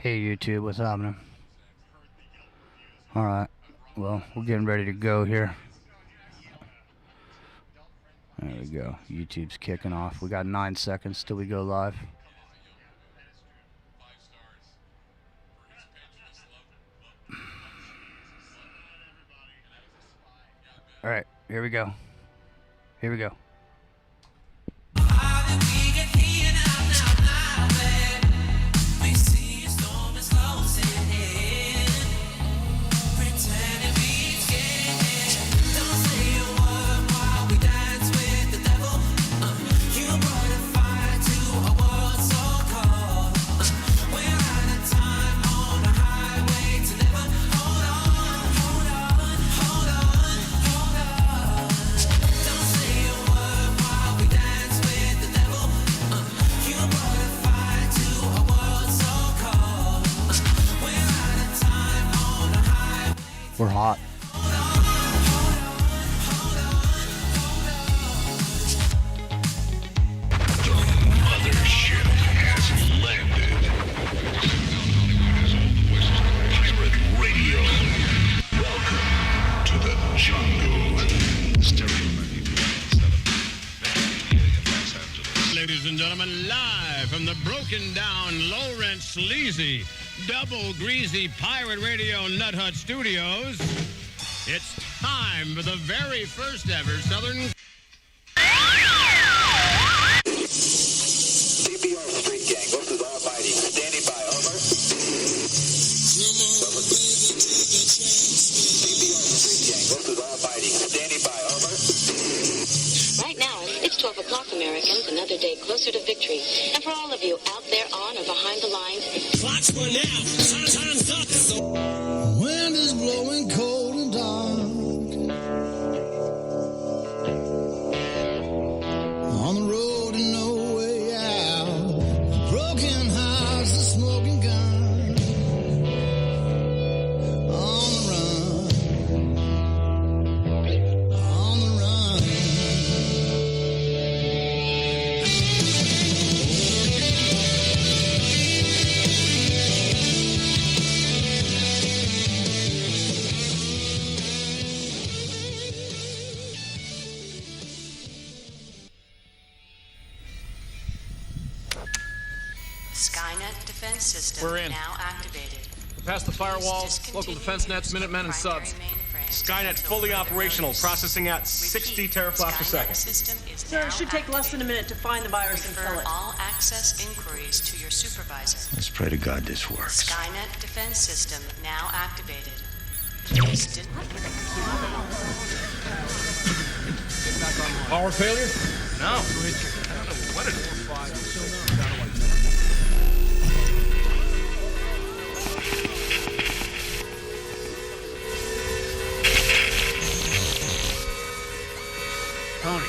Hey YouTube, what's happening? Alright, well, we're getting ready to go here. There we go. YouTube's kicking off. We got 9 seconds till we go live. Alright, here we go. Here we go. We're hot. The mothership has landed. Pirate Radio. Welcome to the jungle. Ladies and gentlemen, live from the broken down, low-rent, sleazy, double greasy Pirate Radio Nut Hut Studios, it's time for the very first ever Southern... CPR Street Gang, this is all biting. Standing by, over. CPR Street Gang, this is all biting. Standing by, over. Right now, it's 12 o'clock, Americans, another day closer to victory. And for all of you out there on or behind the lines, clocks for now. Time's up. Wind is blowing cold and dark. On the road and no way out. Broken hearts, a smoking gun. On the run. On the run. Skynet defense system We're in. now activated. Past the firewalls, local defense nets, Minutemen, and subs. Skynet fully operational, processing at 60 teraflops per second. Sir, it should take less than a minute to find the virus and kill it. All access inquiries to your supervisor. Let's pray to God this works. Skynet defense system now activated. Power failure? No. I don't know what it is. Tony,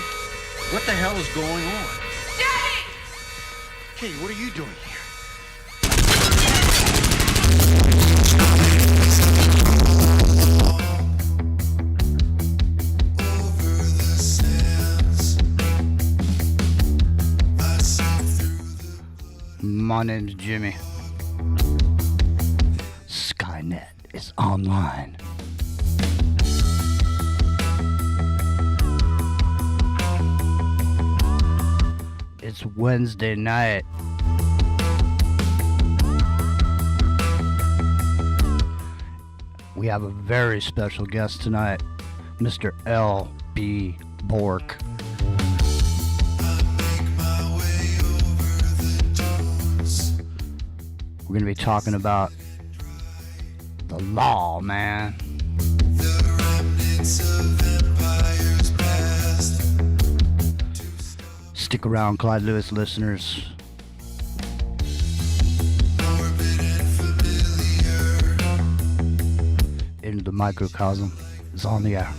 what the hell is going on? Daddy! Hey, what are you doing here? My name's Jimmy. Skynet is online. It's Wednesday night. We have a very special guest tonight, Mr. L.B. Bork. We're going to be talking about the law, man. Stick around, Clyde Lewis listeners. Into the microcosm is on the air.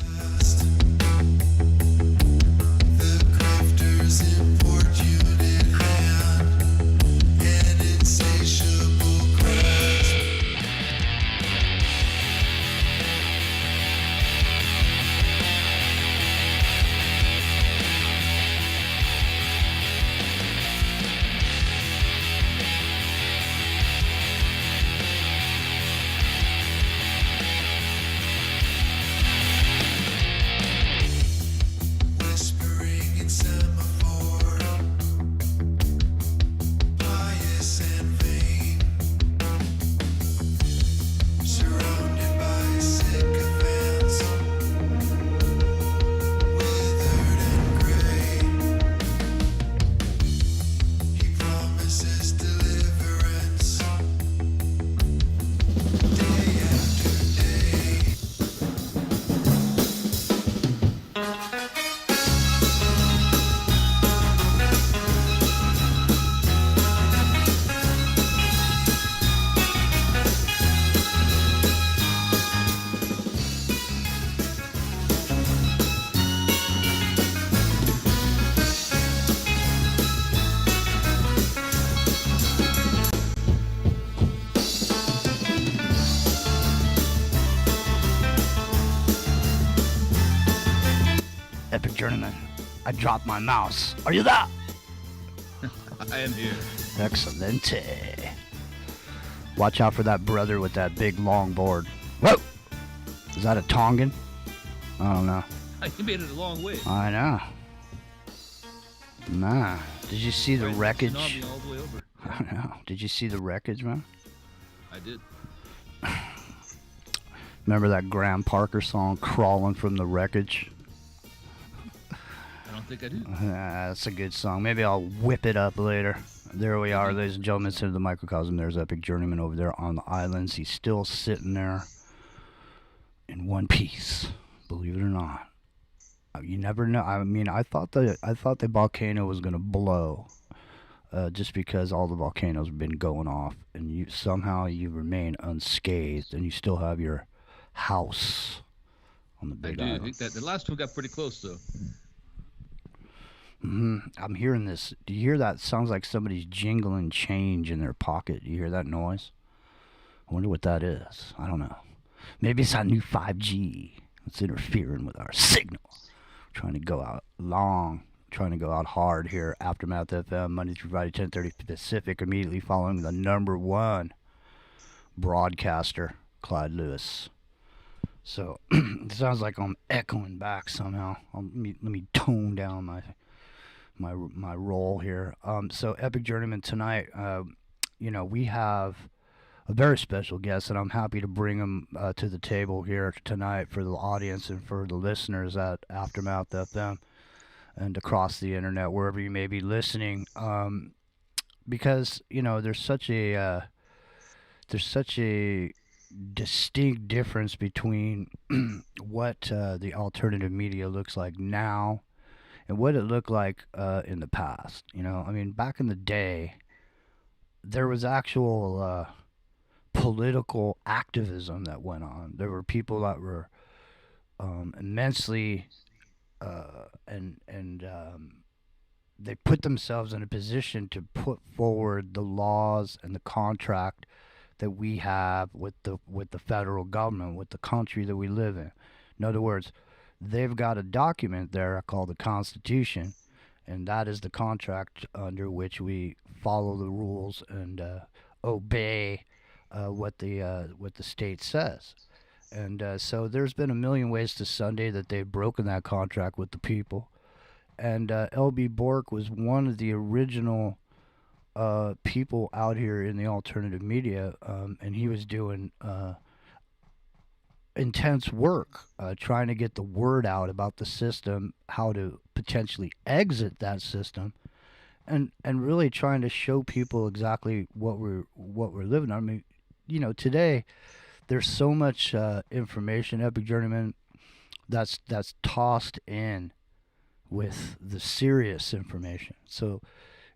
Journeyman. I dropped my mouse. Are you there? I am here. Excelente. Watch out for that brother with that big long board. Whoa! Is that a Tongan? I don't know. You made it a long way. I know. Nah. Did you see the wreckage? All the way over. I don't know. Did you see the wreckage, man? I did. Remember that Graham Parker song, Crawling from the Wreckage? I don't think I do. That's a good song. Maybe I'll whip it up later. There we are, ladies and gentlemen. Into the microcosm. There's Epic Journeyman over there on the islands. He's still sitting there in one piece. Believe it or not. You never know. I mean, I thought the volcano was gonna blow, just because all the volcanoes have been going off, and you somehow remain unscathed, and you still have your house on the big island. I think that the last one got pretty close, though. I'm hearing this. Do you hear that? Sounds like somebody's jingling change in their pocket. Do you hear that noise? I wonder what that is. I don't know. Maybe it's our new 5G. It's interfering with our signal. Trying to go out long. Trying to go out hard here. Aftermath FM, Monday through Friday, 10:30 Pacific. Immediately following the number one broadcaster, Clyde Lewis. So it sounds like I'm echoing back somehow. Let me tone down my role here. So Epic Journeyman tonight, we have a very special guest, and I'm happy to bring him to the table here tonight for the audience and for the listeners at Aftermath FM and across the internet, wherever you may be listening. Because there's such a distinct difference between what the alternative media looks like now and what it looked like in the past. I mean, back in the day, there was actual political activism that went on. There were people that were immensely they put themselves in a position to put forward the laws and the contract that we have with the federal government, with the country that we live in. In other words, they've got a document there called the Constitution, and that is the contract under which we follow the rules and obey what the state says. And so there's been a million ways to Sunday that they've broken that contract with the people. And L.B. Bork was one of the original people out here in the alternative media, and he was doing intense work trying to get the word out about the system, how to potentially exit that system, and really trying to show people exactly what we're living on. I mean, today there's so much information, Epic Journeyman, that's tossed in with the serious information. So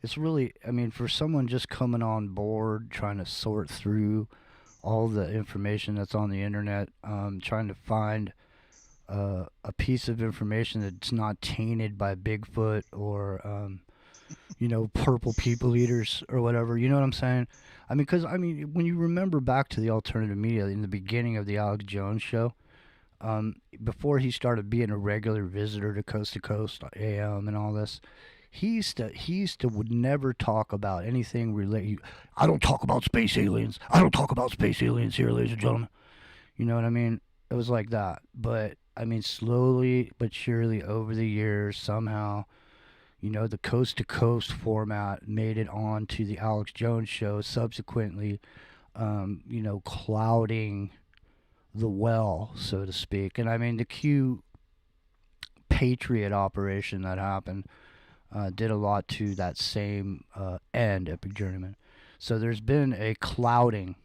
it's really, I mean, for someone just coming on board, trying to sort through all the information that's on the internet, trying to find a piece of information that's not tainted by Bigfoot or, purple people eaters or whatever. You know what I'm saying? I mean, because, when you remember back to the alternative media in the beginning of the Alex Jones show, before he started being a regular visitor to Coast AM and all this, he used to would never talk about anything related. I don't talk about space aliens. I don't talk about space aliens here, ladies and gentlemen. You know what I mean? It was like that. But, slowly but surely over the years, somehow, the Coast to Coast format made it on to the Alex Jones show, subsequently, clouding the well, so to speak. And the Q Patriot operation that happened did a lot to that same end, Epic Journeyman. So there's been a clouding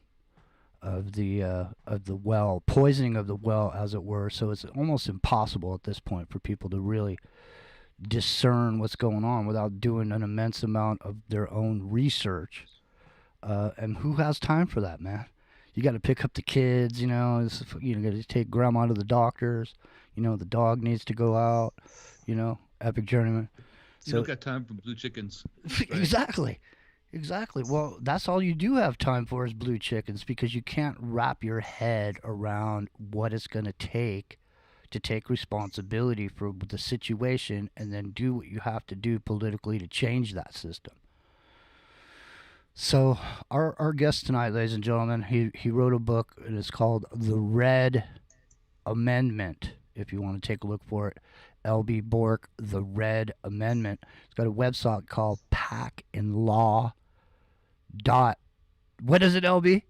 of the well, poisoning of the well, as it were. So it's almost impossible at this point for people to really discern what's going on without doing an immense amount of their own research. And who has time for that, man? You got to pick up the kids, you got to take grandma to the doctors. The dog needs to go out, Epic Journeyman. You don't got time for blue chickens. Right? Exactly. Well, that's all you do have time for is blue chickens, because you can't wrap your head around what it's going to take to take responsibility for the situation and then do what you have to do politically to change that system. So our guest tonight, ladies and gentlemen, he wrote a book, and it's called The Red Amendment, if you want to take a look for it. L.B. Bork, The Red Amendment. It's got a website called packinlaw. What is it, LB?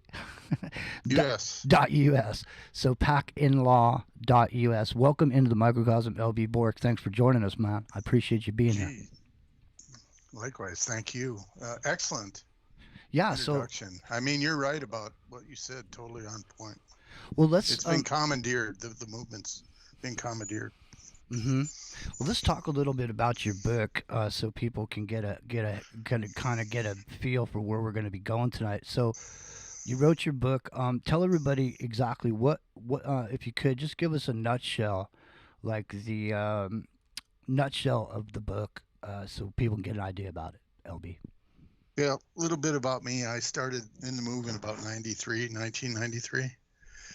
US. .us. So packinlaw.us. Welcome into the microcosm, LB Bork. Thanks for joining us, man. I appreciate you being here. Likewise, thank you. Excellent. Yeah, introduction. I mean, you're right about what you said. Totally on point. Well, it's been commandeered. The movement's been commandeered. Mm-hmm. Well, let's talk a little bit about your book, so people can get a feel for where we're going to be going tonight. So, you wrote your book. Tell everybody exactly what if you could, just give us a nutshell, like the nutshell of the book, so people can get an idea about it. LB. Yeah, a little bit about me. I started in the movement about 1993.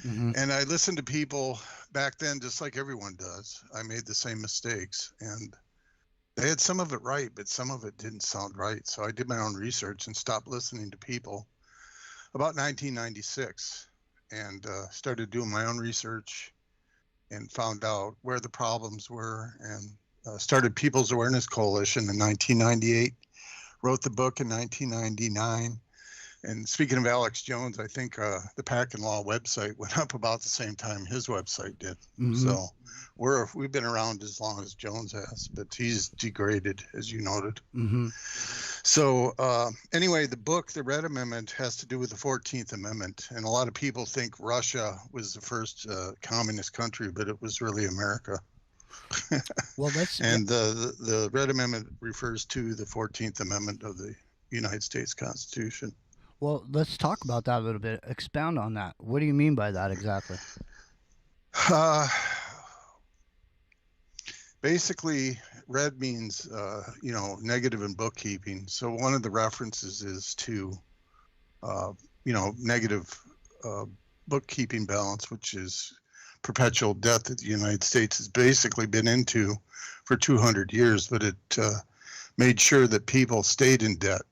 Mm-hmm. And I listened to people back then, just like everyone does. I made the same mistakes, and they had some of it right, but some of it didn't sound right. So I did my own research and stopped listening to people about 1996, and started doing my own research and found out where the problems were, and started People's Awareness Coalition in 1998, wrote the book in 1999. And speaking of Alex Jones, I think the Pack and Law website went up about the same time his website did. Mm-hmm. So we've been around as long as Jones has, but he's degraded, as you noted. Mm-hmm. So anyway, the book, The Red Amendment, has to do with the 14th Amendment. And a lot of people think Russia was the first communist country, but it was really America. Well, that's and the Red Amendment refers to the 14th Amendment of the United States Constitution. Well, let's talk about that a little bit. Expound on that. What do you mean by that exactly? Basically, red means, negative in bookkeeping. So one of the references is to, negative bookkeeping balance, which is perpetual debt that the United States has basically been into for 200 years, but it made sure that people stayed in debt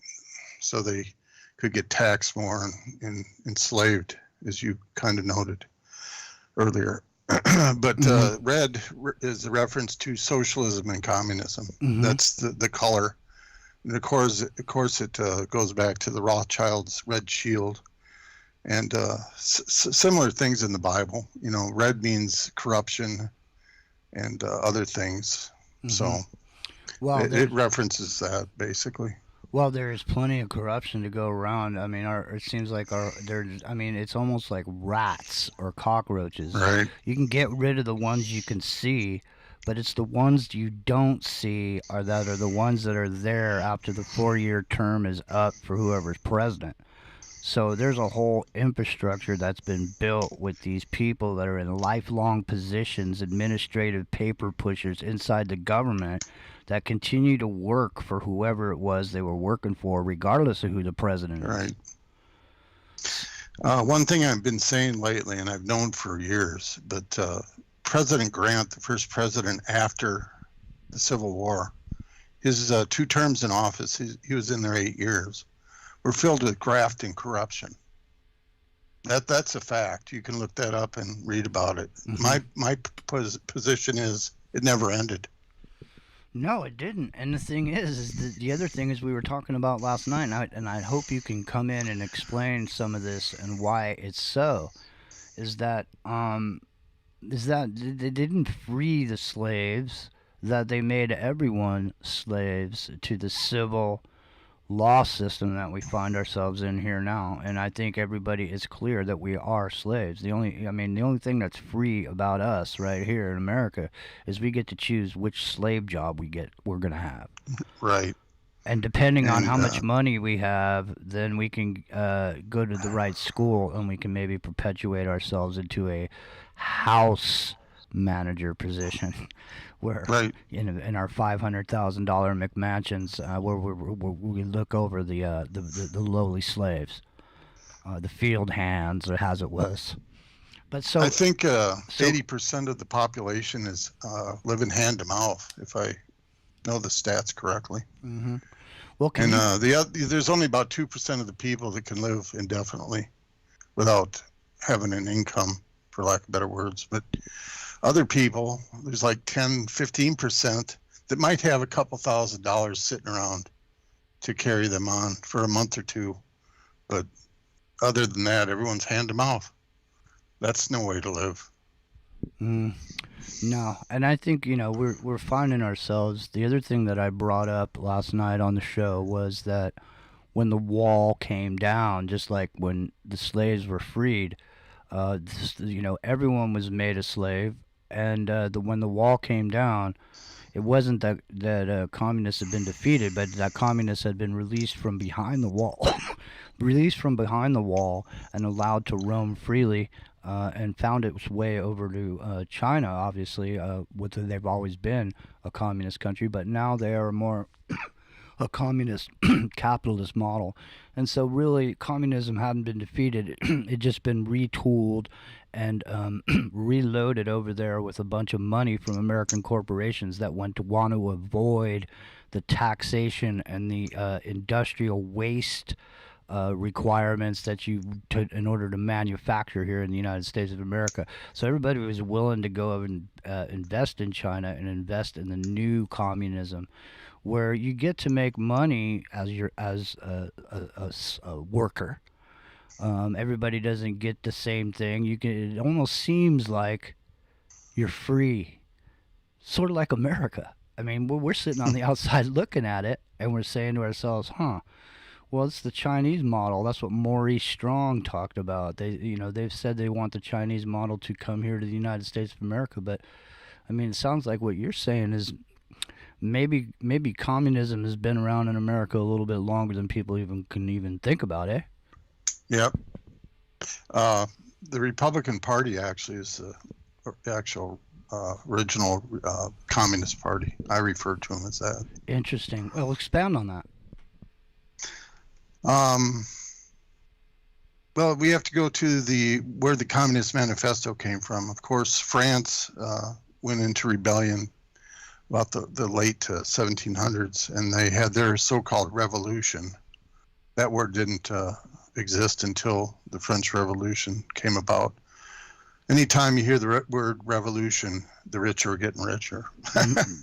so they could get taxed more and enslaved, as you kind of noted earlier. But red is a reference to socialism and communism. Mm-hmm. That's the color. And of course, it goes back to the Rothschilds' Red Shield, and similar things in the Bible. Red means corruption and other things. Mm-hmm. So it references that basically. Well, there is plenty of corruption to go around. I mean, it seems like it's almost like rats or cockroaches. Right. You can get rid of the ones you can see, but it's the ones you don't see that are the ones that are there after the 4-year term is up for whoever's president. So there's a whole infrastructure that's been built with these people that are in lifelong positions, administrative paper pushers inside the government, that continue to work for whoever it was they were working for, regardless of who the president is. Right. One thing I've been saying lately, and I've known for years, but President Grant, the first president after the Civil War, his 2 terms in office, he was in there 8 years, were filled with graft and corruption. That's a fact. You can look that up and read about it. Mm-hmm. My position is it never ended. No, it didn't. And the thing is the other thing is we were talking about last night, and I hope you can come in and explain some of this and why it's so, is that they didn't free the slaves, that they made everyone slaves to the civil law system that we find ourselves in here now. And I think everybody is clear that we are slaves. The only thing that's free about us right here in America is we get to choose which slave job we're going to have. Right. And depending on how much money we have, then we can go to the right school, and we can maybe perpetuate ourselves into a house manager position, where in our $500,000 McMansions, where we look over the lowly slaves, the field hands, or as it was. But so I think 80% of the population is living hand to mouth, if I know the stats correctly. Mm-hmm. Well, and there's only about 2% of the people that can live indefinitely without having an income, for lack of better words. But other people, there's like 10, 15% that might have a couple $1,000s sitting around to carry them on for a month or two. But other than that, everyone's hand to mouth. That's no way to live. No, and I think we're finding ourselves. The other thing that I brought up last night on the show was that when the wall came down, just like when the slaves were freed, everyone was made a slave, and when the wall came down, it wasn't that communists had been defeated, but that communists had been released from behind the wall, and allowed to roam freely. And found its way over to China, obviously, they've always been a communist country, but now they are more a communist capitalist model. And so really, communism hadn't been defeated. It just been retooled and reloaded over there with a bunch of money from American corporations that want to avoid the taxation and the industrial waste requirements that in order to manufacture here in the United States of America. So everybody was willing to go and invest in China and invest in the new communism, where you get to make money as a worker. Everybody doesn't get the same thing. It almost seems like you're free, sort of like America. I mean, we're sitting on the outside looking at it, and we're saying to ourselves, well, it's the Chinese model. That's what Maurice Strong talked about. They've said they want the Chinese model to come here to the United States of America. But I mean, it sounds like what you're saying is maybe communism has been around in America a little bit longer than people can even think about, eh? Yep. The Republican Party actually is the actual original Communist Party. I refer to them as that. Interesting. Well, expand on that. Well, we have to go to where the Communist Manifesto came from. Of course, France went into rebellion about the late 1700s, and they had their so-called revolution. That word didn't exist until the French Revolution came about. Anytime you hear the word revolution, the rich are getting richer.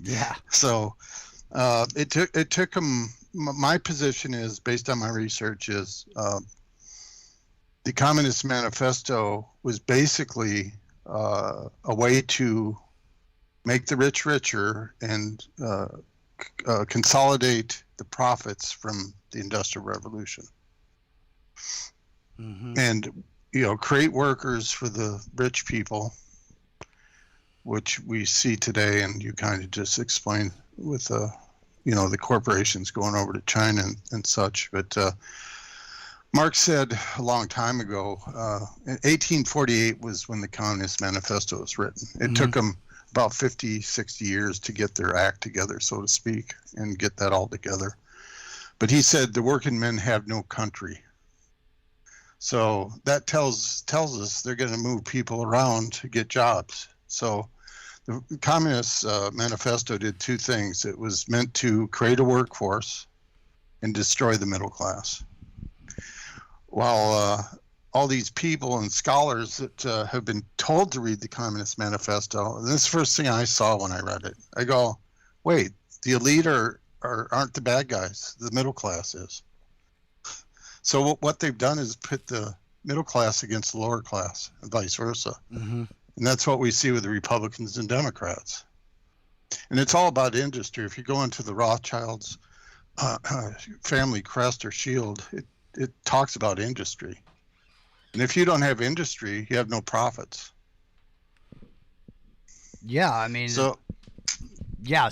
Yeah. So it took them. My position is, based on my research, is the Communist Manifesto was basically a way to make the rich richer and consolidate the profits from the Industrial Revolution. Mm-hmm. And, create workers for the rich people, which we see today, and you kind of just explained with the corporations going over to China and such. But Marx said a long time ago, 1848 was when the Communist Manifesto was written. It took them about 50, 60 years to get their act together, so to speak, and get that all together. But he said the working men have no country. So that tells us they're going to move people around to get jobs. So the Communist Manifesto did two things. It was meant to create a workforce and destroy the middle class. While all these people and scholars that have been told to read the Communist Manifesto, and this is the first thing I saw when I read it, I go, wait, the elite aren't the bad guys. The middle class is. So what they've done is pit the middle class against the lower class and vice versa. Mm-hmm. And that's what we see with the Republicans and Democrats. And it's all about industry. If you go into the Rothschilds family crest or shield, it talks about industry. And if you don't have industry, you have no profits. Yeah, I mean... So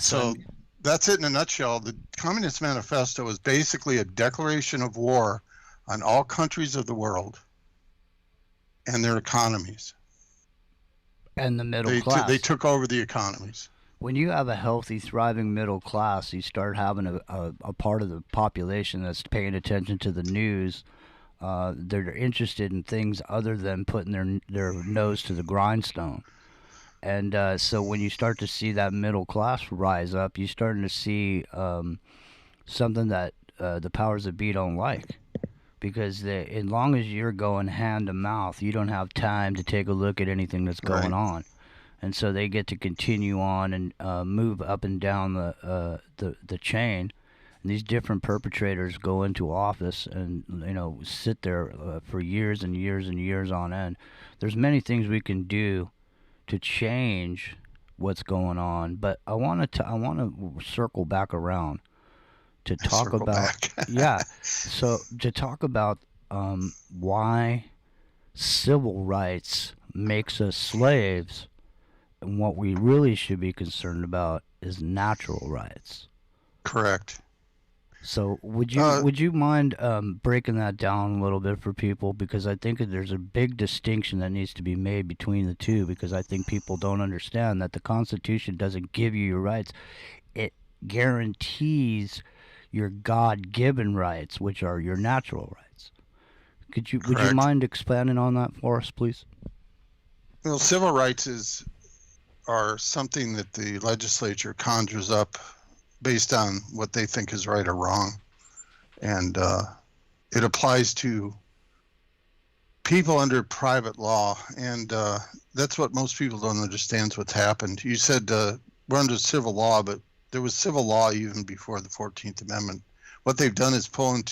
So that's it in a nutshell. The Communist Manifesto is basically a declaration of war on all countries of the world and their economies. And the middle class. They took over the economies. When you have a healthy, thriving middle class, you start having a part of the population that's paying attention to the news they're interested in things other than putting their nose to the grindstone. And so when you start to see that middle class rise up, you're starting to see something that the powers that be don't like. Because as long as you're going hand to mouth, you don't have time to take a look at anything that's going on. And so they get to continue on and move up and down the chain. And these different perpetrators go into office and sit there for years and years and years on end. There's many things we can do to change what's going on, but I want to circle back around to talk about so to talk about why civil rights makes us slaves, and what we really should be concerned about is natural rights. Correct. So would you mind breaking that down a little bit for people, because I think that there's a big distinction that needs to be made between the two, because I think people don't understand that the Constitution doesn't give you your rights. It guarantees your God-given rights, which are your natural rights. Would you mind expanding on that for us, please? Well, civil rights are something that the legislature conjures up based on what they think is right or wrong. And it applies to people under private law. And that's what most people don't understand, what's happened. You said we're under civil law, but there was civil law even before the 14th Amendment. What they've done is pull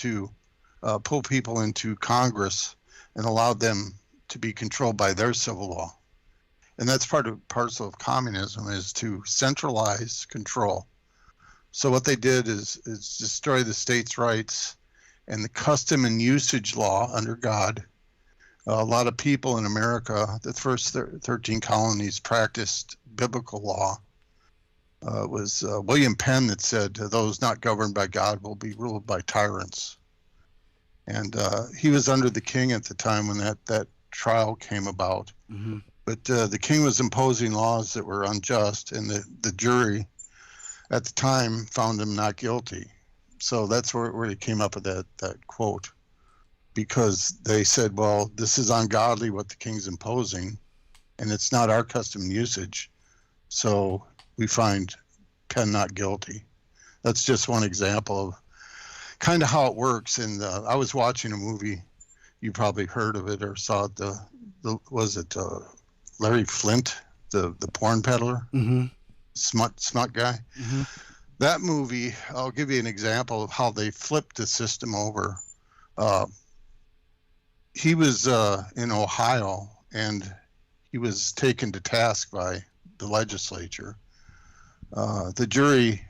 people into Congress and allowed them to be controlled by their civil law. And that's parcel of communism, is to centralize control. So what they did is destroy the states' rights and the custom and usage law under God. A lot of people in America, the first 13 colonies, practiced biblical law. It was William Penn that said, "Those not governed by God will be ruled by tyrants." And he was under the king at the time when that trial came about. Mm-hmm. But the king was imposing laws that were unjust, and the jury at the time found him not guilty. So that's where he came up with that quote, because they said, well, this is ungodly what the king's imposing, and it's not our custom and usage. So we find Penn not guilty. That's just one example of kind of how it works. And I was watching a movie, you probably heard of it or saw it, was it Larry Flint, the porn peddler? Mm-hmm. Smut guy. Mm-hmm. That movie, I'll give you an example of how they flipped the system over. He was in Ohio, and he was taken to task by the legislature. The jury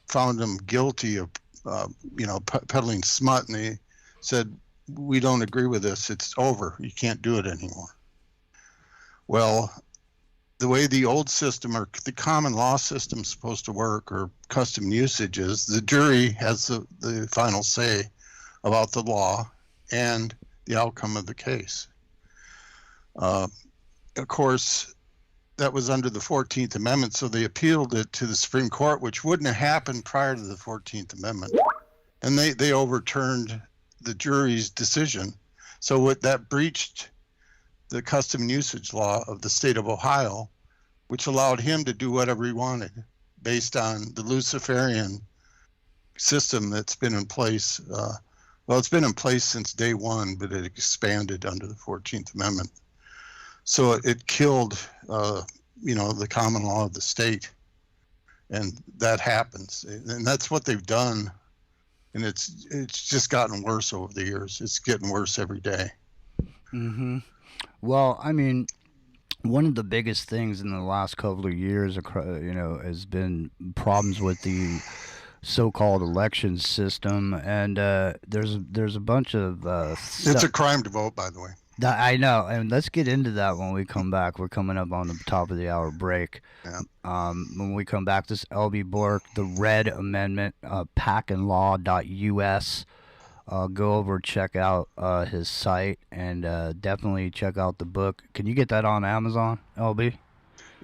found him guilty of peddling smut, and they said, "We don't agree with this. It's over. You can't do it anymore." Well, the way the old system or the common law system is supposed to work, or custom usage, is the jury has the final say about the law and the outcome of the case. Of course, that was under the 14th Amendment, so they appealed it to the Supreme Court, which wouldn't have happened prior to the 14th Amendment. And they overturned the jury's decision. So that breached the custom and usage law of the state of Ohio, which allowed him to do whatever he wanted based on the Luciferian system that's been in place. Well, it's been in place since day one, but it expanded under the 14th Amendment. So it killed, the common law of the state. And that happens. And that's what they've done. And it's just gotten worse over the years. It's getting worse every day. Mm-hmm. Well, I mean, one of the biggest things in the last couple of years, has been problems with the so-called election system, and there's a bunch of it's a crime to vote, by the way. I know, and let's get into that when we come back. We're coming up on the top of the hour break. Yeah. When we come back, this LB Bork, the Red Amendment, packandlaw.us. Go over, check out his site, and definitely check out the book. Can you get that on Amazon, LB?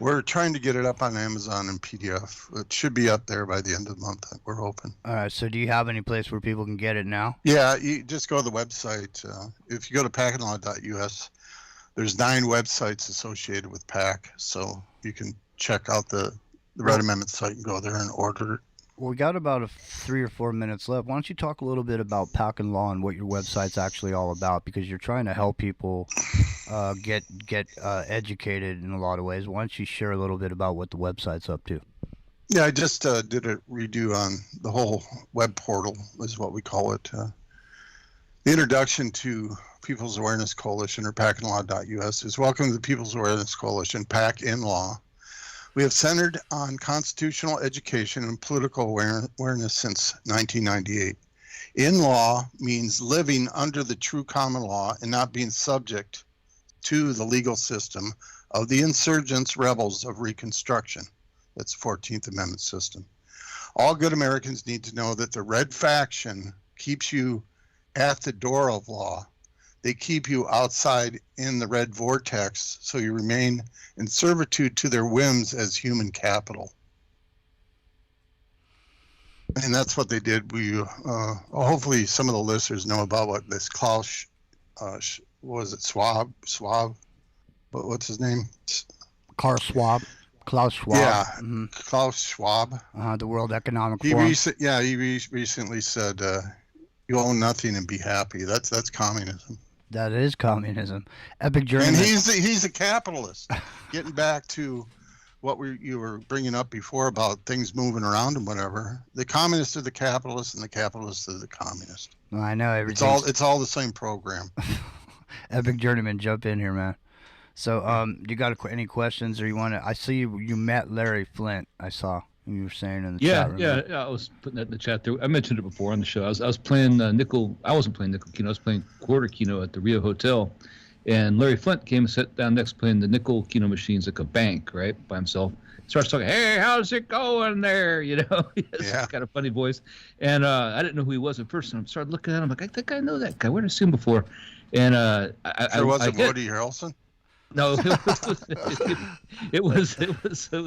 We're trying to get it up on Amazon and PDF. It should be up there by the end of the month. We're hoping. All right. So do you have any place where people can get it now? Yeah, you just go to the website. If you go to packandlaw.us, there's 9 websites associated with PAC, so you can check out the Red Amendment site and go there and order it. Well, we got about 3 or 4 minutes left. Why don't you talk a little bit about PAC and Law and what your website's actually all about? Because you're trying to help people get educated in a lot of ways. Why don't you share a little bit about what the website's up to? Yeah, I just did a redo on the whole web portal, is what we call it. The introduction to People's Awareness Coalition, or packandlaw.us, is welcome to the People's Awareness Coalition, PAC in Law. We have centered on constitutional education and political awareness since 1998. In law means living under the true common law and not being subject to the legal system of the insurgents, rebels of Reconstruction. That's the 14th Amendment system. All good Americans need to know that the red faction keeps you at the door of law. They keep you outside in the red vortex, so you remain in servitude to their whims as human capital. And that's what they did. We hopefully some of the listeners know about what this Klaus, Schwab? What's his name? Klaus Schwab. Yeah, Klaus Schwab. The World Economic Forum. He recently said, "You own nothing and be happy." That's communism. That is communism. Epic journeyman. And he's a capitalist. Getting back to what you were bringing up before about things moving around and whatever. The communists are the capitalists, and the capitalists are the communists. Well, I know It's all the same program. Epic journeyman, jump in here, man. So, you got any questions, or you want to? I see you met Larry Flint. I saw you were saying in the chat room. Yeah. I was putting that in the chat there. I mentioned it before on the show. I was playing nickel. I wasn't playing nickel keno. I was playing quarter keno at the Rio Hotel, and Larry Flint came and sat down next playing the nickel keno machines like a bank, right, by himself. Starts talking, "Hey, how's it going there?" You know, he has kind of funny voice, and I didn't know who he was at first, and I started looking at him like, I think I know that guy. Where did I see him before? And it wasn't Woody Harrelson. No, it was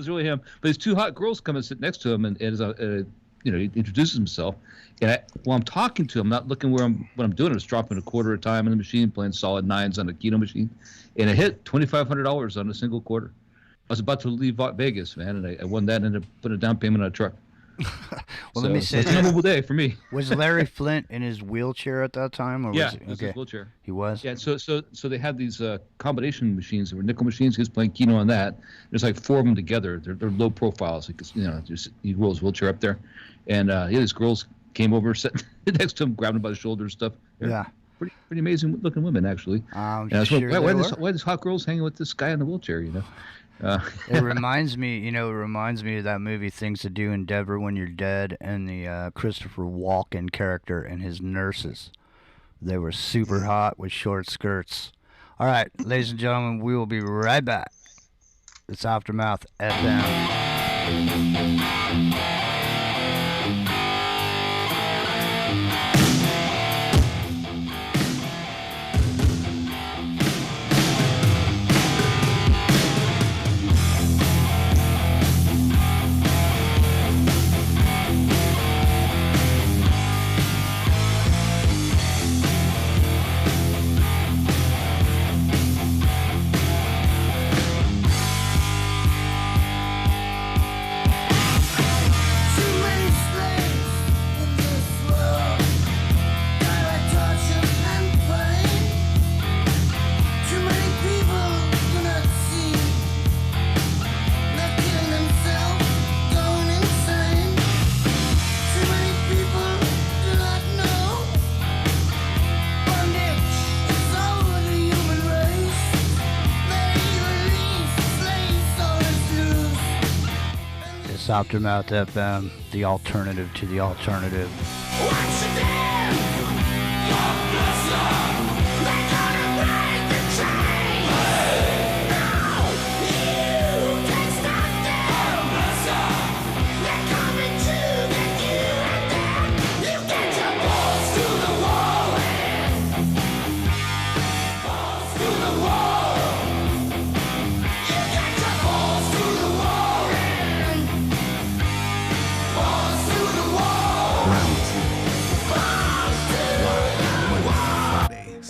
really him. But there's 2 hot girls come and sit next to him, and he introduces himself. And while I'm talking to him, not looking what I'm doing, I was dropping a quarter at a time in the machine, playing solid 9s on a keno machine, and I hit $2,500 on a single quarter. I was about to leave Vegas, man, and I won that and ended up putting a down payment on a truck. Let me say, it's a memorable day for me. Was Larry Flint in his wheelchair at that time? Or yeah, was it was his wheelchair. He was? Yeah, so they had these combination machines. They were nickel machines. He was playing keno on that. There's like 4 of them together. They're low profiles. Because, just he rolls his wheelchair up there. And these girls came over, sat next to him, grabbed him by the shoulder and stuff. Yeah. Pretty amazing looking women, actually. I'm sure sure why are these hot girls hanging with this guy in the wheelchair, It reminds me of that movie Things to Do in Denver When You're Dead, and the Christopher Walken character and his nurses. They were super hot with short skirts. All right, ladies and gentlemen, we will be right back. It's Aftermath FM. Aftermath FM, the alternative to the alternative.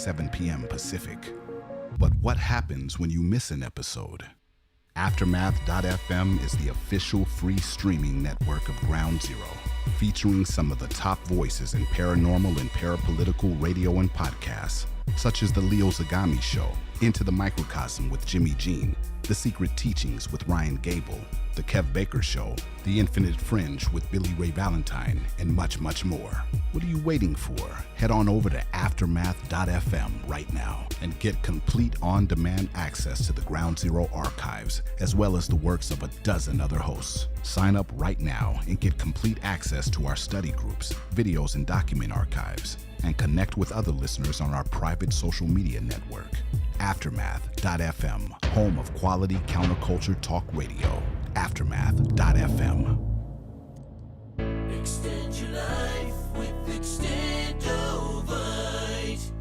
7 p.m. Pacific. But what happens when you miss an episode? Aftermath.fm is the official free streaming network of Ground Zero, featuring some of the top voices in paranormal and parapolitical radio and podcasts, such as The Leo Zagami Show, Into the Microcosm with Jimmy Jean, The Secret Teachings with Ryan Gable, The Kev Baker Show, The Infinite Fringe with Billy Ray Valentine, and much, much more. What are you waiting for? Head on over to Aftermath.fm right now and get complete on-demand access to the Ground Zero archives, as well as the works of a dozen other hosts. Sign up right now and get complete access to our study groups, videos, and document archives, and connect with other listeners on our private social media network. Aftermath.fm, home of quality counterculture talk radio. Aftermath.fm. Extend your life with Extendovite.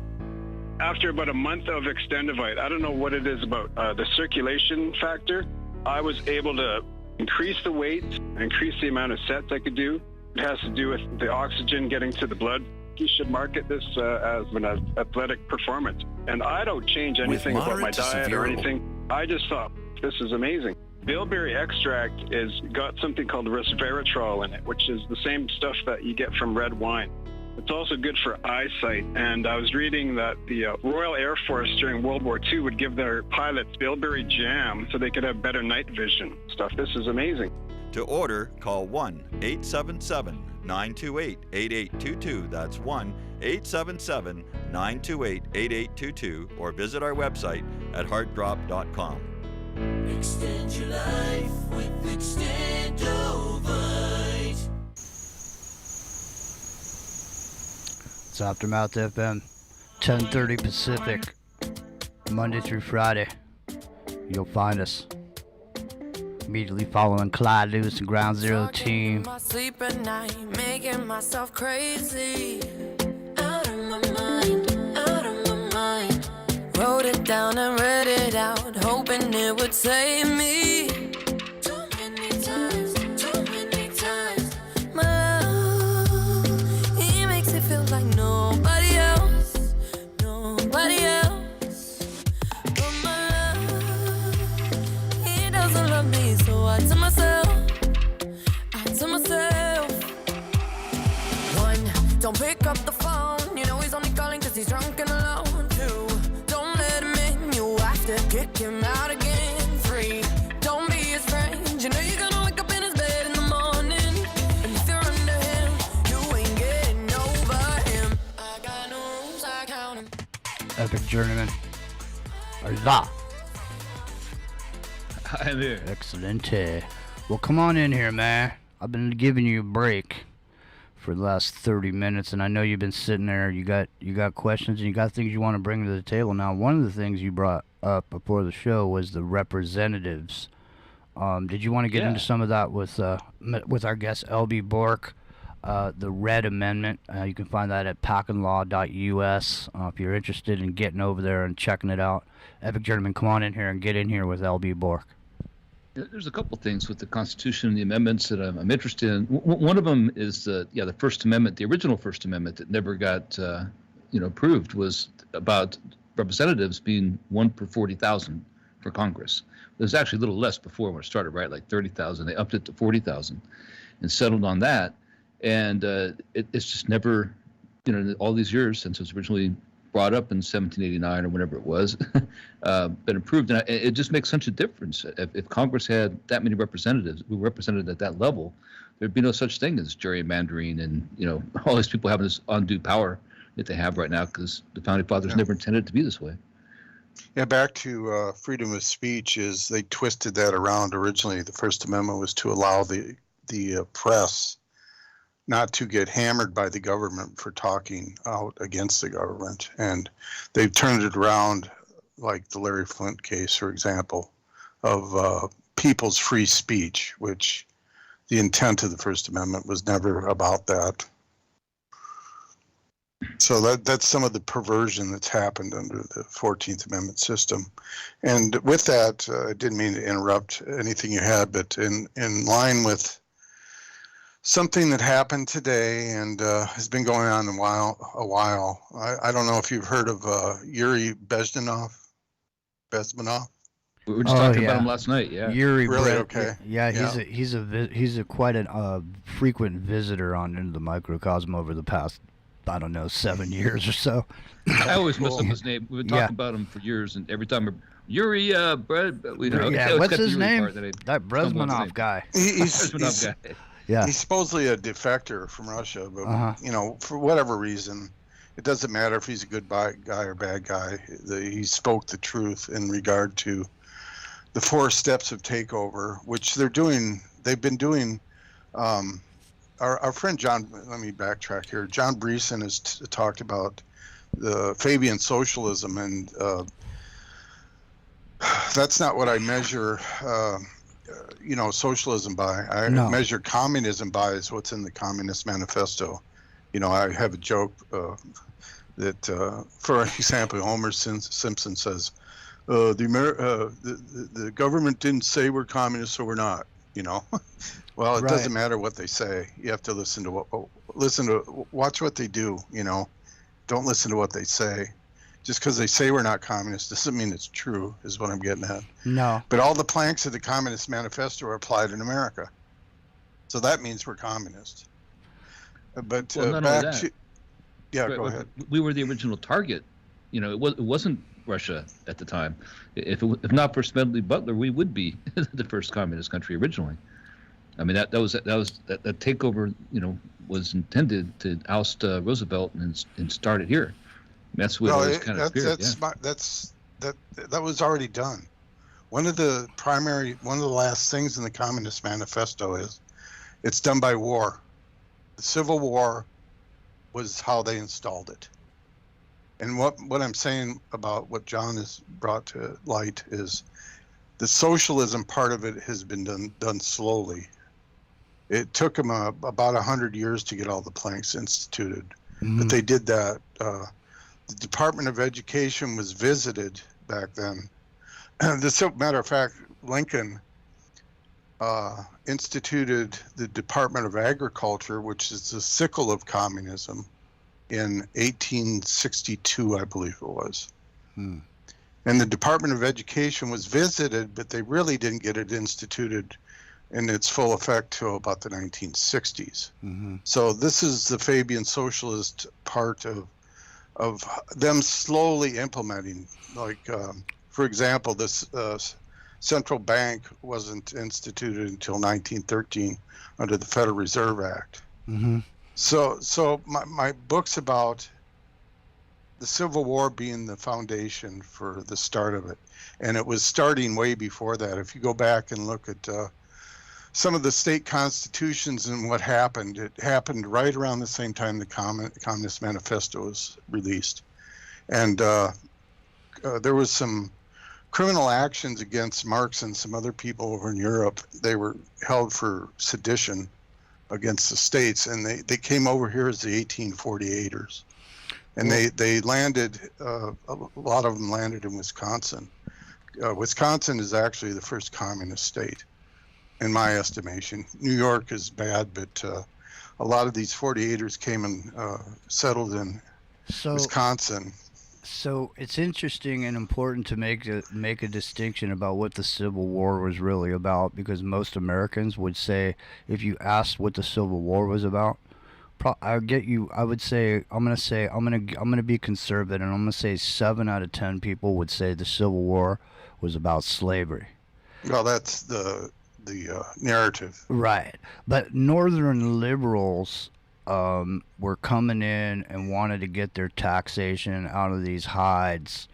After about a month of Extendovite, I don't know what it is about the circulation factor. I was able to increase the weight, increase the amount of sets I could do. It has to do with the oxygen getting to the blood. You should market this as an athletic performance. And I don't change anything about my diet or anything. I just thought, this is amazing. Bilberry extract is got something called resveratrol in it, which is the same stuff that you get from red wine. It's also good for eyesight. And I was reading that the Royal Air Force during World War II would give their pilots bilberry jam so they could have better night vision stuff. This is amazing. To order, call 1-877-928-8822. That's 1-877-928-8822. Or visit our website at heartdrop.com. Extend your life with Extendovite. It's Aftermath FM, 10:30 Pacific, Monday through Friday. You'll find us immediately following Clyde Lewis and Ground Zero team. My sleep at night, making myself crazy. Out of my mind, out of my mind. Wrote it down and read it out, hoping it would save me. Too many times, my love, he makes it feel like nobody else. But my love, he doesn't love me, so I tell myself, one, don't pick up the phone, you know he's only calling cause he's drunk and alone. Two, don't let him in, you have to kick him out again. Three, don't be his friend, you know you're gonna wake up in his bed in the morning. And if you're under him, you ain't getting over him. I got no rules, I count him. Epic Journeyman. Hola. I'm here. Excellent. Well, come on in here, man. I've been giving you a break for the last 30 minutes, and I know you've been sitting there. You got questions and you got things you want to bring to the table. Now, one of the things you brought up before the show was the representatives. Did you want to get into some of that with our guest LB Bork? The Red Amendment. You can find that at packinlaw.us if you're interested in getting over there and checking it out. Epic Journeyman, come on in here and get in here with LB Bork. There's a couple things with the Constitution and the amendments that I'm interested in. One of them is the First Amendment, the original First Amendment that never got approved, was about representatives being 1 per 40,000 for Congress. There's actually a little less before when it started, right? Like 30,000. They upped it to 40,000 and settled on that. And it's just never, all these years since it was originally brought up in 1789 or whenever it was, been approved. And it just makes such a difference. If Congress had that many representatives who represented at that level, there'd be no such thing as gerrymandering and, all these people having this undue power that they have right now because the Founding Fathers never intended it to be this way. Yeah, back to freedom of speech is they twisted that around. Originally, the First Amendment was to allow the press not to get hammered by the government for talking out against the government. And they've turned it around, like the Larry Flint case, for example, of people's free speech, which the intent of the First Amendment was never about that. So that's some of the perversion that's happened under the 14th Amendment system. And with that, I didn't mean to interrupt anything you had, but in line with something that happened today and has been going on a while. I don't know if you've heard of Yuri Bezmenov. We were just talking about him last night. Yeah. Yuri. Really? Okay. Yeah, he's a quite a frequent visitor on Into the Microcosm over the past, I don't know, 7 years or so. I always mess up his name. We've been talking about him for years, and every time Yuri, what's his name? That Brezmenov guy. He's supposedly a defector from Russia, but for whatever reason, it doesn't matter if he's a good guy or bad guy. He spoke the truth in regard to the 4 steps of takeover, which they've been doing. Our friend John, let me backtrack here. John Breeson has talked about the Fabian socialism, and that's not what I measure, socialism by. I measure communism by is what's in the Communist Manifesto. I have a joke that, for example, Homer Simpson says, the government didn't say we're communists, so we're not. Well, it doesn't matter what they say. You have to watch what they do. Don't listen to what they say. Just because they say we're not communists doesn't mean it's true, is what I'm getting at. No. But all the planks of the Communist Manifesto are applied in America, so that means we're communist. But go ahead. We were the original target. It wasn't Russia at the time. If not for Smedley Butler, we would be the first communist country originally. I mean, that takeover, was intended to oust Roosevelt and start it here. That's what always kind of appeared. That was already done. One of the last things in the Communist Manifesto is it's done by war. The Civil War was how they installed it. And what I'm saying about what John has brought to light is the socialism part of it has been done slowly. It took them about 100 years to get all the planks instituted, but they did that. The Department of Education was visited back then. Matter of fact, Lincoln instituted the Department of Agriculture, which is the sickle of communism, in 1862, I believe it was. And the Department of Education was visited, but they really didn't get it instituted in its full effect till about the 1960s. So this is the Fabian socialist part of them slowly implementing. Like, for example, this central bank wasn't instituted until 1913 under the Federal Reserve Act. So my book's about the Civil War being the foundation for the start of it. And it was starting way before that. If you go back and look at some of the state constitutions and what happened, it happened right around the same time the Communist Manifesto was released. And there was some criminal actions against Marx and some other people over in Europe. They were held for sedition against the states, and they came over here as the 1848ers. And they landed, a lot of them landed in Wisconsin. Wisconsin is actually the first communist state, in my estimation. New York is bad, but a lot of these 48ers came and settled in Wisconsin. So it's interesting and important to make a distinction about what the Civil War was really about, because most Americans would say, if you asked what the Civil War was about, I would say I'm gonna be conservative, and I'm gonna say 7 out of 10 people would say the Civil War was about slavery. Well, that's the narrative, right? But Northern liberals were coming in and wanted to get their taxation out of these hides.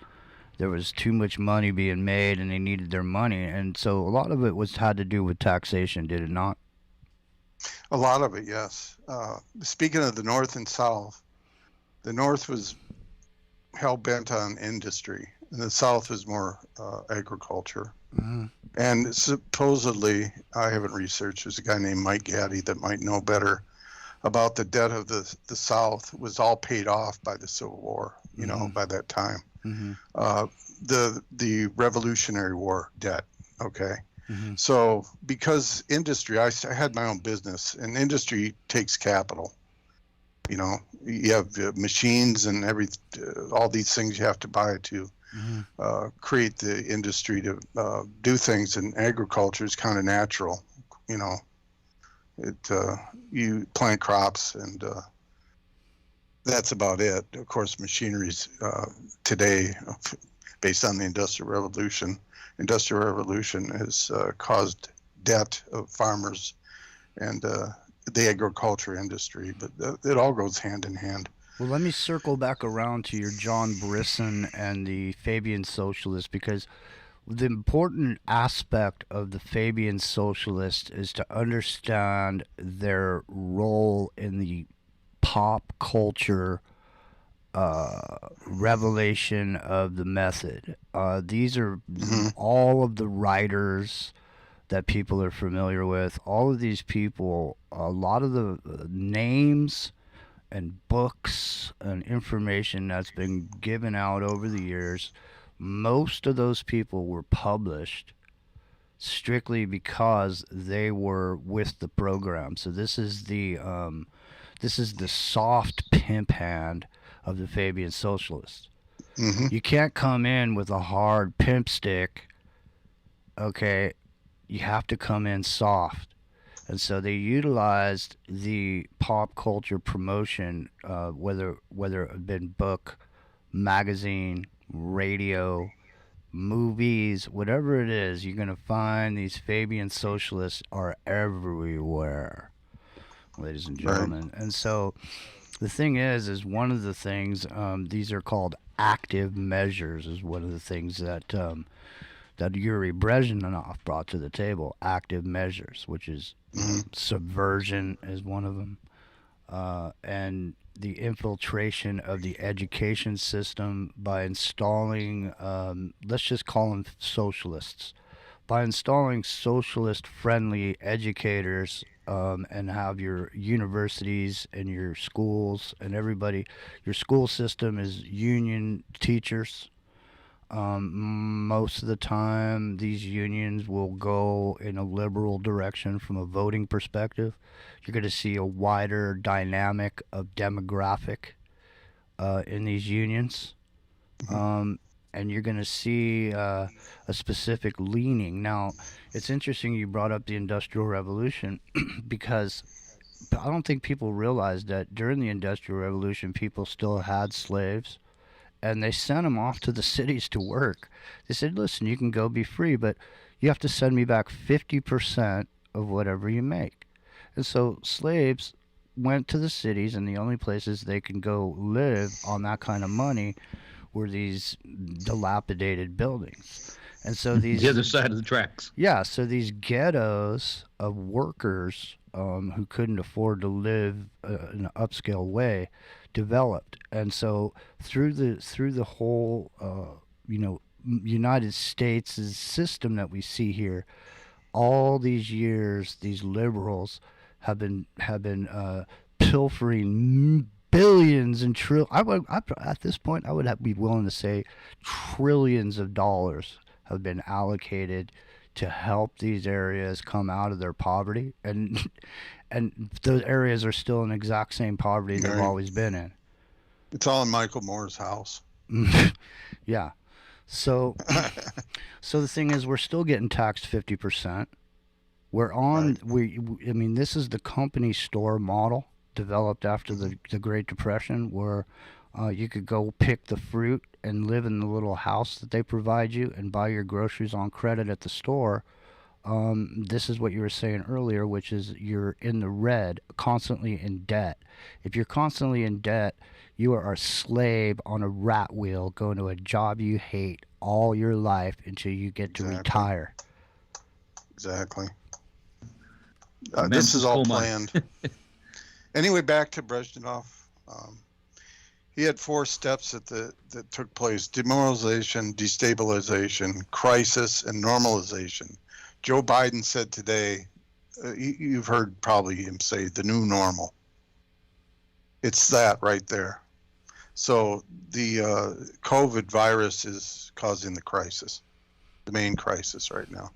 There was too much money being made, and they needed their money, and so a lot of it had to do with taxation, did it not? A lot of it, yes. Speaking of the North and South, the North was hell-bent on industry, and the South was more agriculture. And supposedly, I haven't researched, there's a guy named Mike Gaddy that might know better about the debt of the South was all paid off by the Civil War, by that time. The Revolutionary War debt, okay? So because industry, I had my own business, and industry takes capital. You know, you have machines and all these things you have to buy to create the industry to do things, and agriculture is kind of natural. You know, you plant crops, and that's about it. Of course, machineries today, based on the Industrial Revolution, has caused debt of farmers and the agriculture industry, but it all goes hand in hand. Well, let me circle back around to your John Brisson and the Fabian Socialist, because the important aspect of the Fabian Socialist is to understand their role in the pop culture revelation of the method. These are all of the writers that people are familiar with. All of these people, a lot of the names and books and information that's been given out over the years, most of those people were published strictly because they were with the program. So this is the soft pimp hand of the Fabian Socialists. You can't come in with a hard pimp stick. Okay, you have to come in soft. And so they utilized the pop culture promotion, whether it had been book, magazine, radio, movies, whatever it is, you're going to find these Fabian Socialists are everywhere, ladies and gentlemen. Right. And so the thing is one of the things, these are called active measures, is one of the things that Yuri Brezhnev brought to the table. Active measures, which is subversion is one of them, and the infiltration of the education system by installing, let's just call them socialists, by installing socialist-friendly educators, and have your universities and your schools and everybody, your school system is union teachers. Most of the time, these unions will go in a liberal direction from a voting perspective. You're going to see a wider dynamic of demographic in these unions. And you're going to see a specific leaning. Now, it's interesting you brought up the Industrial Revolution because I don't think people realize that during the Industrial Revolution, people still had slaves. And they sent them off to the cities to work. They said, listen, you can go be free, but you have to send me back 50% of whatever you make. And so slaves went to the cities, and the only places they can go live on that kind of money were these dilapidated buildings. And so these... the other side of the tracks. Yeah, so these ghettos of workers who couldn't afford to live in an upscale way developed. And so through the whole United States system that we see here, all these years, these liberals have been pilfering billions and at this point I would be willing to say trillions of dollars have been allocated to help these areas come out of their poverty, and those areas are still in the exact same poverty they've always been in. It's all in Michael Moore's house. Yeah. So the thing is, we're still getting taxed 50%. We're on. I mean, this is the company store model developed after the Great Depression, where you could go pick the fruit and live in the little house that they provide you and buy your groceries on credit at the store. This is what you were saying earlier, which is you're in the red, constantly in debt. If you're constantly in debt, you are a slave on a rat wheel going to a job you hate all your life until you get to retire. Exactly. This is all planned. Anyway, back to Brezhnev. He had 4 steps that took place: demoralization, destabilization, crisis, and normalization. Joe Biden said today, you've heard probably him say, the new normal. It's that right there. So the COVID virus is causing the crisis, the main crisis right now.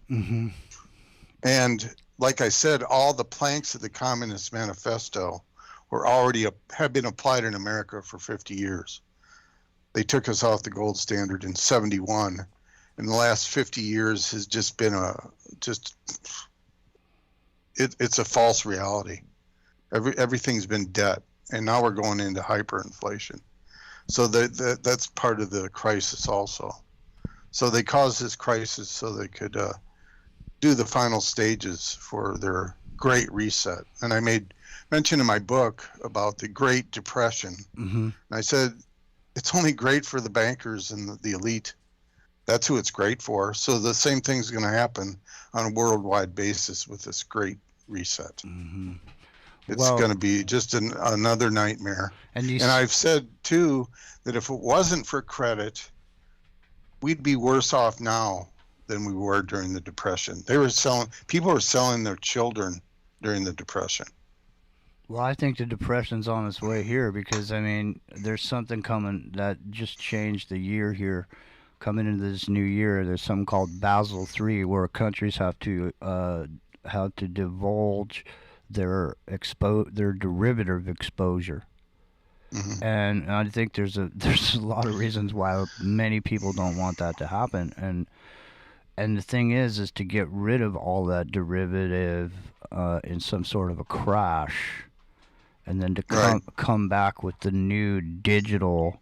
And like I said, all the planks of the Communist Manifesto have been applied in America for 50 years. They took us off the gold standard in 71. And the last 50 years has just been it's a false reality. Everything's been debt, and now we're going into hyperinflation. So that's part of the crisis also. So they caused this crisis so they could do the final stages for their Great Reset. And I made mention in my book about the Great Depression. Mm-hmm. And I said, it's only great for the bankers and the elite. That's who it's great for. So the same thing's going to happen on a worldwide basis with this Great Reset. Mm-hmm. It's going to be just another nightmare. And I've said, too, that if it wasn't for credit, we'd be worse off now than we were during the Depression. People were selling their children during the Depression. Well, I think the Depression's on its way here because, I mean, there's something coming that just changed the year here. Coming into this new year, there's something called Basel III, where countries have to divulge their derivative exposure. Mm-hmm. And I think there's a lot of reasons why many people don't want that to happen. And the thing is to get rid of all that derivative in some sort of a crash, and then to come back with the new digital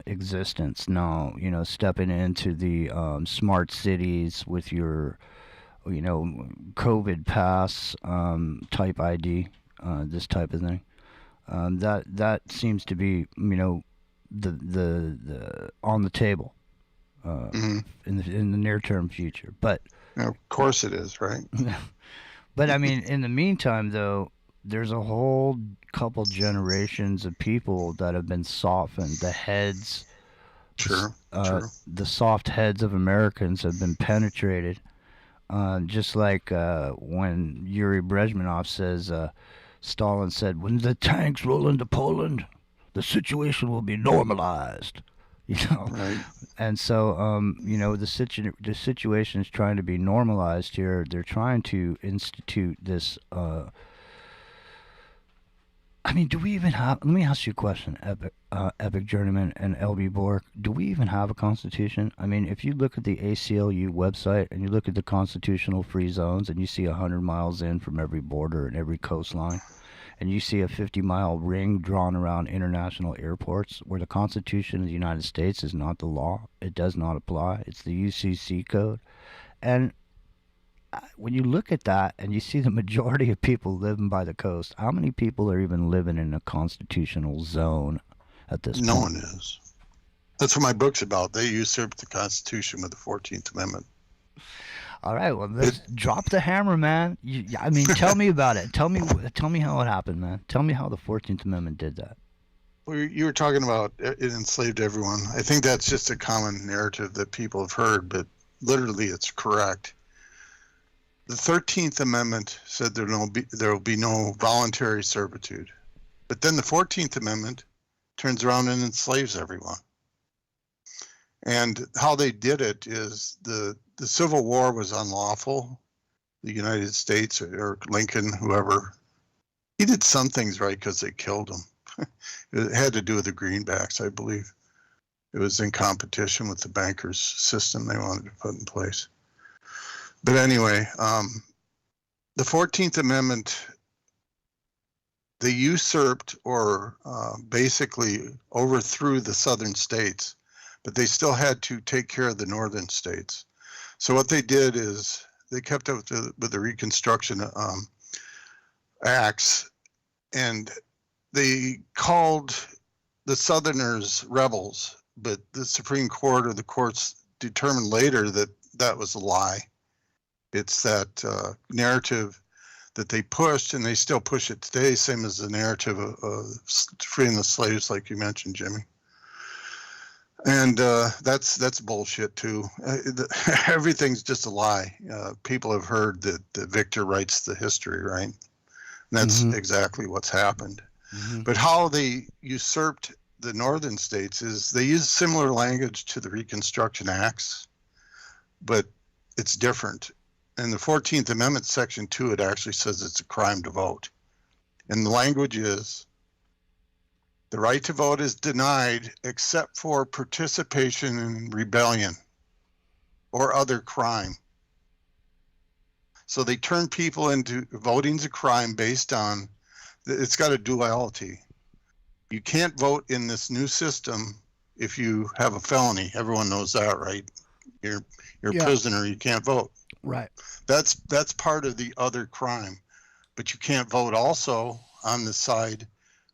existence. Now, stepping into the smart cities with your, COVID pass type ID, this type of thing. That seems to be, the on the table in the near term future. But of course it is, right? But I mean, in the meantime, though, there's a whole couple generations of people that have been softened. The heads, true. The soft heads of Americans have been penetrated. Just like when Yuri Brezhnev says, Stalin said, "When the tanks roll into Poland, the situation will be normalized." Right. And so, the situation is trying to be normalized here. They're trying to institute this. I mean, do we even have? Let me ask you a question, Epic Journeyman and LB Bork. Do we even have a constitution? I mean, if you look at the ACLU website and you look at the constitutional free zones, and you see 100 miles in from every border and every coastline, and you see a 50-mile ring drawn around international airports, where the Constitution of the United States is not the law, it does not apply. It's the UCC code, and when you look at that and you see the majority of people living by the coast, how many people are even living in a constitutional zone at this point? No one is. That's what my book's about. They usurped the Constitution with the 14th Amendment. All right, well, let's drop the hammer, man. I mean, tell me about it. Tell me how it happened, man. Tell me how the 14th Amendment did that. Well, you were talking about it enslaved everyone. I think that's just a common narrative that people have heard, but literally it's correct. The 13th Amendment said there will be no voluntary servitude. But then the 14th Amendment turns around and enslaves everyone. And how they did it is the Civil War was unlawful. The United States or Lincoln, whoever, he did some things right because they killed him. It had to do with the greenbacks, I believe. It was in competition with the bankers system they wanted to put in place. But anyway, the 14th Amendment, they usurped or basically overthrew the southern states, but they still had to take care of the northern states. So what they did is they kept up with the Reconstruction Acts, and they called the Southerners rebels, but the Supreme Court or the courts determined later that that was a lie. It's that narrative that they pushed, and they still push it today, same as the narrative of freeing the slaves, like you mentioned, Jimmy. And that's bullshit too. Everything's just a lie. People have heard that Victor writes the history, right? And that's exactly what's happened. Mm-hmm. But how they usurped the northern states is they used similar language to the Reconstruction Acts, but it's different. in the 14th Amendment, Section 2, it actually says it's a crime to vote. And the language is, the right to vote is denied except for participation in rebellion or other crime. So they turn people into voting's a crime based on, it's got a duality. You can't vote in this new system if you have a felony. Everyone knows that, right? You're a prisoner, you can't vote. Right. That's part of the other crime. But you can't vote also on the side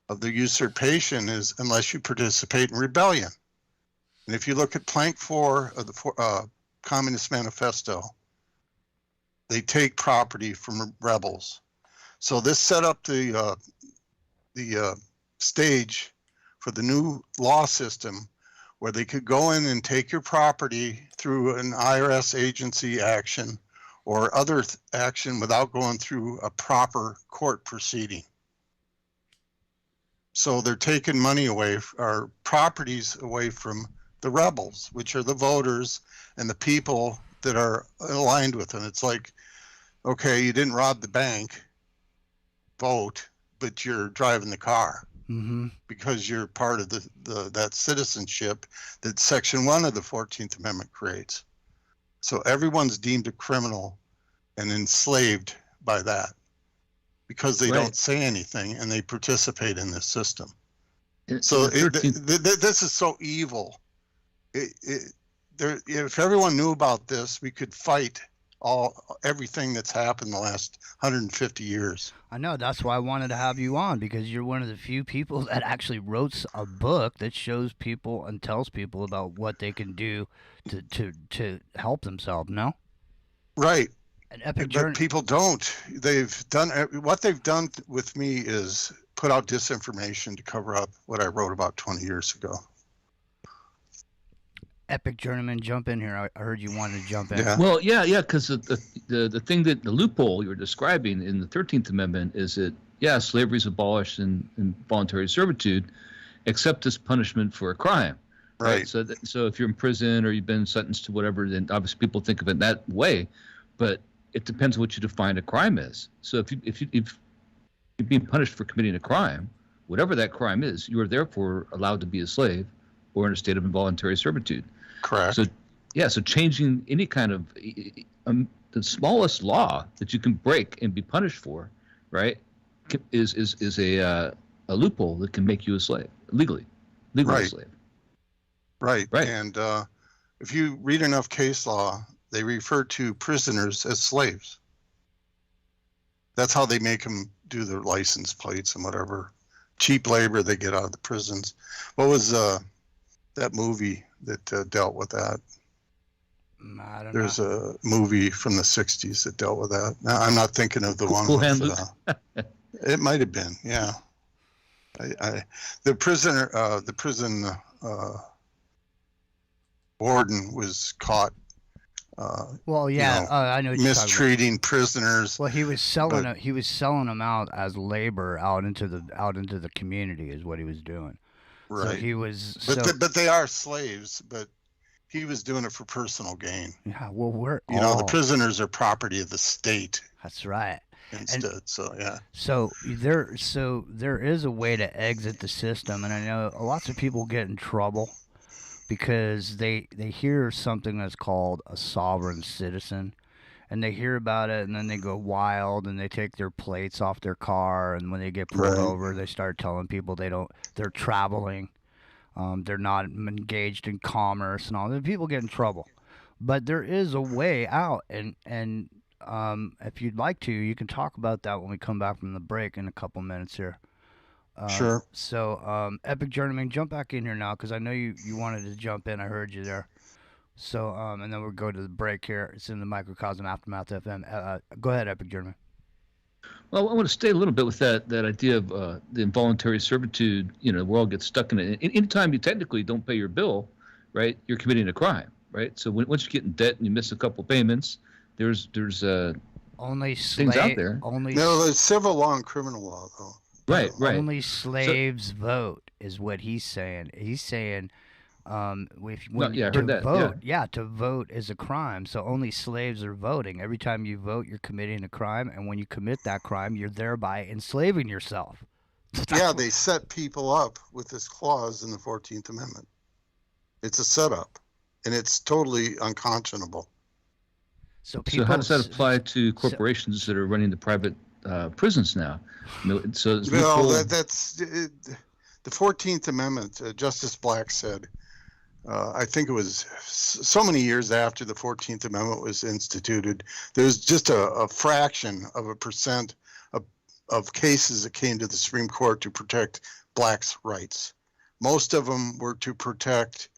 of the usurpation is unless you participate in rebellion. And if you look at Plank 4 of the Communist Manifesto, they take property from rebels. So this set up the stage for the new law system where they could go in and take your property through an IRS agency action or other action without going through a proper court proceeding. So they're taking money away, or properties away from the rebels, which are the voters and the people that are aligned with them. It's like, okay, you didn't rob the bank, vote, but you're driving the car. Mm-hmm. Because you're part of that citizenship that Section 1 of the 14th Amendment creates. So everyone's deemed a criminal and enslaved by that because they don't say anything and they participate in this system. So this is so evil. If everyone knew about this, we could fight everything that's happened the last 150 years. I know, that's why I wanted to have you on, because you're one of the few people that actually wrote a book that shows people and tells people about what they can do to help themselves, no? Right. An epic but people don't. What they've done with me is put out disinformation to cover up what I wrote about 20 years ago. Epic Journeyman, jump in here. I heard you wanted to jump in. Yeah. Well, yeah, because the thing that the loophole you were describing in the 13th Amendment is that, slavery is abolished in voluntary servitude, except as punishment for a crime. Right. So if you're in prison or you've been sentenced to whatever, then obviously people think of it that way, but it depends on what you define a crime is. So if you're being punished for committing a crime, whatever that crime is, you are therefore allowed to be a slave or in a state of involuntary servitude. Correct. So changing any kind of the smallest law that you can break and be punished for, right, is a loophole that can make you a slave legally right. a slave. Right. Right. And if you read enough case law, they refer to prisoners as slaves. That's how they make them do their license plates and whatever cheap labor they get out of the prisons. What was that movie that dealt with that? I don't There's know. a movie from the 60s that dealt with that. Now, I'm not thinking of the one Cool with, Hand Luke? It might have been, yeah. The prison warden was caught I know what you're talking about. mistreating prisoners. Well, he was selling them out as labor out into the community is what he was doing. Right. So he was. But they are slaves. But he was doing it for personal gain. Yeah. Well, the prisoners are property of the state. That's right. Instead, so yeah. So there is a way to exit the system, and I know lots of people get in trouble because they hear something that's called a sovereign citizen, and they hear about it, and then they go wild, and they take their plates off their car, and when they get pulled over, they start telling people they're traveling, they're not engaged in commerce, and all that. People get in trouble, but there is a way out, and if you'd like to, you can talk about that when we come back from the break in a couple minutes here. Sure. So, Epic Journeyman, jump back in here now, because I know you wanted to jump in. I heard you there. So, and then we'll go to the break here. It's in the Microcosm Aftermath FM. Go ahead, Epic Journeyman. Well, I want to stay a little bit with that idea of the involuntary servitude. The world gets stuck in it. Anytime you technically don't pay your bill, right, you're committing a crime, right? So once you get in debt and you miss a couple payments, there's only things out there. No, there's civil law and criminal law, though. Right. Only slaves vote is what he's saying. He's saying I heard that. Vote, to vote is a crime. So only slaves are voting. Every time you vote, you're committing a crime, and when you commit that crime, you're thereby enslaving yourself. Yeah, they set people up with this clause in the 14th Amendment. It's a setup, and it's totally unconscionable. So how does that apply to corporations that are running the private prisons now? So that's the 14th Amendment. Justice Black said, I think it was so many years after the 14th Amendment was instituted, there's just a fraction of a percent of cases that came to the Supreme Court to protect blacks' rights. Most of them were to protect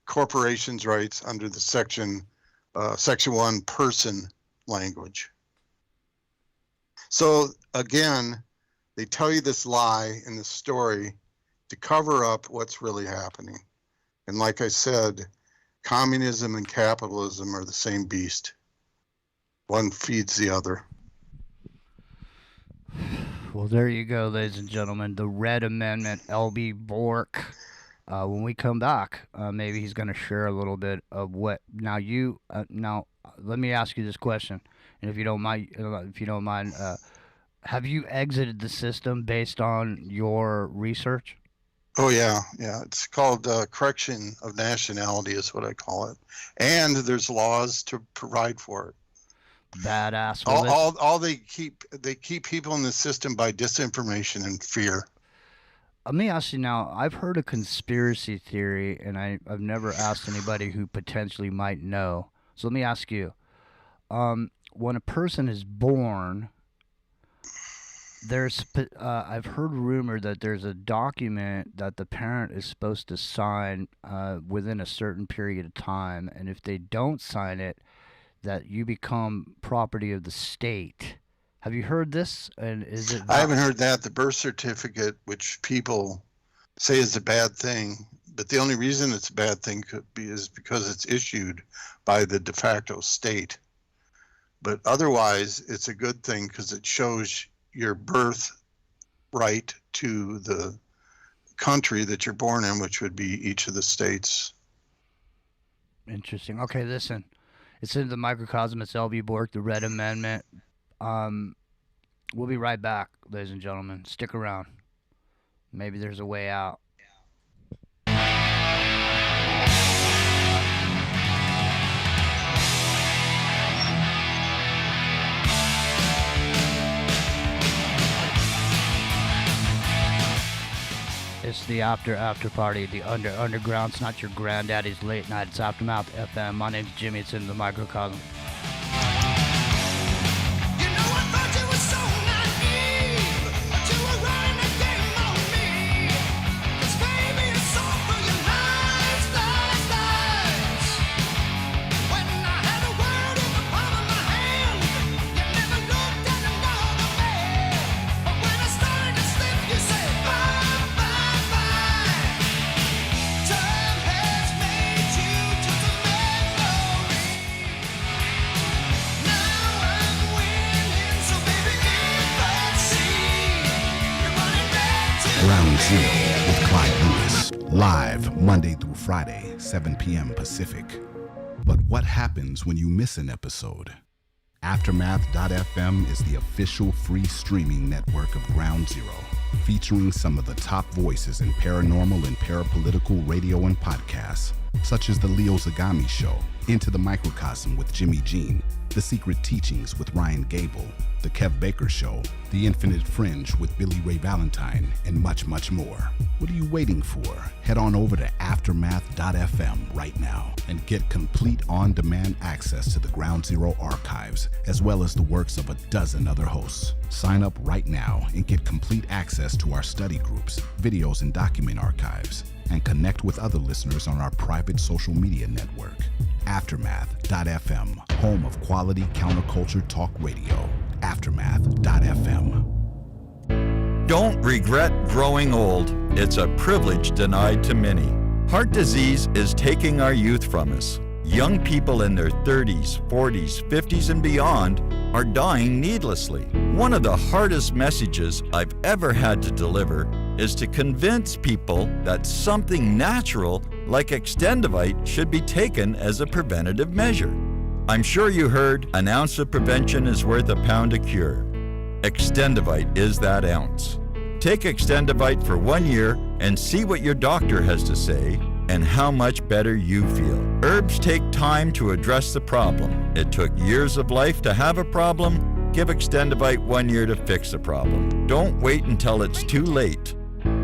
corporations' rights under the Section 1 person language. So again, they tell you this lie in the story to cover up what's really happening. And like I said, communism and capitalism are the same beast. One feeds the other. Well, there you go, ladies and gentlemen. The Red Amendment, L.B. Bork. When we come back, maybe he's going to share a little bit of what. Now, let me ask you this question, and if you don't mind, have you exited the system based on your research? Oh yeah. It's called correction of nationality, is what I call it, and there's laws to provide for it. Badass. All they keep people in the system by disinformation and fear. Let me ask you now, I've heard a conspiracy theory, and I've never asked anybody who potentially might know. So let me ask you, when a person is born, I've heard rumor that there's a document that the parent is supposed to sign within a certain period of time, and if they don't sign it, that you become property of the state. Have you heard this? And is it? I haven't heard that. The birth certificate, which people say is a bad thing, but the only reason it's a bad thing is because it's issued by the de facto state. But otherwise, it's a good thing because it shows your birth right to the country that you're born in, which would be each of the states. Interesting. Okay, listen. It's in the microcosm. It's L.B. Bork, the Red Amendment. We'll be right back, ladies and gentlemen. Stick around. Maybe there's a way out. It's the after party, the underground. It's not your granddaddy's late night. It's Aftermath FM. My name's Jimmy. It's in the microcosm. Ground Zero with Clyde Lewis. Live Monday through Friday, 7 p.m. Pacific. But what happens when you miss an episode? Aftermath.fm is the official free streaming network of Ground Zero, featuring some of the top voices in paranormal and parapolitical radio and podcasts, such as The Leo Zagami Show, Into the Microcosm with Jimmy Jean, The Secret Teachings with Ryan Gable, The Kev Baker Show, The Infinite Fringe with Billy Ray Valentine, and much, much more. What are you waiting for? Head on over to Aftermath.fm right now and get complete on-demand access to the Ground Zero archives, as well as the works of a dozen other hosts. Sign up right now and get complete access to our study groups, videos and document archives, and connect with other listeners on our private social media network. Aftermath.fm, home of quality counterculture talk radio. Aftermath.fm. Don't regret growing old. It's a privilege denied to many. Heart disease is taking our youth from us. Young people in their 30s, 40s, 50s, and beyond are dying needlessly. One of the hardest messages I've ever had to deliver is to convince people that something natural like Extendivite should be taken as a preventative measure. I'm sure you heard an ounce of prevention is worth a pound of cure. Extendivite is that ounce. Take Extendivite for 1 year and see what your doctor has to say and how much better you feel. Herbs take time to address the problem. It took years of life to have a problem. Give Extendivite 1 year to fix the problem. Don't wait until it's too late.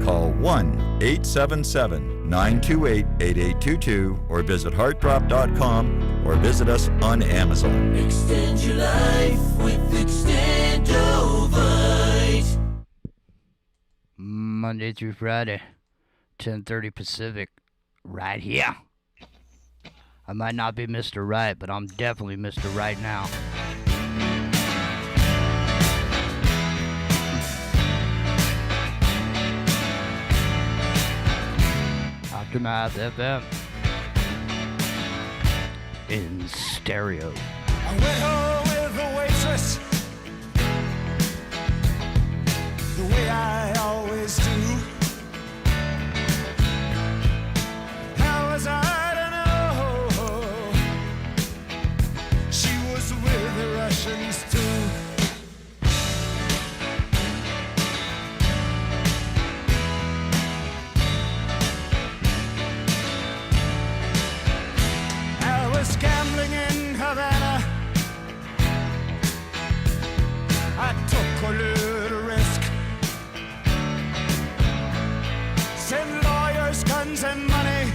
Call 1-877-928-8822 or visit heartdrop.com or visit us on Amazon. Extend your life with Extendovite. Monday through Friday, 10:30 Pacific, right here. I might not be Mr. Right, but I'm definitely Mr. Right now. Aftermath FM in stereo. I went home with the waitress, the way I always do. How was I to know she was with the Russians too? I was gambling in Havana. I took a little risk. Send lawyers, guns, and money.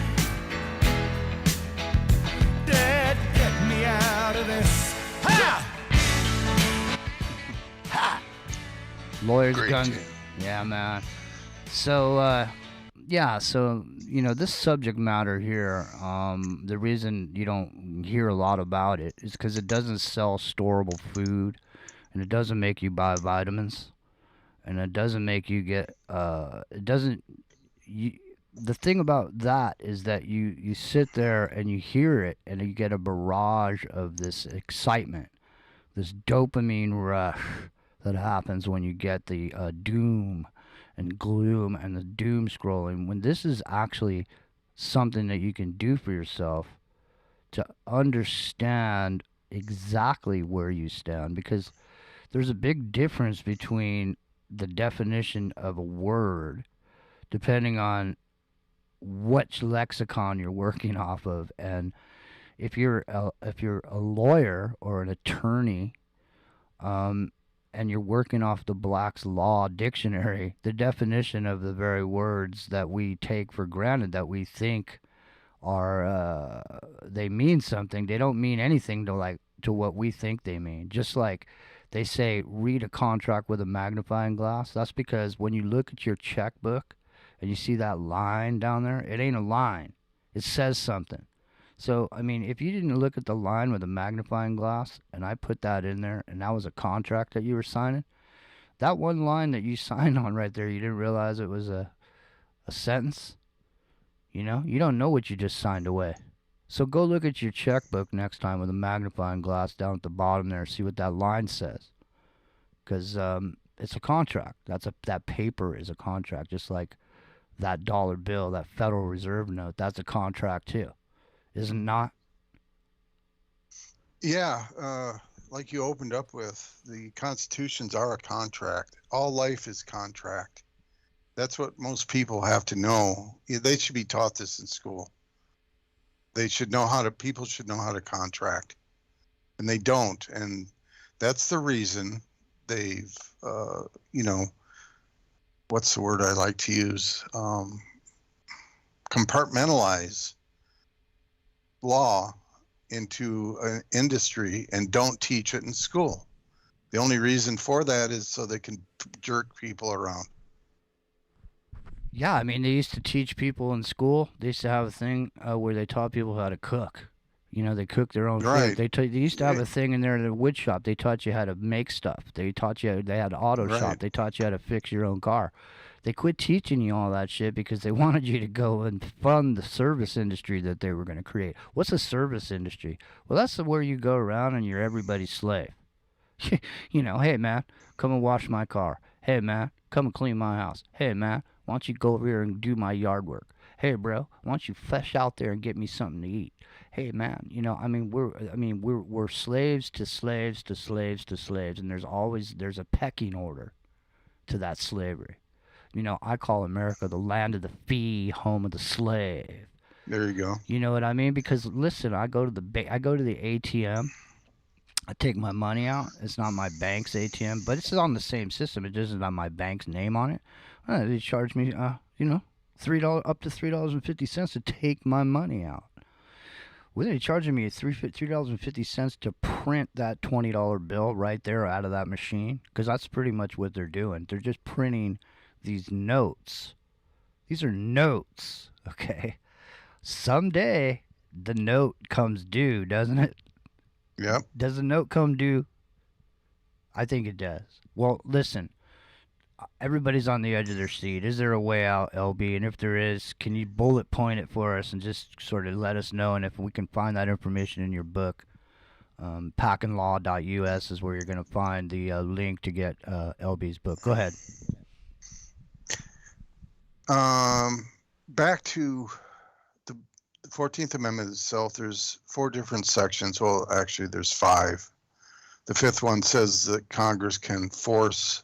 Dad, get me out of this. Ha! Ha! Lawyers, Great guns. tune. Yeah, man. So, this subject matter here, the reason you don't hear a lot about it is because it doesn't sell storable food, and it doesn't make you buy vitamins, and it doesn't make you get, the thing about that is that you sit there and you hear it, and you get a barrage of this excitement, this dopamine rush that happens when you get the doom and gloom and the doom scrolling, when this is actually something that you can do for yourself to understand exactly where you stand, because there's a big difference between the definition of a word depending on which lexicon you're working off of. And if you're a lawyer or an attorney, and you're working off the Black's Law Dictionary, the definition of the very words that we take for granted, that we think are they mean something, they don't mean anything to what we think they mean. Just like they say, read a contract with a magnifying glass. That's because when you look at your checkbook and you see that line down there, it ain't a line. It says something. So, I mean, if you didn't look at the line with a magnifying glass and I put that in there and that was a contract that you were signing, that one line that you signed on right there, you didn't realize it was a sentence. You know, you don't know what you just signed away. So go look at your checkbook next time with a magnifying glass down at the bottom there, see what that line says. Because it's a contract. That paper is a contract, just like that dollar bill, that Federal Reserve note, that's a contract too. Isn't it not? Yeah, like you opened up with, the constitutions are a contract. All life is contract. That's what most people have to know. They should be taught this in school. People should know how to contract, and they don't. And that's the reason they've, what's the word I like to use? Compartmentalize law into an industry and don't teach it in school. The only reason for that is so they can jerk people around. Yeah, I mean, they used to teach people in school. They used to have a thing where they taught people how to cook. You know, they cook their own Right. food. They used to have a thing in there in the wood shop. They taught you how to make stuff. They had auto shop. Right. They taught you how to fix your own car. They quit teaching you all that shit because they wanted you to go and fund the service industry that they were going to create. What's a service industry? Well, that's where you go around and you're everybody's slave. You know, hey, man, come and wash my car. Hey, man, come and clean my house. Hey, man, why don't you go over here and do my yard work? Hey, bro, why don't you fetch out there and get me something to eat? Hey, man, we're slaves to slaves to slaves to slaves, and there's a pecking order to that slavery. I call America the land of the free, home of the slave. There you go. You know what I mean? Because listen, I go to the ATM. I take my money out. It's not my bank's ATM, but it's on the same system. It doesn't have my bank's name on it. They charge me, $3 up to $3.50 to take my money out. Well, they're charging me $3.50 to print that $20 bill right there out of that machine, because that's pretty much what they're doing. They're just printing these notes. These are notes, okay? Someday the note comes due, doesn't it? Yep. Does the note come due? I think it does. Well, listen, everybody's on the edge of their seat. Is there a way out, LB? And if there is, can you bullet point it for us and just sort of let us know? And if we can find that information in your book, packandlaw.us is where you're going to find the link to get LB's book. Go ahead. Back to the 14th Amendment itself, there's 4 different sections. Well, actually, there's 5. The 5th one says that Congress can force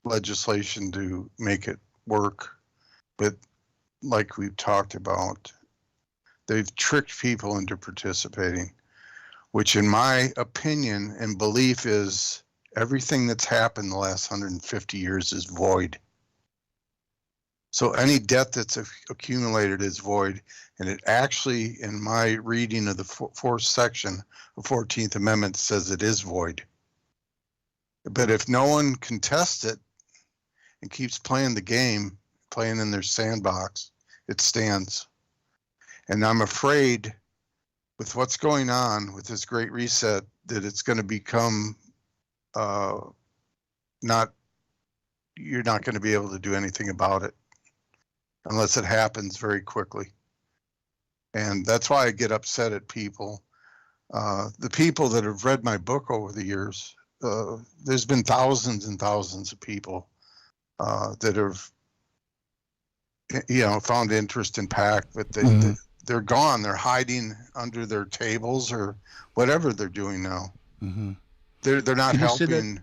legislation to make it work. But like we've talked about, they've tricked people into participating, which in my opinion and belief is everything that's happened the last 150 years is void. So any debt that's accumulated is void. And it actually, in my reading of the 4th section of 14th Amendment, says it is void. But if no one contests it and keeps playing the game, playing in their sandbox, it stands. And I'm afraid with what's going on with this Great Reset that it's going to become you're not going to be able to do anything about it unless it happens very quickly. And that's why I get upset at people. The people that have read my book over the years, there's been thousands and thousands of people that have, found interest in PAC, but they're gone. They're hiding under their tables or whatever they're doing now. Mm-hmm. They're not helping.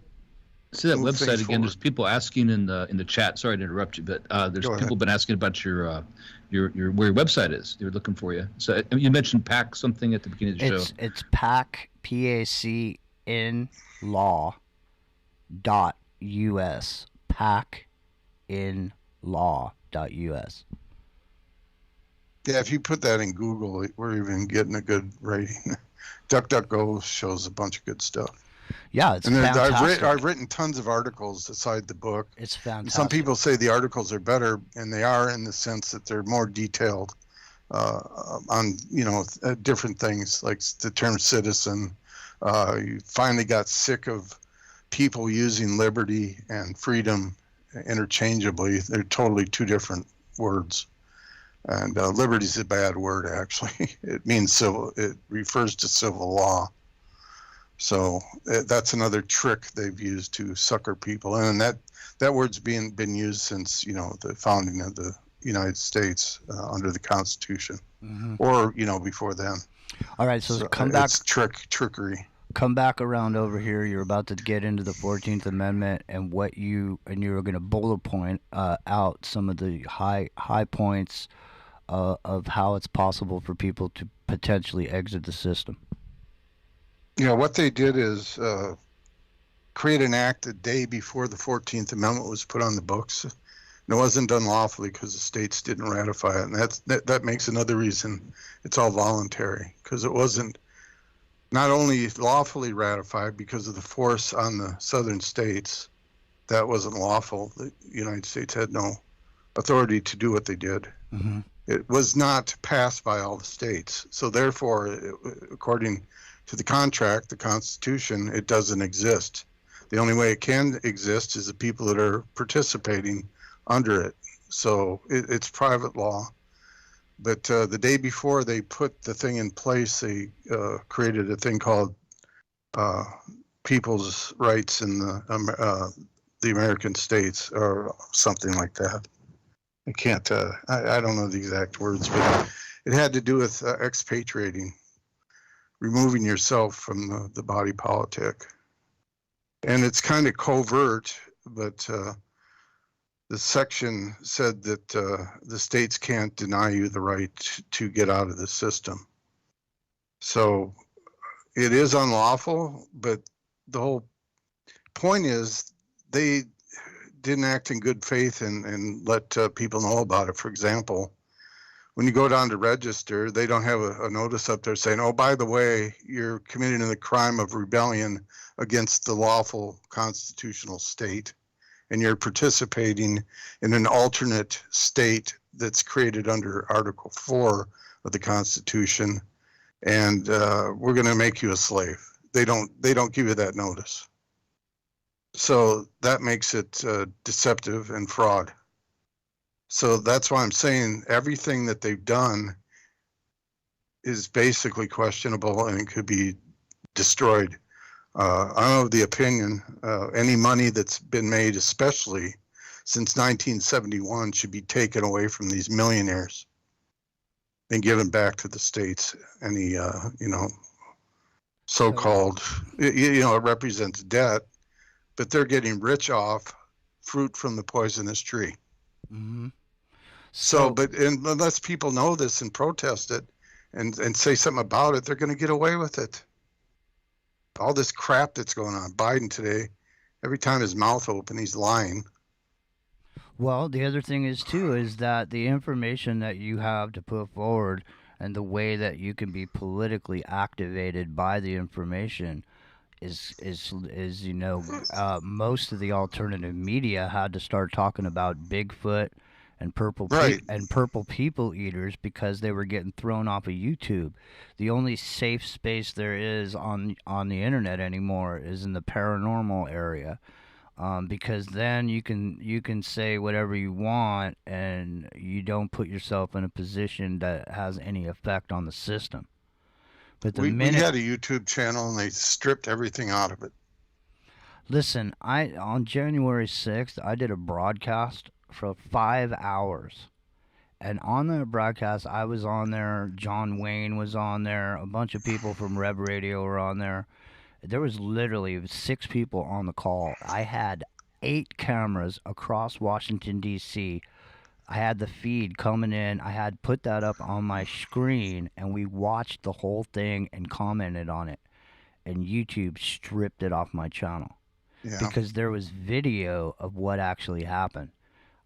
See that website again. There's people asking in the chat. Sorry to interrupt you, but there's people been asking about your where your website is. They're looking for you. So you mentioned PAC something at the beginning of the show. It's PAC PACinlaw.us. PACinlaw.us. Yeah, if you put that in Google, we're even getting a good rating. DuckDuckGo shows a bunch of good stuff. Yeah, it's fantastic. I've written tons of articles aside the book. It's fantastic. And some people say the articles are better, and they are in the sense that they're more detailed on different things like the term citizen. You finally got sick of people using liberty and freedom interchangeably. They're totally 2 different words. And liberty is a bad word, actually. It means civil. It refers to civil law. So that's another trick they've used to sucker people in. And that word's been used since, the founding of the United States under the Constitution, or, before then. All right, so come back. It's trickery. Come back around over here. You're about to get into the 14th Amendment and you're going to bullet point out some of the high points of how it's possible for people to potentially exit the system. What they did is create an act a day before the 14th Amendment was put on the books. And it wasn't done lawfully because the states didn't ratify it. And that makes another reason it's all voluntary, because it wasn't not only lawfully ratified because of the force on the southern states. That wasn't lawful. The United States had no authority to do what they did. Mm-hmm. It was not passed by all the states. So therefore, according to the contract, the Constitution, it doesn't exist. The only way it can exist is the people that are participating under it. So it's private law. But the day before they put the thing in place, they created a thing called People's Rights in the American States, or something like that. I can't, I don't know the exact words, but it had to do with expatriating, removing yourself from the body politic. And it's kind of covert, but the section said that the states can't deny you the right to get out of the system. So it is unlawful, but the whole point is they didn't act in good faith and let people know about it. For example, when you go down to register, they don't have a notice up there saying, oh, by the way, you're committing the crime of rebellion against the lawful constitutional state, and you're participating in an alternate state that's created under Article 4 of the Constitution, and we're going to make you a slave. They don't give you that notice. So that makes it deceptive and fraud. So that's why I'm saying everything that they've done is basically questionable and it could be destroyed. I'm of the opinion any money that's been made, especially since 1971, should be taken away from these millionaires and given back to the states. Any, so-called, it represents debt, but they're getting rich off fruit from the poisonous tree. Mm-hmm. So, but unless people know this and protest it and say something about it, they're going to get away with it. All this crap that's going on. Biden today, every time his mouth open, he's lying. Well, the other thing is that the information that you have to put forward and the way that you can be politically activated by the information is most of the alternative media had to start talking about Bigfoot and purple people eaters because they were getting thrown off of YouTube. The only safe space there is on the internet anymore is in the paranormal area, because then you can say whatever you want and you don't put yourself in a position that has any effect on the system. But we had a YouTube channel and they stripped everything out of it. Listen, on January 6th, I did a broadcast for 5 hours. And on the broadcast, I was on there. John Wayne was on there. A bunch of people from Rev Radio were on there. There was literally 6 people on the call. I had 8 cameras across Washington, D.C. I had the feed coming in. I had put that up on my screen, and we watched the whole thing and commented on it. And YouTube stripped it off my channel. Yeah. Because there was video of what actually happened.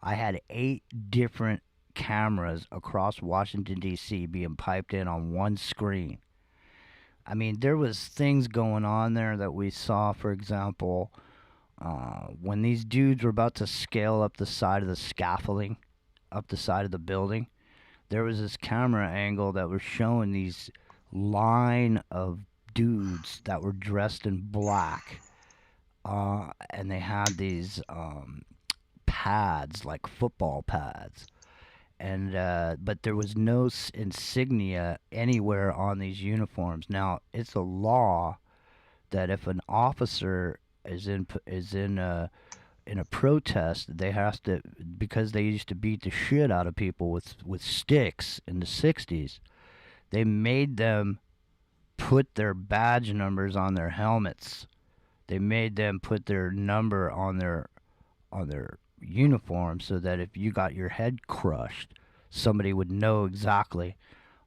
I had 8 different cameras across Washington, D.C. being piped in on one screen. I mean, there was things going on there that we saw, for example, when these dudes were about to scale up the side of the scaffolding, up the side of the building, there was this camera angle that was showing these line of dudes that were dressed in black, and they had these pads, like football pads, and but there was no insignia anywhere on these uniforms. Now, it's a law that if an officer is in a protest, they have to, because they used to beat the shit out of people with sticks in the 60s, they made them put their badge numbers on their helmets. They made them put their number on their uniform so that if you got your head crushed, somebody would know exactly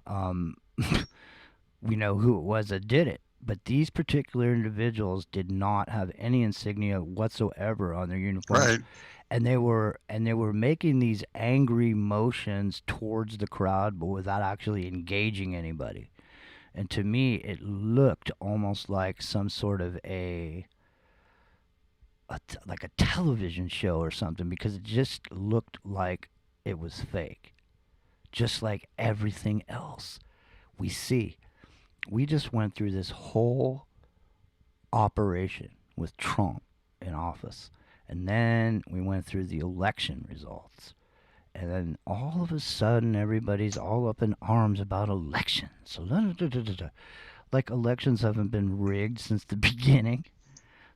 who it was that did it. But these particular individuals did not have any insignia whatsoever on their uniforms. Right. And they were making these angry motions towards the crowd, but without actually engaging anybody. And to me, it looked almost like some sort of like a television show or something, because it just looked like it was fake, just like everything else we see. We just went through this whole operation with Trump in office, and then we went through the election results, and then all of a sudden everybody's all up in arms about elections. Like elections haven't been rigged since the beginning.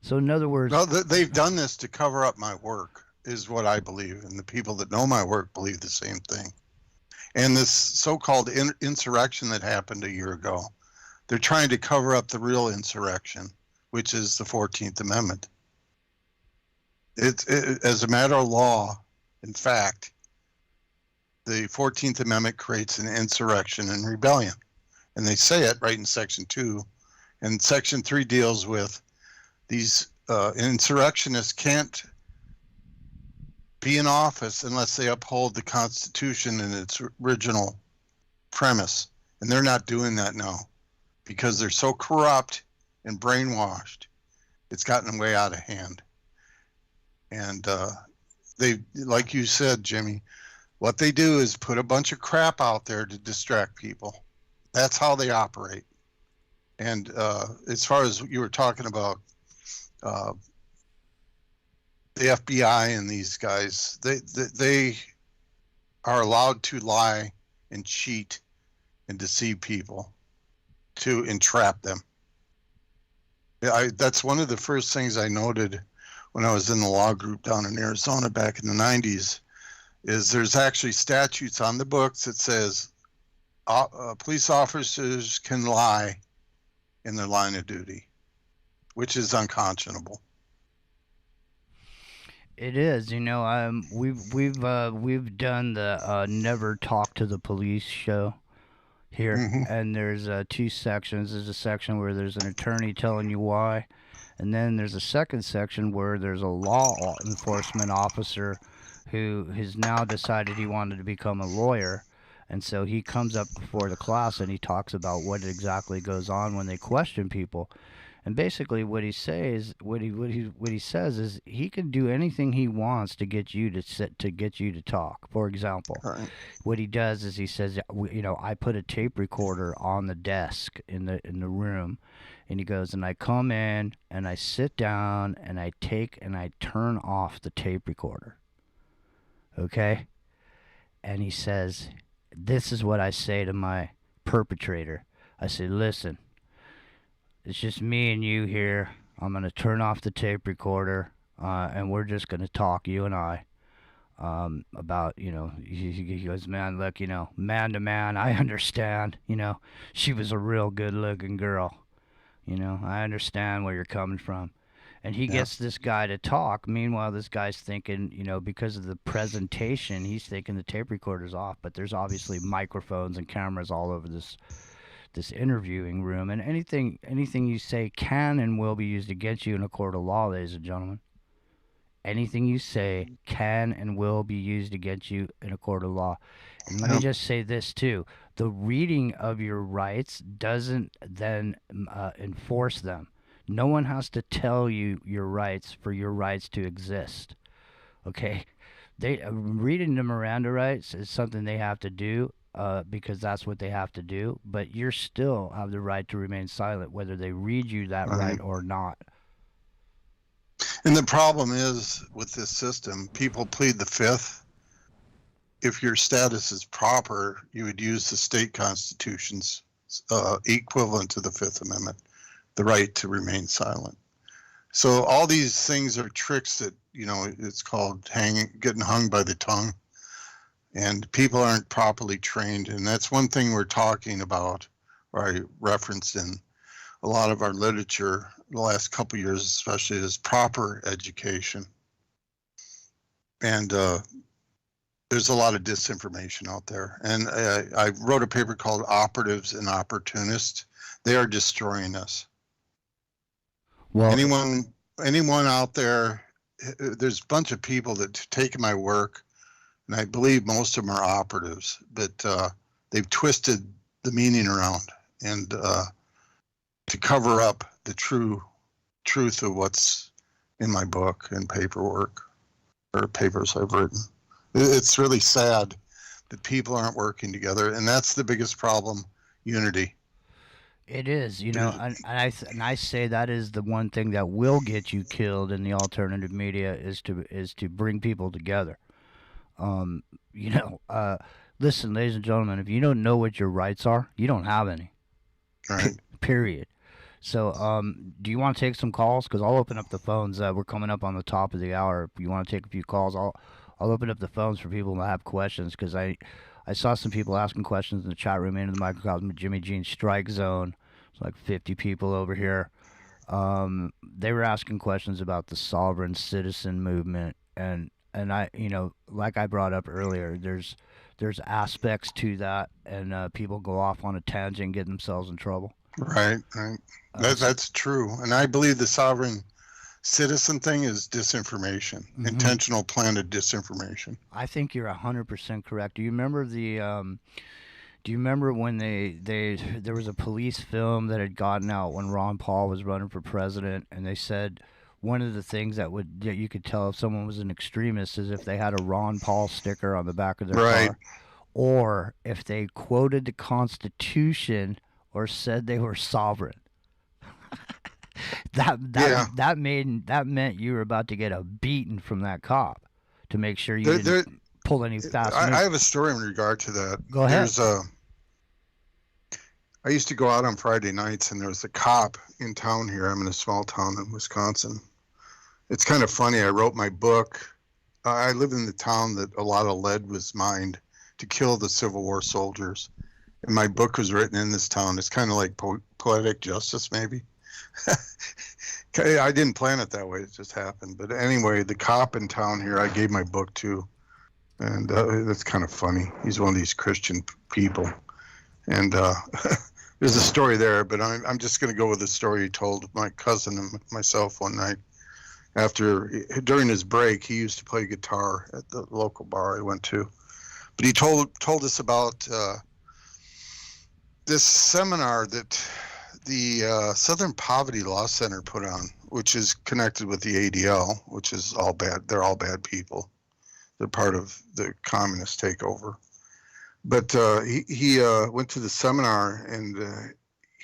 So in other words... No, they've done this to cover up my work. is what I believe, and the people that know my work believe the same thing. And this so-called insurrection that happened a year ago, they're trying to cover up the real insurrection, which is the 14th Amendment. It, as a matter of law, in fact, the 14th Amendment creates an insurrection and rebellion. And they say it right in Section 2. And Section 3 deals with these insurrectionists can't be in office unless they uphold the Constitution in its original premise. And they're not doing that now because they're so corrupt and brainwashed. It's gotten way out of hand. And they, like you said, Jimmy, what they do is put a bunch of crap out there to distract people. That's how they operate. And as far as you were talking about the FBI and these guys, they are allowed to lie and cheat and deceive people to entrap them. That's one of the first things I noted when I was in the law group down in Arizona back in the 90s, is there's actually statutes on the books that says police officers can lie in their line of duty, which is unconscionable. It is, we've done the Never Talk to the Police show here, and there's 2 sections. There's a section where there's an attorney telling you why, and then there's a second section where there's a law enforcement officer who has now decided he wanted to become a lawyer, and so he comes up before the class and he talks about what exactly goes on when they question people. And basically, what he says is he can do anything he wants to get you to get you to talk. For example, what he does is he says, I put a tape recorder on the desk in the room, and he goes, and I come in and I sit down and I turn off the tape recorder. Okay, and he says, this is what I say to my perpetrator. I say, listen. It's just me and you here. I'm going to turn off the tape recorder, and we're just going to talk, you and I, about, he goes, man, look, man to man, I understand, she was a real good-looking girl. I understand where you're coming from. And he gets this guy to talk. Meanwhile, this guy's thinking, because of the presentation, he's thinking the tape recorder's off, but there's obviously microphones and cameras all over this interviewing room, and anything you say can and will be used against you in a court of law, ladies and gentlemen. Anything you say can and will be used against you in a court of law. And let me just say this too: the reading of your rights doesn't then enforce them. No one has to tell you your rights for your rights to exist. Okay, reading the Miranda rights is something they have to do. Because that's what they have to do, but you still have the right to remain silent, whether they read you that right or not. And the problem is with this system, people plead the Fifth. If your status is proper, you would use the state constitution's equivalent to the Fifth Amendment, the right to remain silent. So all these things are tricks that, it's called getting hung by the tongue. And people aren't properly trained. And that's one thing we're talking about, or I referenced in a lot of our literature the last couple of years, especially, is proper education. And there's a lot of disinformation out there. And I wrote a paper called Operatives and Opportunists. They are destroying us. Well, anyone out there, there's a bunch of people that take my work, and I believe most of them are operatives, but they've twisted the meaning around and to cover up the truth of what's in my book and paperwork or papers I've written. It's really sad that people aren't working together, and that's the biggest problem: unity. It is, and I say that is the one thing that will get you killed in the alternative media is to bring people together. Listen, ladies and gentlemen, if you don't know what your rights are, you don't have any. Right. Period. So, do you want to take some calls? Because I'll open up the phones. We're coming up on the top of the hour. If you want to take a few calls, I'll open up the phones for people that have questions. Because I saw some people asking questions in the chat room into the microcosm of Jimmy Jean's Strike Zone. It's like 50 people over here. They were asking questions about the sovereign citizen movement, and I, like I brought up earlier, there's aspects to that, and people go off on a tangent and get themselves in trouble. Right. That's true. And I believe the sovereign citizen thing is disinformation, intentional planted disinformation. I think you're 100% correct. Do you remember do you remember when there was a police film that had gotten out when Ron Paul was running for president, and they said one of the things that you could tell if someone was an extremist is if they had a Ron Paul sticker on the back of their car, or if they quoted the Constitution or said they were sovereign. that meant you were about to get a beating from that cop to make sure you didn't pull any fast moves. I have a story in regard to that. Go ahead. I used to go out on Friday nights, and there was a cop in town here. I'm in a small town in Wisconsin. It's kind of funny. I wrote my book. I live in the town that a lot of lead was mined to kill the Civil War soldiers. And my book was written in this town. It's kind of like poetic justice, maybe. I didn't plan it that way. It just happened. But anyway, the cop in town here, I gave my book to. And that's kind of funny. He's one of these Christian people. And there's a story there, but I'm just going to go with the story he told my cousin and myself one night. During his break, he used to play guitar at the local bar I went to. But he told us about this seminar that the Southern Poverty Law Center put on, which is connected with the ADL, which is all bad. They're all bad people. They're part of the communist takeover. But he went to the seminar, and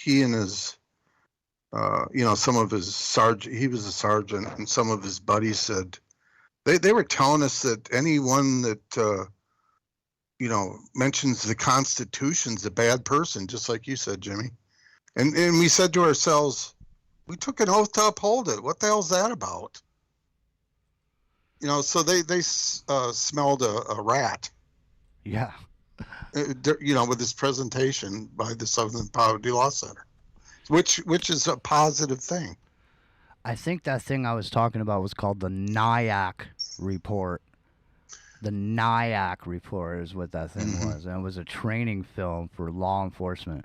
he and his, some of his sergeant, he was a sergeant, and some of his buddies said, they were telling us that anyone that, mentions the Constitution's a bad person, just like you said, Jimmy. And we said to ourselves, we took an oath to uphold it. What the hell's that about? So they smelled a rat. Yeah. With this presentation by the Southern Poverty Law Center, which is a positive thing. I think that thing I was talking about was called the NIAC report. The NIAC report is what that thing was. And it was a training film for law enforcement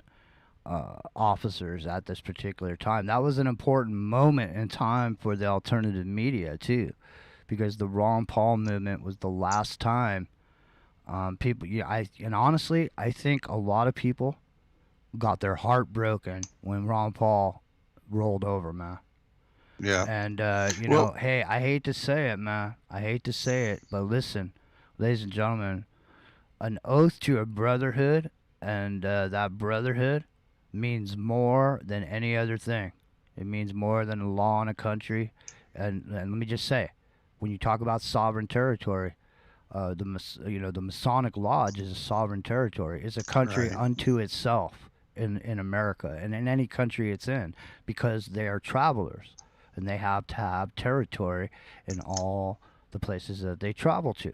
officers at this particular time. That was an important moment in time for the alternative media, too, because the Ron Paul movement was the last time people, and honestly, I think a lot of people got their heart broken when Ron Paul rolled over, man. Yeah. And, hey, I hate to say it, man. I hate to say it, but listen, ladies and gentlemen, an oath to a brotherhood, and that brotherhood means more than any other thing. It means more than a law in a country. And let me just say, when you talk about sovereign territory, the Masonic Lodge is a sovereign territory. It's a country unto itself in America and in any country it's in, because they are travelers and they have to have territory in all the places that they travel to.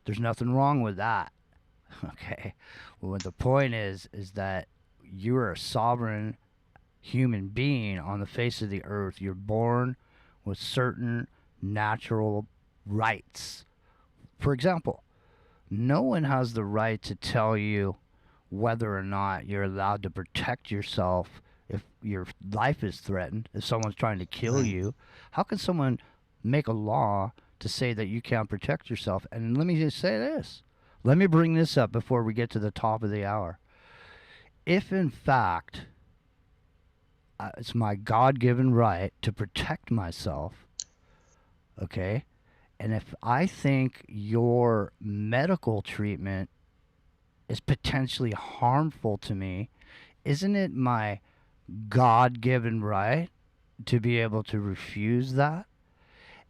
There's nothing wrong with that. Okay. Well, what the point is that you're a sovereign human being on the face of the earth. You're born with certain natural rights. For example, no one has the right to tell you whether or not you're allowed to protect yourself if your life is threatened, if someone's trying to kill you. How can someone make a law to say that you can't protect yourself? And let me just say this. Let me bring this up before we get to the top of the hour. If, in fact, it's my God-given right to protect myself, okay, and if I think your medical treatment is potentially harmful to me, isn't it my God-given right to be able to refuse that?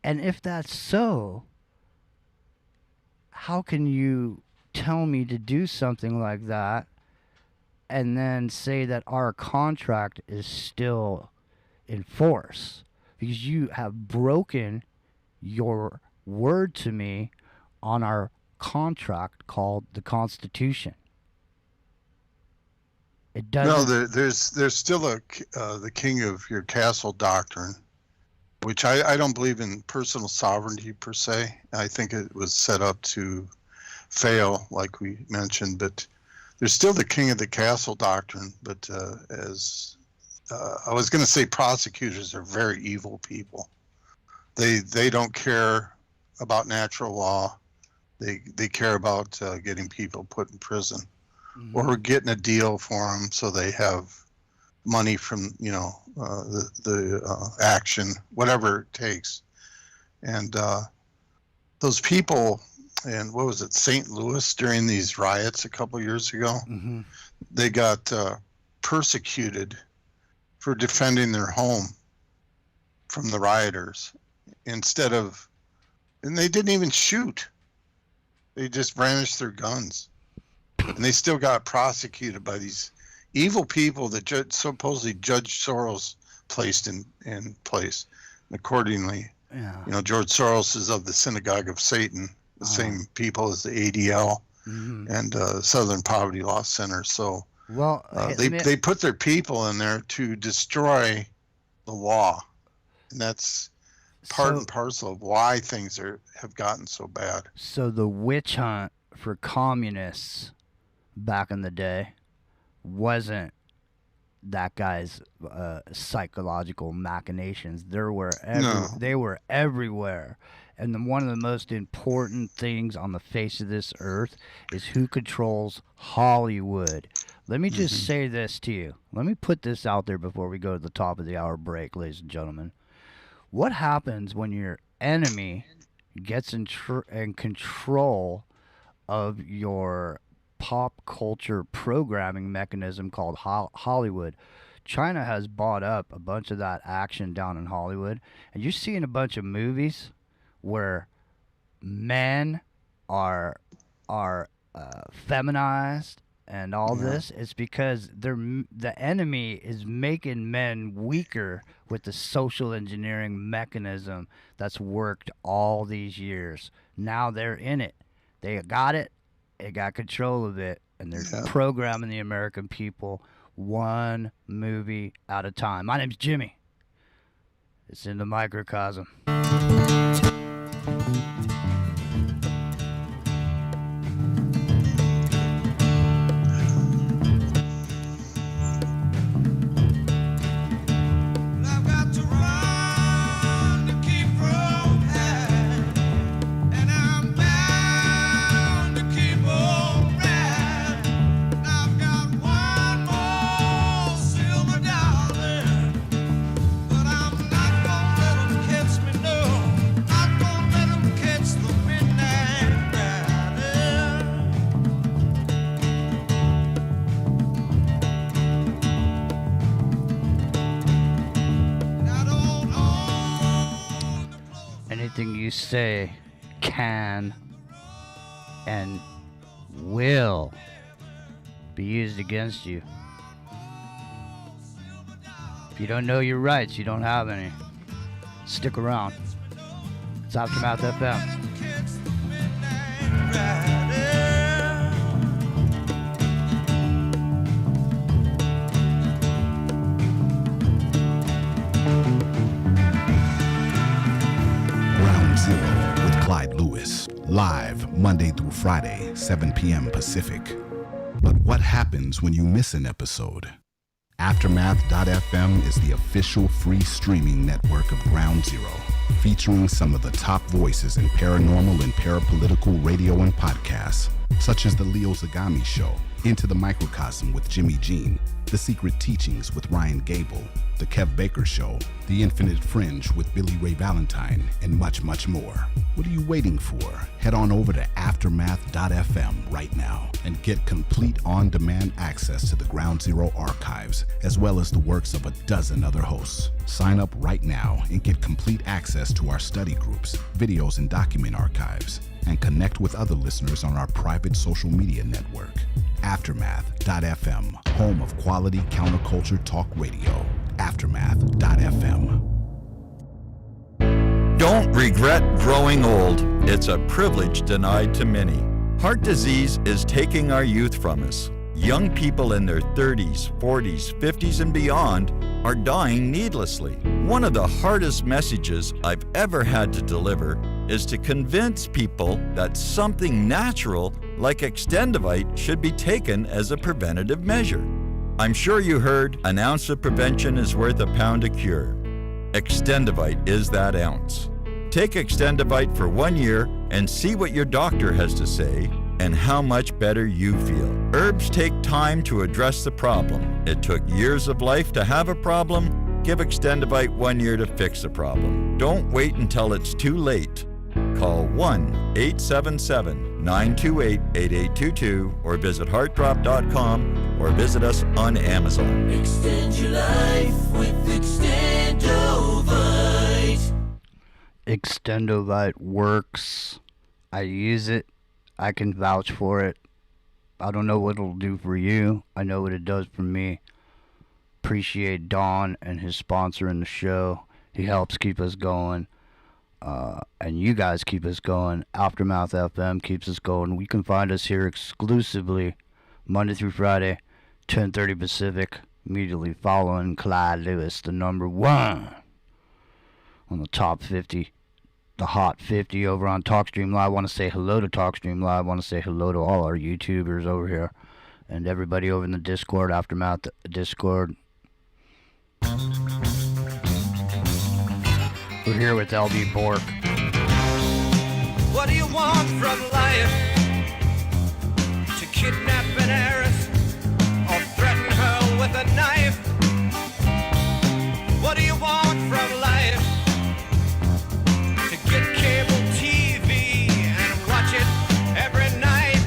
And if that's so, how can you tell me to do something like that and then say that our contract is still enforce because you have broken your word to me on our contract called the Constitution. It doesn't. No, there's still the king of your castle doctrine, which I don't believe in personal sovereignty per se. I think it was set up to fail, like we mentioned, but there's still the king of the castle doctrine. But as I was going to say, prosecutors are very evil people. They don't care about natural law. They care about getting people put in prison, or getting a deal for them so they have money from the action, whatever it takes. And those people, and what was it, St. Louis during these riots a couple years ago, they got persecuted for defending their home from the rioters and they didn't even shoot. They just brandished their guns, and they still got prosecuted by these evil people that supposedly Judge Soros placed in place. And accordingly, George Soros is of the Synagogue of Satan, the same people as the ADL and Southern Poverty Law Center. So they put their people in there to destroy the law, and that's part and parcel of why things have gotten so bad. So the witch hunt for communists back in the day wasn't that guy's psychological machinations. They were everywhere. And one of the most important things on the face of this earth is who controls Hollywood. Let me just say this to you. Let me put this out there before we go to the top of the hour break, ladies and gentlemen. What happens when your enemy gets in control of your pop culture programming mechanism called Hollywood? China has bought up a bunch of that action down in Hollywood, and you're seeing a bunch of movies where men are feminized and all this. It's because the enemy is making men weaker with the social engineering mechanism that's worked all these years. Now they're in it. They got it. They got control of it, and they're programming the American people one movie at a time. My name's Jimmy. It's in the microcosm. Anything you say can and will be used against you. If you don't know your rights, you don't have any. Stick around. It's Aftermath FM. Live Monday through Friday, 7 p.m. Pacific. But what happens when you miss an episode? Aftermath.fm is the official free streaming network of Ground Zero, featuring some of the top voices in paranormal and parapolitical radio and podcasts, such as The Leo Zagami Show, Into the Microcosm with Jimmy Jean, The Secret Teachings with Ryan Gable, The Kev Baker Show, The Infinite Fringe with Billy Ray Valentine, and much, much more. What are you waiting for? Head on over to Aftermath.fm right now and get complete on-demand access to the Ground Zero archives, as well as the works of a dozen other hosts. Sign up right now and get complete access to our study groups, videos and document archives, and connect with other listeners on our private social media network. Aftermath.fm, home of quality counterculture talk radio. Aftermath.fm. Don't regret growing old. It's a privilege denied to many. Heart disease is taking our youth from us. Young people in their 30s, 40s, 50s, and beyond are dying needlessly. One of the hardest messages I've ever had to deliver is to convince people that something natural like Extendivite should be taken as a preventative measure. I'm sure you heard an ounce of prevention is worth a pound of cure. Extendivite is that ounce. Take Extendivite for 1 year and see what your doctor has to say and how much better you feel. Herbs take time to address the problem. It took years of life to have a problem. Give Extendivite 1 year to fix the problem. Don't wait until it's too late. Call 1-877-928-8822 or visit heartdrop.com or visit us on Amazon. Extend your life with Extendovite. Extendovite works. I use it. I can vouch for it. I don't know what it'll do for you. I know what it does for me. Appreciate Don and his sponsor in the show. He helps keep us going. And you guys keep us going. Aftermath FM keeps us going. We can find us here exclusively Monday through Friday, 10:30 Pacific, immediately following Clyde Lewis, the number one on the top 50, the hot 50 over on TalkStream Live. I want to say hello to TalkStream Live. I want to say hello to all our YouTubers over here and everybody over in the Discord, Aftermath Discord. We're here with LB Bork. What do you want from life? To kidnap an heiress or threaten her with a knife? What do you want from life? To get cable TV and watch it every night?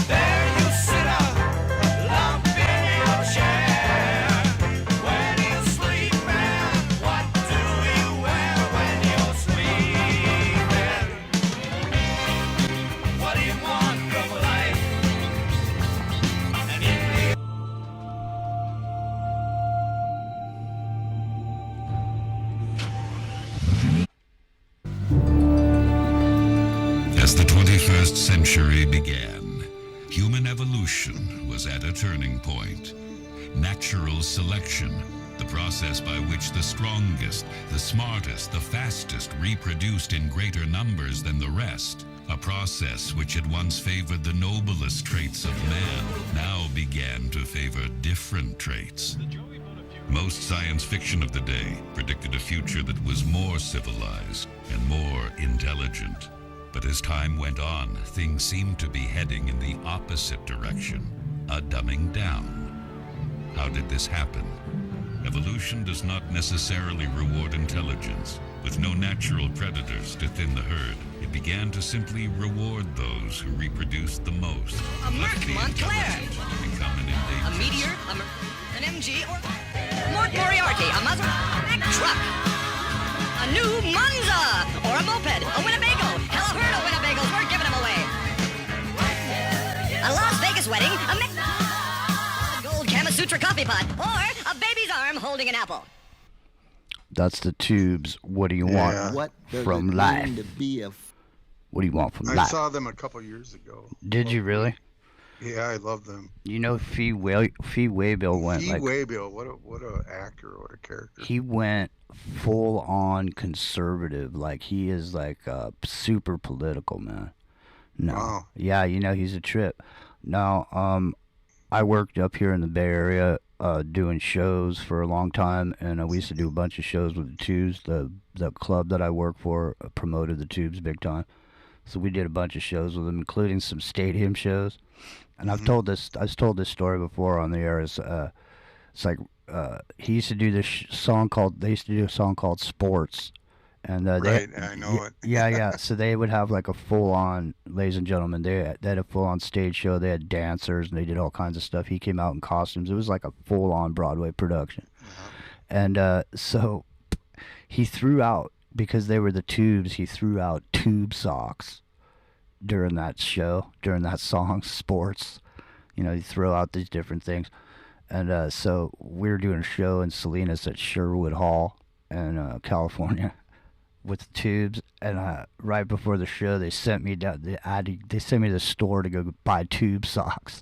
There you sit up, lump in your chair. Where do you sleep and what do you wear when you're sleeping? What do you want from life? And in the As the 21st century began, human evolution was at a turning point. Natural selection, the process by which the strongest, the smartest, the fastest reproduced in greater numbers than the rest, a process which had once favored the noblest traits of man, now began to favor different traits. Most science fiction of the day predicted a future that was more civilized and more intelligent. But as time went on, things seemed to be heading in the opposite direction, a dumbing down. How did this happen? Evolution does not necessarily reward intelligence. With no natural predators to thin the herd, it began to simply reward those who reproduced the most. A Merc Montclair, Become an endangered a Meteor, an MG, or Mort Moriarty, a Maserati truck, a new Monza, or a moped, a Winnebago. Hell, a herd of Winnebagos. We're giving them away. A Las Vegas wedding, a gold Kama Sutra coffee pot, or a baby's arm holding an apple. That's the Tubes. What do you want What from life? What do you want from I life? saw them a couple years ago. Did you really? Yeah, I love them. You know, Fee Waybill went Fee like Waybill, what a actor, what a character. he went full on conservative. Like he is like super political, man. No, Wow. yeah, you know he's a trip. No, I worked up here in the Bay Area doing shows for a long time, and we used to do a bunch of shows with the Tubes. The club that I work for promoted the Tubes big time, so we did a bunch of shows with them, including some stadium shows. And I've told this story before on the air. It's like he used to do this song called. They used to do a song called Sports, and Right, I know it. yeah. So they would have like a full on, ladies and gentlemen. They had a full on stage show. They had dancers and they did all kinds of stuff. He came out in costumes. It was like a full on Broadway production. And so he threw out, because they were the Tubes. He threw out tube socks during that show, during that song, Sports. You know, you throw out these different things. And so we were doing a show in Salinas at Sherwood Hall in California with the tubes. And right before the show, they sent me down. They sent me to the store to go buy tube socks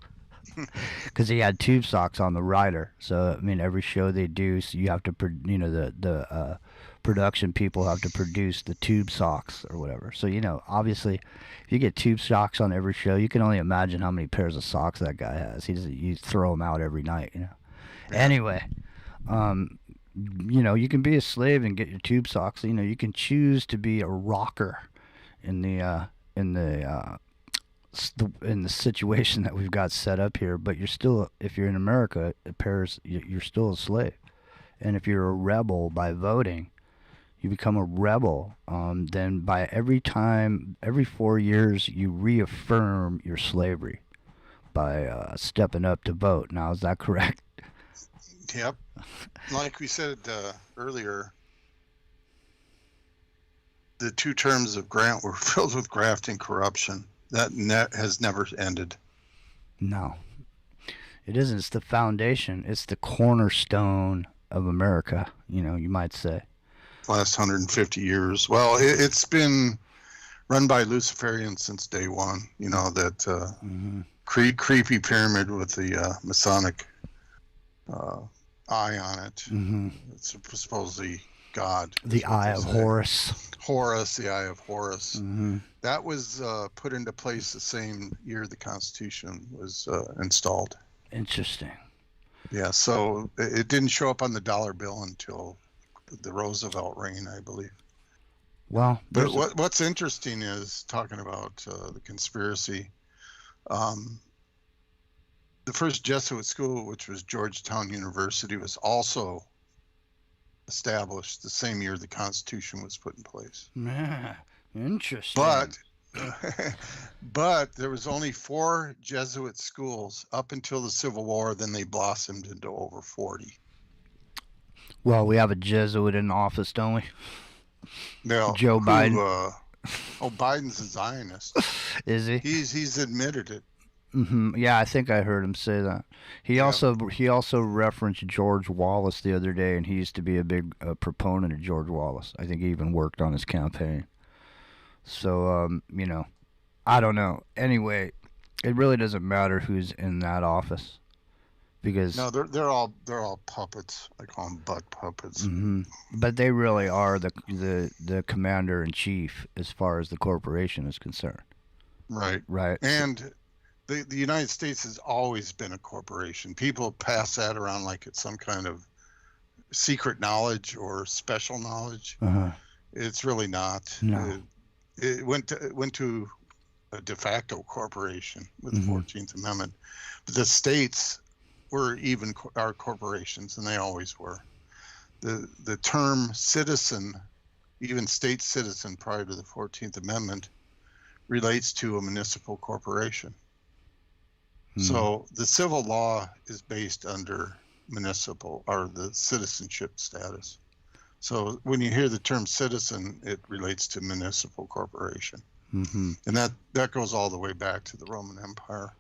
because he had tube socks on the rider. So I mean, every show they do, so you have to, the production people have to produce the tube socks or whatever. So obviously, if you get tube socks on every show, you can only imagine how many pairs of socks that guy has. You throw them out every night. Anyway, you can be a slave and get your tube socks. You can choose to be a rocker in the situation that we've got set up here, but you're still, if you're in America, you're still a slave. And if you're a rebel by voting, you become a rebel. Then by every 4 years, you reaffirm your slavery by stepping up to vote. Now, is that correct? Yep. Like we said earlier, the 2 terms of Grant were filled with graft and corruption. That has never ended. No, it isn't. It's the foundation. It's the cornerstone of America, you might say. Last 150 years. Well, it's been run by Luciferians since day one. That creepy pyramid with the Masonic eye on it. Mm-hmm. It's supposedly God. The Eye of Horus. Horus, the Eye of Horus. Mm-hmm. That was put into place the same year the Constitution was installed. Interesting. Yeah, so it didn't show up on the dollar bill until the Roosevelt reign, I believe. Well, but what's interesting is talking about the conspiracy. The first Jesuit school, which was Georgetown University, was also established the same year the Constitution was put in place. Yeah, interesting. But there was only 4 Jesuit schools up until the Civil War. Then they blossomed into over 40. Well, we have a Jesuit in office, don't we? No, Joe Biden. Biden's a Zionist. Is he? He's admitted it. Mm-hmm. Yeah, I think I heard him say that. He also referenced George Wallace the other day, and he used to be a big proponent of George Wallace. I think he even worked on his campaign. So I don't know. Anyway, it really doesn't matter who's in that office because no, they're all puppets. I call them butt puppets. Mm-hmm. But they really are the commander in chief as far as the corporation is concerned. Right. Right. And the United States has always been a corporation. People pass that around like it's some kind of secret knowledge or special knowledge. Uh-huh. It's really not. No. It went to a de facto corporation with the 14th Amendment. But the states are corporations, and they always were. The term citizen, even state citizen prior to the 14th Amendment, relates to a municipal corporation. So the civil law is based under municipal or the citizenship status. So when you hear the term citizen, it relates to municipal corporation. Mm-hmm. And that goes all the way back to the Roman Empire.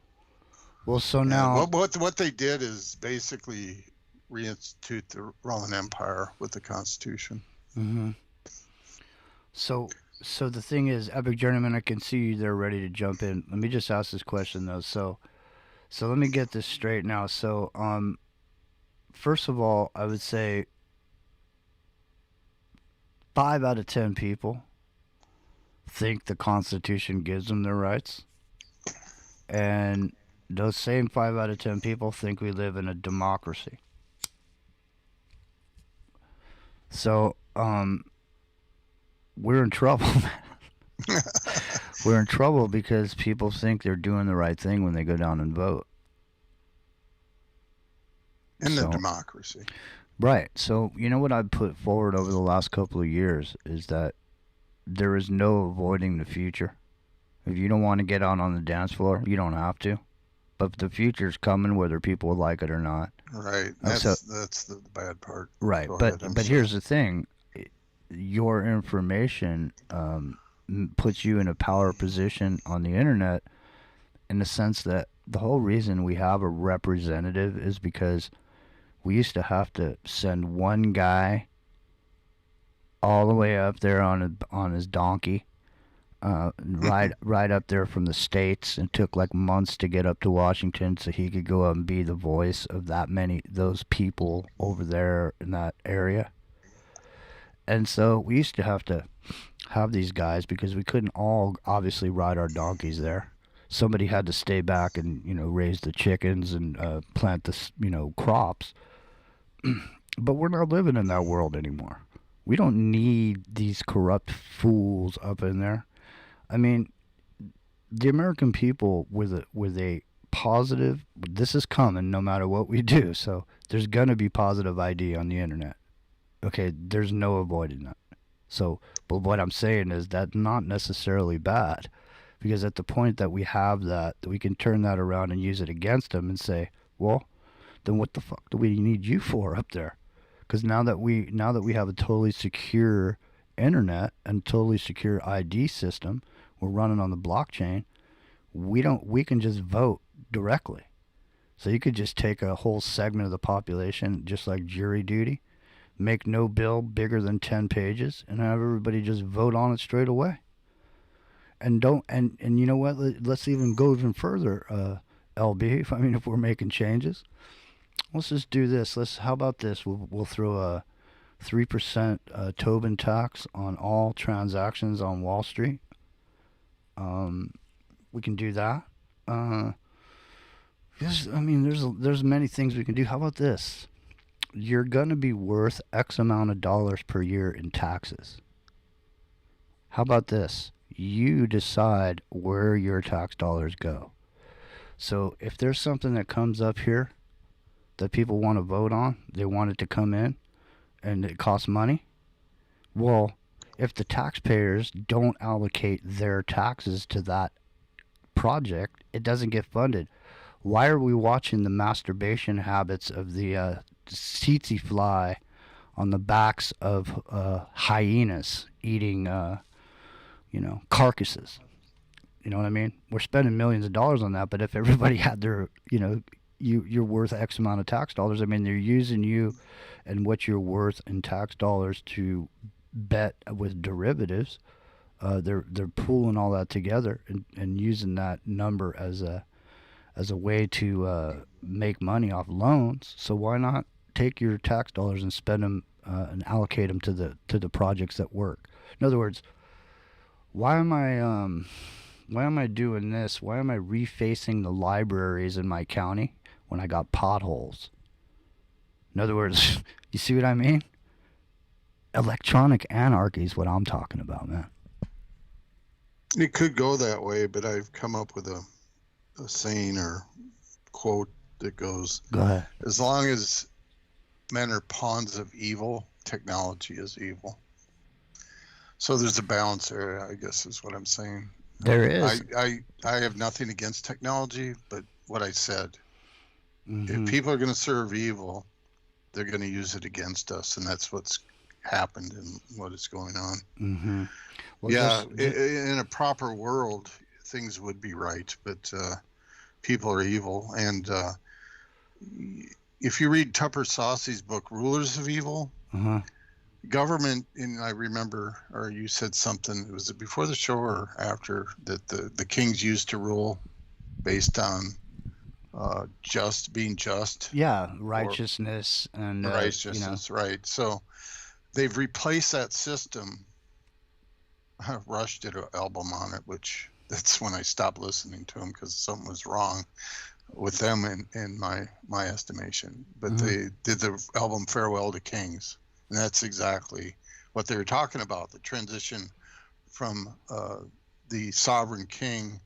Well, so now what they did is basically reinstitute the Roman Empire with the Constitution. Mm-hmm. So the thing is, Epic Journeyman, I can see they're ready to jump in. Let me just ask this question though. So let me get this straight now. So first of all, I would say 5 out of 10 people think the Constitution gives them their rights, and those same 5 out of 10 people think we live in a democracy. So we're in trouble, man. We're in trouble because people think they're doing the right thing when they go down and vote. In the democracy. Right. So, you know what I've put forward over the last couple of years is that there is no avoiding the future. If you don't want to get out on the dance floor, you don't have to. But the future's coming whether people like it or not. Right. That's the bad part. Right. But here's the thing. Your information puts you in a power position on the internet in the sense that the whole reason we have a representative is because we used to have to send one guy all the way up there on his donkey, right up there from the States, and took like months to get up to Washington so he could go up and be the voice of those people over there in that area. And so we used to have these guys because we couldn't all obviously ride our donkeys there. Somebody had to stay back and, raise the chickens and plant the, crops. But we're not living in that world anymore. We don't need these corrupt fools up in there. I mean, the American people with a positive, this is coming no matter what we do. So there's going to be positive ID on the internet. Okay, there's no avoiding that. So, but what I'm saying is that's not necessarily bad, because at the point that we have that we can turn that around and use it against them and say, well, then what the fuck do we need you for up there? Because now that we have a totally secure internet and totally secure ID system, we're running on the blockchain. We can just vote directly. So you could just take a whole segment of the population, just like jury duty, make no bill bigger than 10 pages, and have everybody just vote on it straight away. And you know what? Let's even go even further, LB. If we're making changes, let's just do this. How about this? We'll throw a 3% Tobin tax on all transactions on Wall Street. We can do that. There's many things we can do. How about this? You're gonna be worth X amount of dollars per year in taxes. How about this? You decide where your tax dollars go. So if there's something that comes up here that people want to vote on, they want it to come in, and it costs money, well, if the taxpayers don't allocate their taxes to that project, it doesn't get funded. Why are we watching the masturbation habits of the tsetse fly on the backs of hyenas eating, carcasses? You know what I mean? We're spending millions of dollars on that, but if everybody had their, you're worth X amount of tax dollars. They're using you and what you're worth in tax dollars to bet with derivatives. They're pooling all that together and using that number as a way to make money off loans. So why not take your tax dollars and spend them and allocate them to the projects that work? In other words, why am I doing this? Why am I refacing the libraries in my county when I got potholes? In other words, you see what I mean? Electronic anarchy is what I'm talking about, man. It could go that way, but I've come up with a saying or quote that goes, go ahead. As long as men are pawns of evil, technology is evil. So there's a balance there, I guess is what I'm saying. There is. I have nothing against technology, but what I said, Mm-hmm. if people are going to serve evil, they're going to use it against us, and that's what's happened and what is going on. Mm-hmm. Well, yeah, in a proper world, things would be right, but people are evil. And if you read Tupper Saucy's book, Rulers of Evil, uh-huh. Government, and I remember, or you said something, was it before the show or after, that the kings used to rule based on being just? Yeah, righteousness and righteousness, right. So they've replaced that system. Rush did an album on it, which that's when I stopped listening to them because something was wrong with them in my estimation. But they did the album Farewell to Kings, and that's exactly what they were talking about, the transition from the sovereign king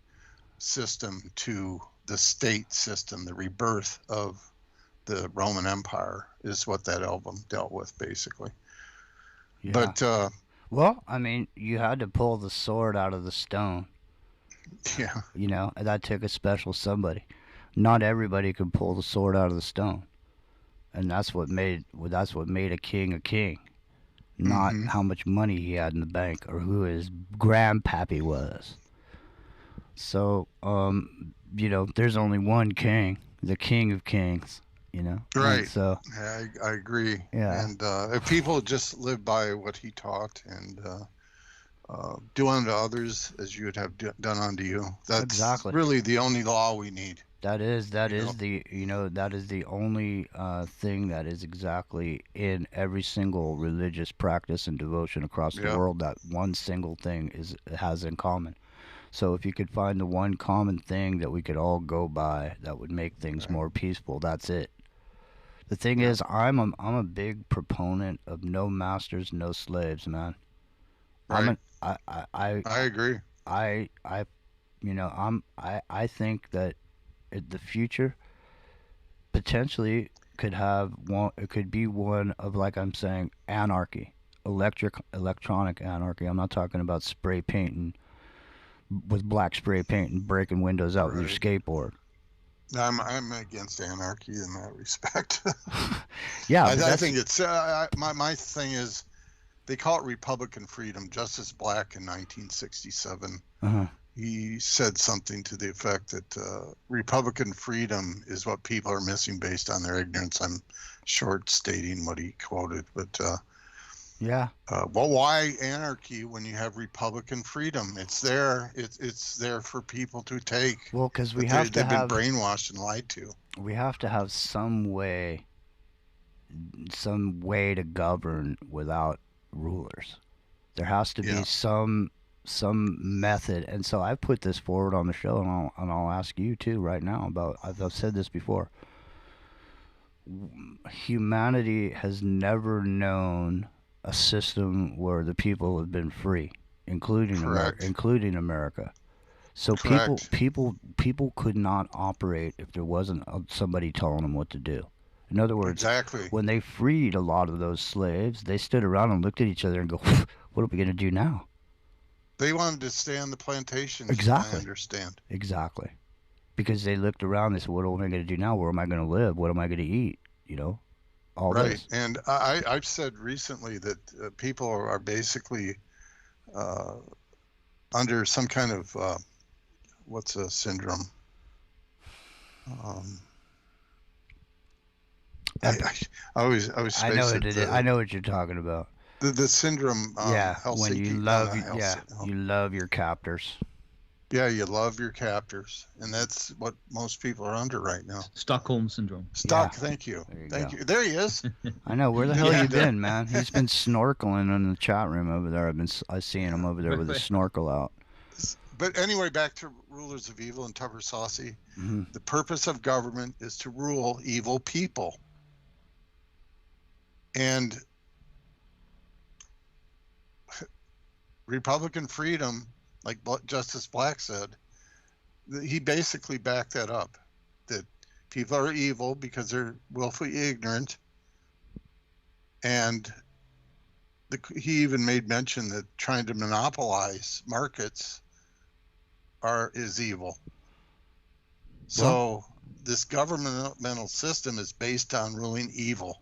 system to the state system, the rebirth of the Roman Empire is what that album dealt with, basically. Yeah. But well, I mean, you had to pull the sword out of the stone. Yeah. And that took a special somebody. Not everybody could pull the sword out of the stone. And that's what made a king, not how much money he had in the bank or who his grandpappy was. So there's only one king, the King of Kings. Right. And so Yeah, I agree. Yeah. And if people just live by what he taught and do unto others as you would have done unto you, that's Exactly. really the only law we need. That is the only thing that is exactly in every single religious practice and devotion across the Yep. world. That one single thing has in common. So if you could find the one common thing that we could all go by that would make things more peaceful, that's it. The thing is, I'm a big proponent of no masters, no slaves, man. Right. I agree. I think that the future potentially could have one. It could be one of, like I'm saying, anarchy, electronic anarchy. I'm not talking about spray painting with black spray paint and breaking windows out with your skateboard. I'm against anarchy in that respect. Yeah, I think it's my thing is they call it Republican freedom. Justice Black in 1967, he said something to the effect that Republican freedom is what people are missing based on their ignorance. I'm short stating what he quoted, but yeah. Well, why anarchy when you have Republican freedom? It's there. It's there for people to take. Well, because they've been brainwashed and lied to. We have to have some way to govern without rulers. There has to be some method, and so I put this forward on the show, and I'll ask you too right now about. I've said this before. Humanity has never known a system where the people have been free, including America. So people could not operate if there wasn't somebody telling them what to do. In other words, when they freed a lot of those slaves, they stood around and looked at each other and go, "What are we going to do now?" They wanted to stay on the plantations. Exactly. I understand. Exactly. Because they looked around, they said, "What am I going to do now? Where am I going to live? What am I going to eat?" All right. this. And I've said recently that people are basically under some kind of what's a syndrome? I always I know what it is. I know what you're talking about. The syndrome. When you love you love your captors. Yeah, you love your captors, and that's what most people are under right now. Stockholm syndrome. Thank you. Thank you. There he is. I know. Where the hell you been, man? He's been snorkeling in the chat room over there. I seen him over there with his snorkel out. But anyway, back to rulers of evil and Tupper Saucy. Mm-hmm. The purpose of government is to rule evil people. And Republican freedom, like Justice Black said, he basically backed that up, that people are evil because they're willfully ignorant. And he even made mention that trying to monopolize markets is evil. So this governmental system is based on ruling evil.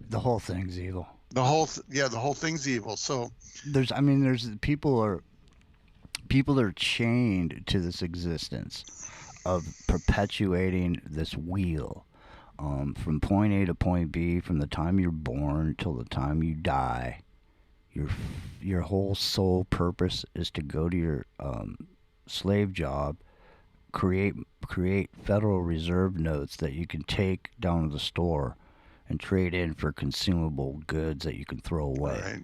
The whole thing's evil. The whole thing's evil. So there's people are chained to this existence of perpetuating this wheel, from point A to point B, from the time you're born till the time you die. Your whole sole purpose is to go to your slave job, create Federal Reserve notes that you can take down to the store and trade in for consumable goods that you can throw away. Right.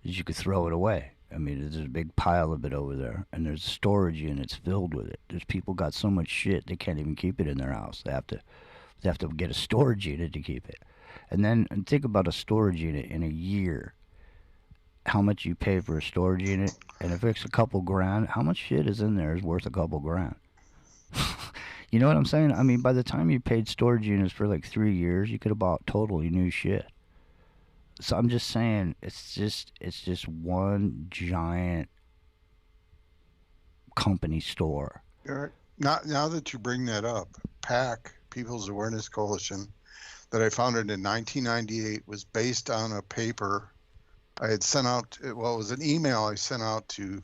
You could throw it away. I mean, there's a big pile of it over there, and there's storage units filled with it. There's people got so much shit they can't even keep it in their house. They have to get a storage unit to keep it. And then think about a storage unit in a year. How much you pay for a storage unit, and if it's a couple grand, how much shit is in there is worth a couple grand. You know what I'm saying? I mean, by the time you paid storage units for like 3 years, you could have bought totally new shit. So I'm just saying, it's just one giant company store. Now that you bring that up, PAC, People's Awareness Coalition, that I founded in 1998 was based on a paper I had sent out. Well, it was an email I sent out to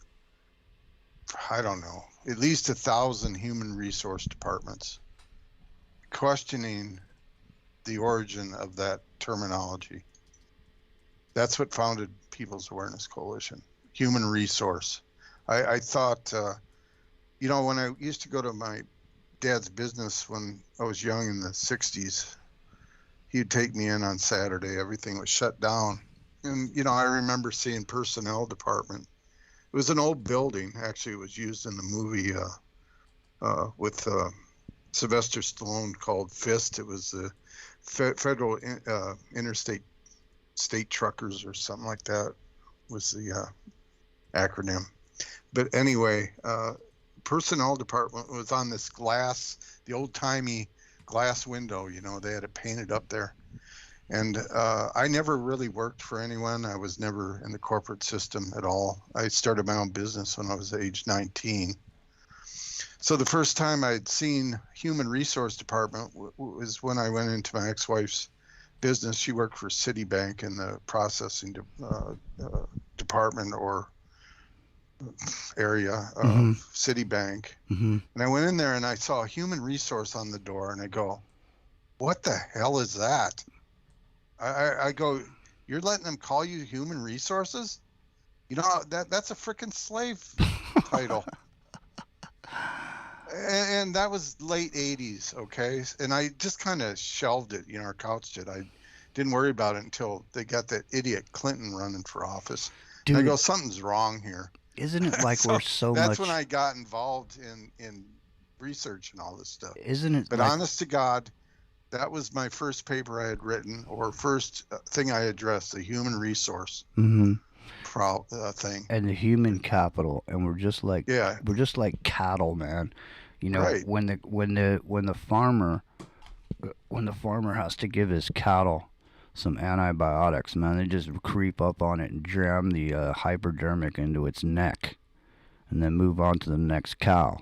I don't know, at least 1,000 human resource departments questioning the origin of that terminology. That's what founded People's Awareness Coalition, human resource. I thought, when I used to go to my dad's business when I was young in the 60s, he'd take me in on Saturday. Everything was shut down. And, I remember seeing personnel department. It was an old building. Actually, it was used in the movie with Sylvester Stallone called Fist. It was the Federal Interstate State Truckers or something like that was the acronym. But anyway, personnel department was on this glass, the old-timey glass window. They had it painted up there. And I never really worked for anyone. I was never in the corporate system at all. I started my own business when I was age 19. So the first time I'd seen human resource department was when I went into my ex-wife's business. She worked for Citibank in the processing department or area of Citibank. And I went in there and I saw human resource on the door and I go, what the hell is that? I go, you're letting them call you human resources? That's a freaking slave title. And that was late 80s, okay? And I just kind of shelved it, or couched it. I didn't worry about it until they got that idiot Clinton running for office. Dude, and I go, something's wrong here. Isn't it like we're so that's much... when I got involved in research and all this stuff. Isn't it But like... honest to God, that was my first paper I had written, or first thing I addressed, the human resource thing. And the human capital, and we're just like cattle, man. Right. when the farmer has to give his cattle some antibiotics, man, they just creep up on it and jam the hypodermic into its neck, and then move on to the next cow.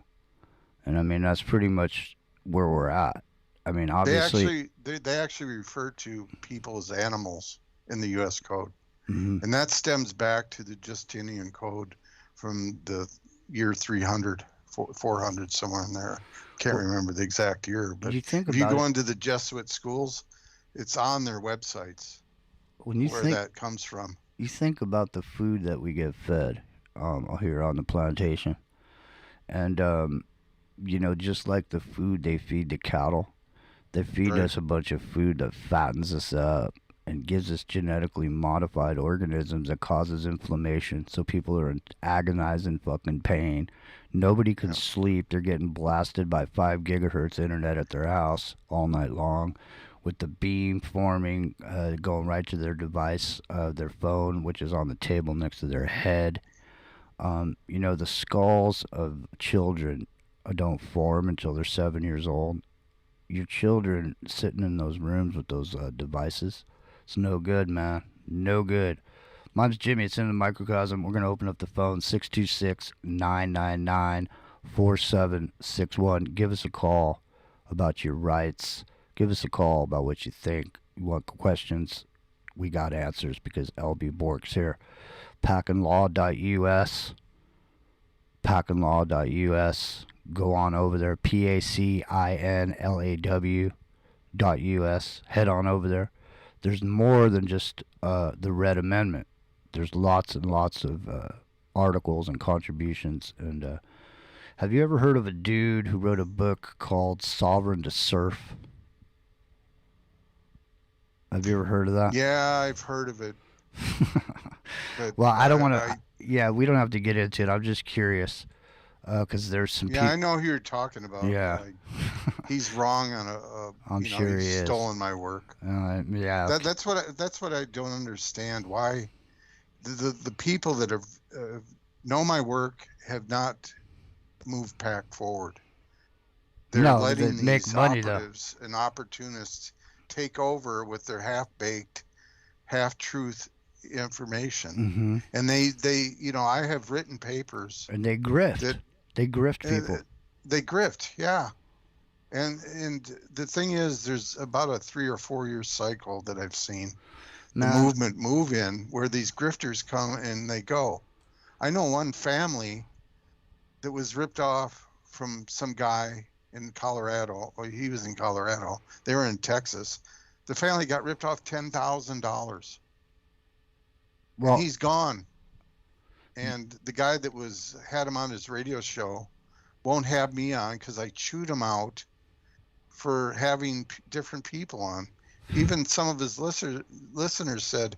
And I mean, that's pretty much where we're at. I mean, obviously... They actually refer to people as animals in the U.S. Code. And that stems back to the Justinian Code from the year 300, 400, somewhere in there. Can't remember the exact year. But if you go into the Jesuit schools, it's on their websites that comes from. You think about the food that we get fed here on the plantation. And, just like the food they feed the cattle, they feed us a bunch of food that fattens us up and gives us genetically modified organisms that causes inflammation. So people are in agonizing fucking pain. Nobody can sleep. They're getting blasted by 5 gigahertz internet at their house all night long, with the beam forming, going right to their device, their phone, which is on the table next to their head. The skulls of children don't form until they're 7 years old. Your children sitting in those rooms with those devices, it's no good, man. No good. My name's Jimmy. It's in the microcosm. We're going to open up the phone, 626-999-4761. Give us a call about your rights. Give us a call about what you think. You want questions? We got answers because LB Bork's here. PackinLaw.us. PackinLaw.us. Go on over there, PACINLAW.us. Head on over there. There's more than just the Red Amendment. There's lots and lots of articles and contributions. And have you ever heard of a dude who wrote a book called Sovereign to Serf? Have you ever heard of that? Yeah, I've heard of it. Well, I don't want to... Yeah, we don't have to get into it. I'm just curious. Because there's some people... Yeah, I know who you're talking about. Yeah. He's wrong on I'm sure he's stolen my work. Yeah. Okay. That's what I don't understand. Why the people that have know my work have not moved PAC forward. They're letting these operatives and opportunists take over with their half-baked, half-truth information. And they I have written papers. And they grift. They grift people. They grift, yeah. And the thing is, there's about a 3 or 4 year cycle that I've seen the movement move in where these grifters come and they go. I know one family that was ripped off from some guy in Colorado. Well, he was in Colorado. They were in Texas. The family got ripped off $10,000. Well, and he's gone. And the guy that had him on his radio show won't have me on because I chewed him out for having different people on. Even some of his listeners said,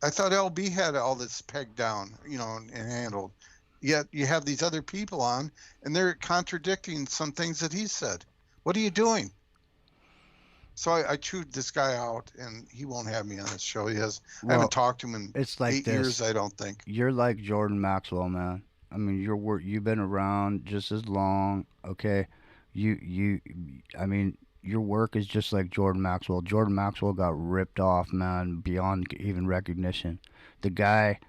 I thought LB had all this pegged down, and handled. Yet you have these other people on, and they're contradicting some things that he said. What are you doing? So I chewed this guy out, and he won't have me on his show. I haven't talked to him in it's like 8 years, I don't think. You're like Jordan Maxwell, man. I mean, you've been around just as long, okay? I mean, your work is just like Jordan Maxwell. Jordan Maxwell got ripped off, man, beyond even recognition. The guy,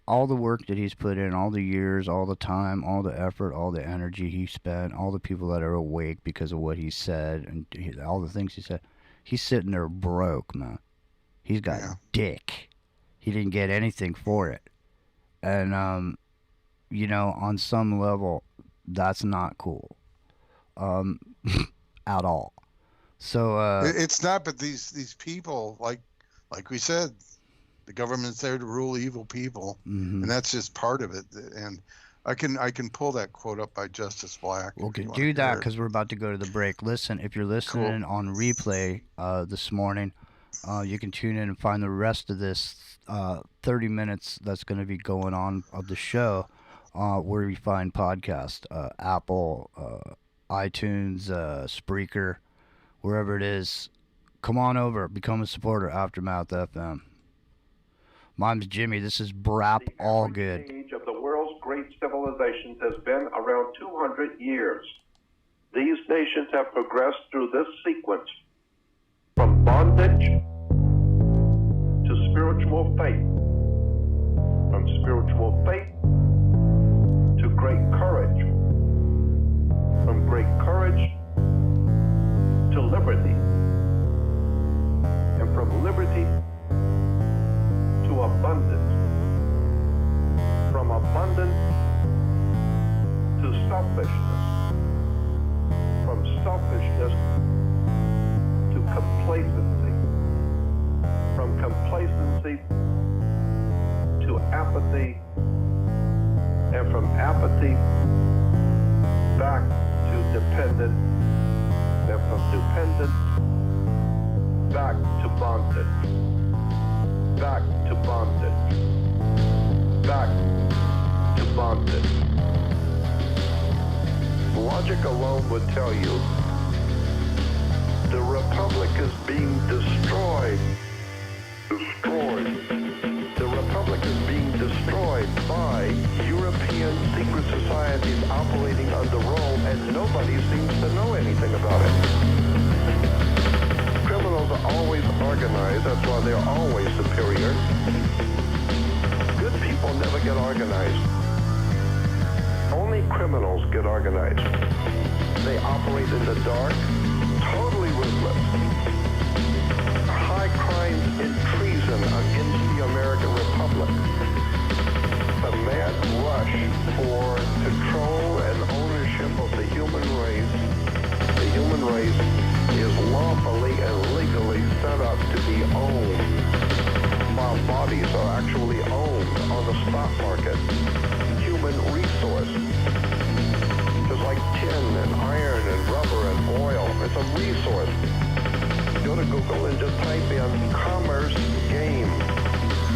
all the work that he's put in, all the years, all the time, all the effort, all the energy he spent, all the people that are awake because of what he said, and all the things he said, he's sitting there broke, man. He's got dick. He didn't get anything for it. And, on some level, that's not cool. At all. So it's not, but these people, like we said, the government's there to rule evil people, and that's just part of it. And I can pull that quote up by Justice Black. We'll do that because we're about to go to the break. Listen, if you're listening on replay this morning, you can tune in and find the rest of this 30 minutes that's going to be going on of the show where you find podcast, Apple, iTunes, Spreaker, wherever it is. Come on over, become a supporter, Aftermath FM. My name's Jimmy. This is Brap All Good. The age of the world's great civilizations has been around 200 years. These nations have progressed through this sequence from bondage to spiritual faith, from spiritual faith to great courage, from great courage to liberty, and from liberty to abundance, from abundance to selfishness, from selfishness to complacency, from complacency to apathy, and from apathy back to dependence, and from dependence back to bondage, back to bondage, back to bondage. Logic alone would tell you the republic is being destroyed. The republic is being destroyed by European secret societies operating under Rome, and nobody seems to know anything about it. Criminals are always organized, that's why they're always superior. Good people never get organized. Only criminals get organized. They operate in the dark, totally ruthless. High crimes in treason against the American Republic. The mad rush for control and ownership of the human race. The human race is lawfully and legally set up to be owned, while bodies are actually owned on the stock market. Human resource, just like tin and iron and rubber and oil, it's a resource. Go to Google and just type in commerce game.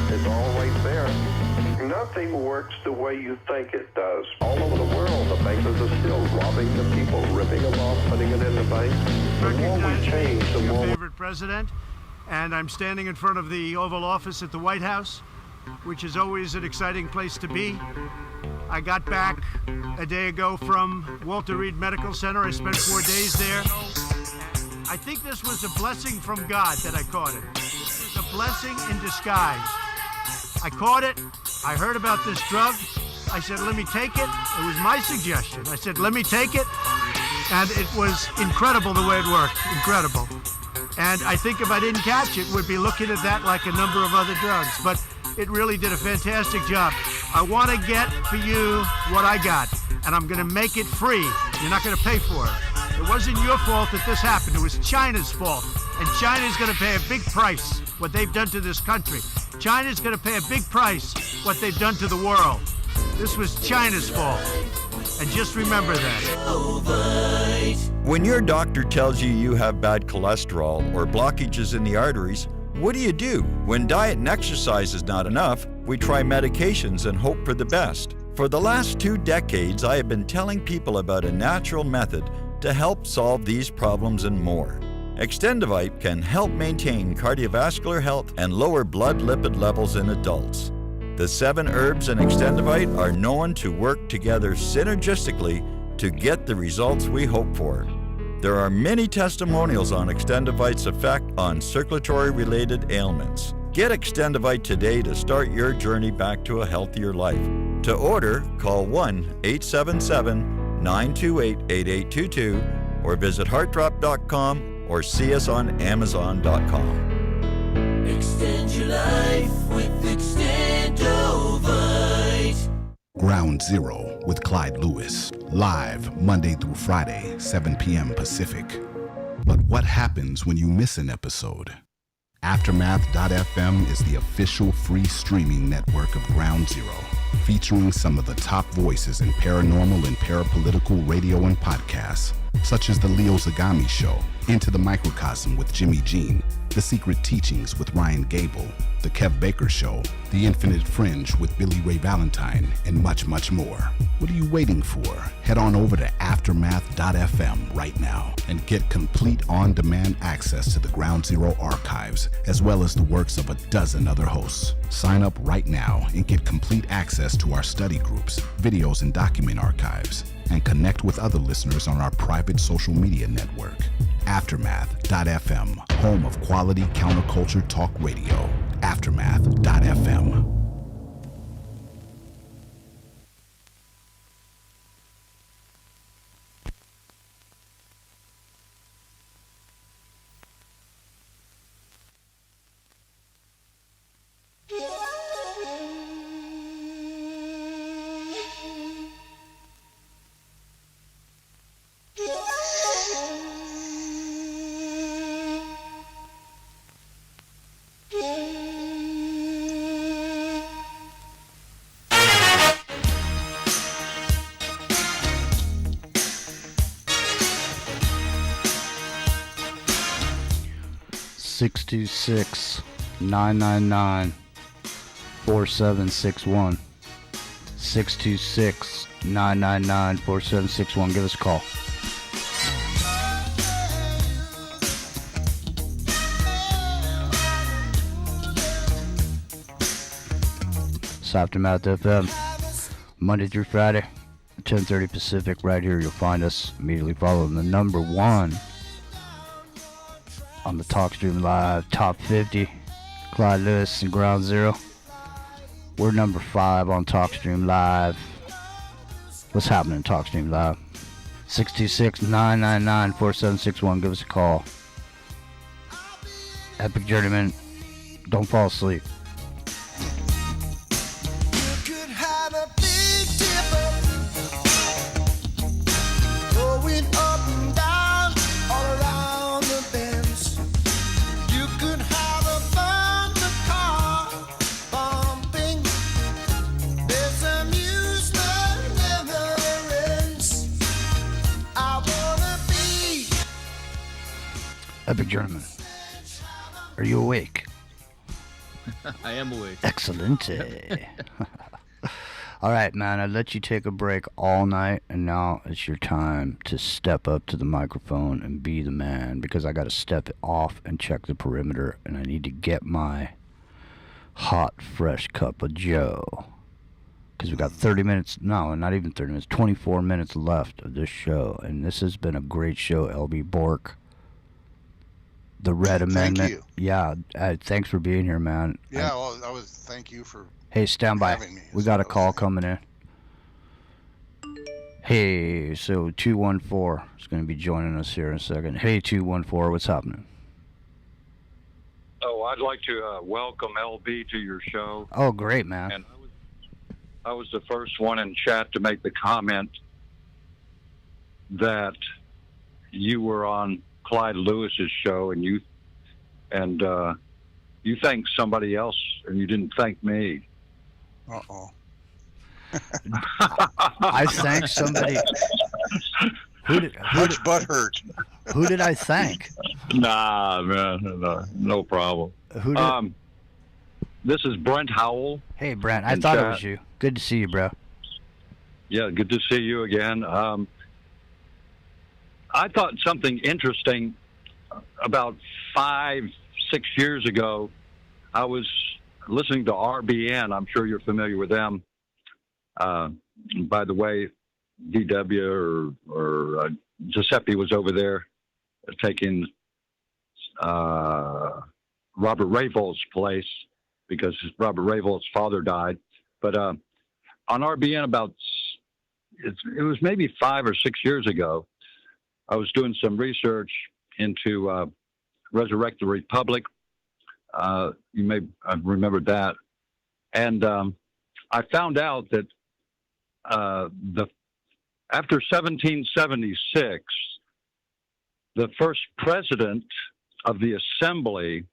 It's all right there. Nothing works the way you think it does. All over the world, the bankers are still robbing the people, ripping them off, putting it in the bank. The more we change, the more... Your favorite president, and I'm standing in front of the Oval Office at the White House, which is always an exciting place to be. I got back a day ago from Walter Reed Medical Center. I spent 4 days there. I think this was a blessing from God that I caught it. It was a blessing in disguise. I caught it. I heard about this drug. I said, let me take it. It was my suggestion. I said, let me take it. And it was incredible the way it worked. Incredible. And I think if I didn't catch it, we'd be looking at that like a number of other drugs. But it really did a fantastic job. I want to get for you what I got, and I'm going to make it free. You're not going to pay for it. It wasn't your fault that this happened. It was China's fault, and China's going to pay a big price what they've done to this country. China's going to pay a big price what they've done to the world. This was China's fault, and just remember that. When your doctor tells you you have bad cholesterol or blockages in the arteries, what do? When diet and exercise is not enough, we try medications and hope for the best. For the last 2 decades, I have been telling people about a natural method to help solve these problems and more. Extendivite can help maintain cardiovascular health and lower blood lipid levels in adults. The 7 herbs in Extendivite are known to work together synergistically to get the results we hope for. There are many testimonials on Extendivite's effect on circulatory-related ailments. Get Extendivite today to start your journey back to a healthier life. To order, call 1-877-928-8822 or visit heartdrop.com or see us on amazon.com. Extend your life with Extendovite. Ground Zero with Clyde Lewis. Live Monday through Friday, 7 p.m. Pacific. But what happens when you miss an episode? Aftermath.fm is the official free streaming network of Ground Zero, featuring some of the top voices in paranormal and parapolitical radio and podcasts, such as The Leo Zagami Show, Into the Microcosm with Jimmy Jean, The Secret Teachings with Ryan Gable, The Kev Baker Show, The Infinite Fringe with Billy Ray Valentine, and much, much more. What are you waiting for? Head on over to Aftermath.fm right now and get complete on-demand access to the Ground Zero archives, as well as the works of a dozen other hosts. Sign up right now and get complete access to our study groups, videos and document archives, and connect with other listeners on our private social media network. Aftermath.fm, home of quality counterculture talk radio. Aftermath.fm. Six 999 4761. 626-999-4761. Give us a call. It's Aftermath FM, Monday through Friday, 10:30 Pacific. Right here, you'll find us immediately following the number 1 on the TalkStream Live Top 50. Clyde Lewis and Ground Zero. We're number 5 on TalkStream Live. What's happening in TalkStream Live? 626-999-4761. Give us a call. Epic Journeyman, don't fall asleep. Epic Journeyman, are you awake? I am awake. Excellent. All right, man, I let you take a break all night, and now it's your time to step up to the microphone and be the man, because I got to step it off and check the perimeter, and I need to get my hot, fresh cup of joe. Because we got 30 minutes, no, not even 30 minutes, 24 minutes left of this show, and this has been a great show, LB Bork. The Red Amendment. Thank you. Yeah, thanks for being here, man. Yeah, well, I was. Thank you for. Hey, stand by. We got a call coming in. Hey, so 214 is going to be joining us here in a second. Hey, 214, what's happening? Oh, I'd like to welcome LB to your show. Oh, great, man. And I was the first one in chat to make the comment that you were on Clyde Lewis's show, and you thanked somebody else, and you didn't thank me. Uh-oh. I thanked somebody. Much butt hurt. Who did I thank? Nah, man, no problem. Who did? This is Brent Howell. Hey, Brent. I thought it was you. Good to see you, bro. Yeah, good to see you again. I thought something interesting about 5-6 years ago. I was listening to RBN. I'm sure you're familiar with them. By the way, DW or Giuseppe was over there taking Robert Rayvolt's place because Robert Rayvolt's father died. But on RBN it was maybe 5 or 6 years ago, I was doing some research into Resurrect the Republic. You may have remembered that. And I found out that after 1776, the first president of the Assembly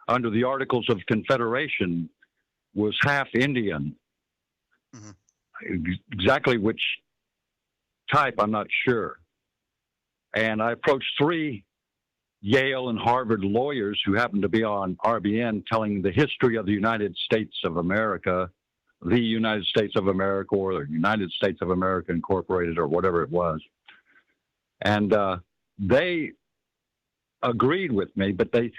under the Articles of Confederation was half Indian. Mm-hmm. Exactly which type, I'm not sure. And I approached 3 Yale and Harvard lawyers who happened to be on RBN telling the history of the United States of America, the United States of America, or the United States of America Incorporated, or whatever it was. And they agreed with me, but they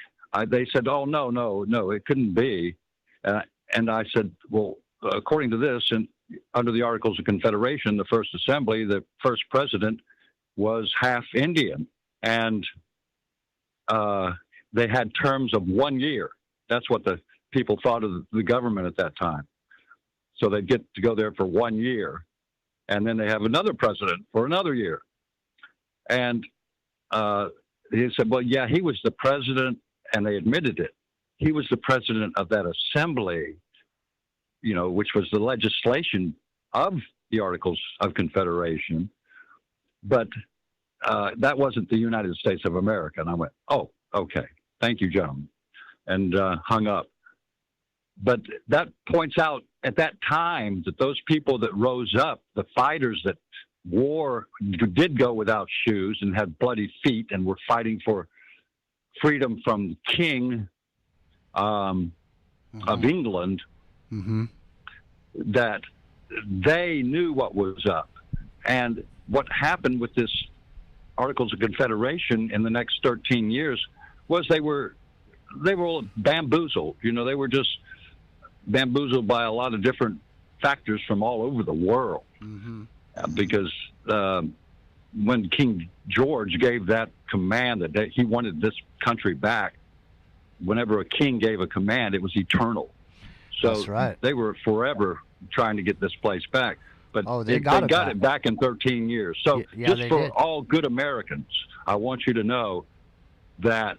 said, oh, no, it couldn't be. And I said, well, according to this, and under the Articles of Confederation, the first assembly, the first president was half Indian. And they had terms of 1 year. That's what the people thought of the government at that time. So they'd get to go there for 1 year, and then they have another president for another year. And he said, well, yeah, he was the president, and they admitted it. He was the president of that assembly, which was the legislation of the Articles of Confederation. But that wasn't the United States of America. And I went, oh, okay. Thank you, gentlemen. And hung up. But that points out at that time that those people that rose up, the fighters that did go without shoes and had bloody feet and were fighting for freedom from the king of England, that they knew what was up. And what happened with this Articles of Confederation in the next 13 years was they were all bamboozled. They were just bamboozled by a lot of different factors from all over the world. Because when King George gave that command that he wanted this country back, whenever a king gave a command, it was eternal. So that's right. They were forever trying to get this place back. But they got it back in 13 years. So just for all good Americans, I want you to know that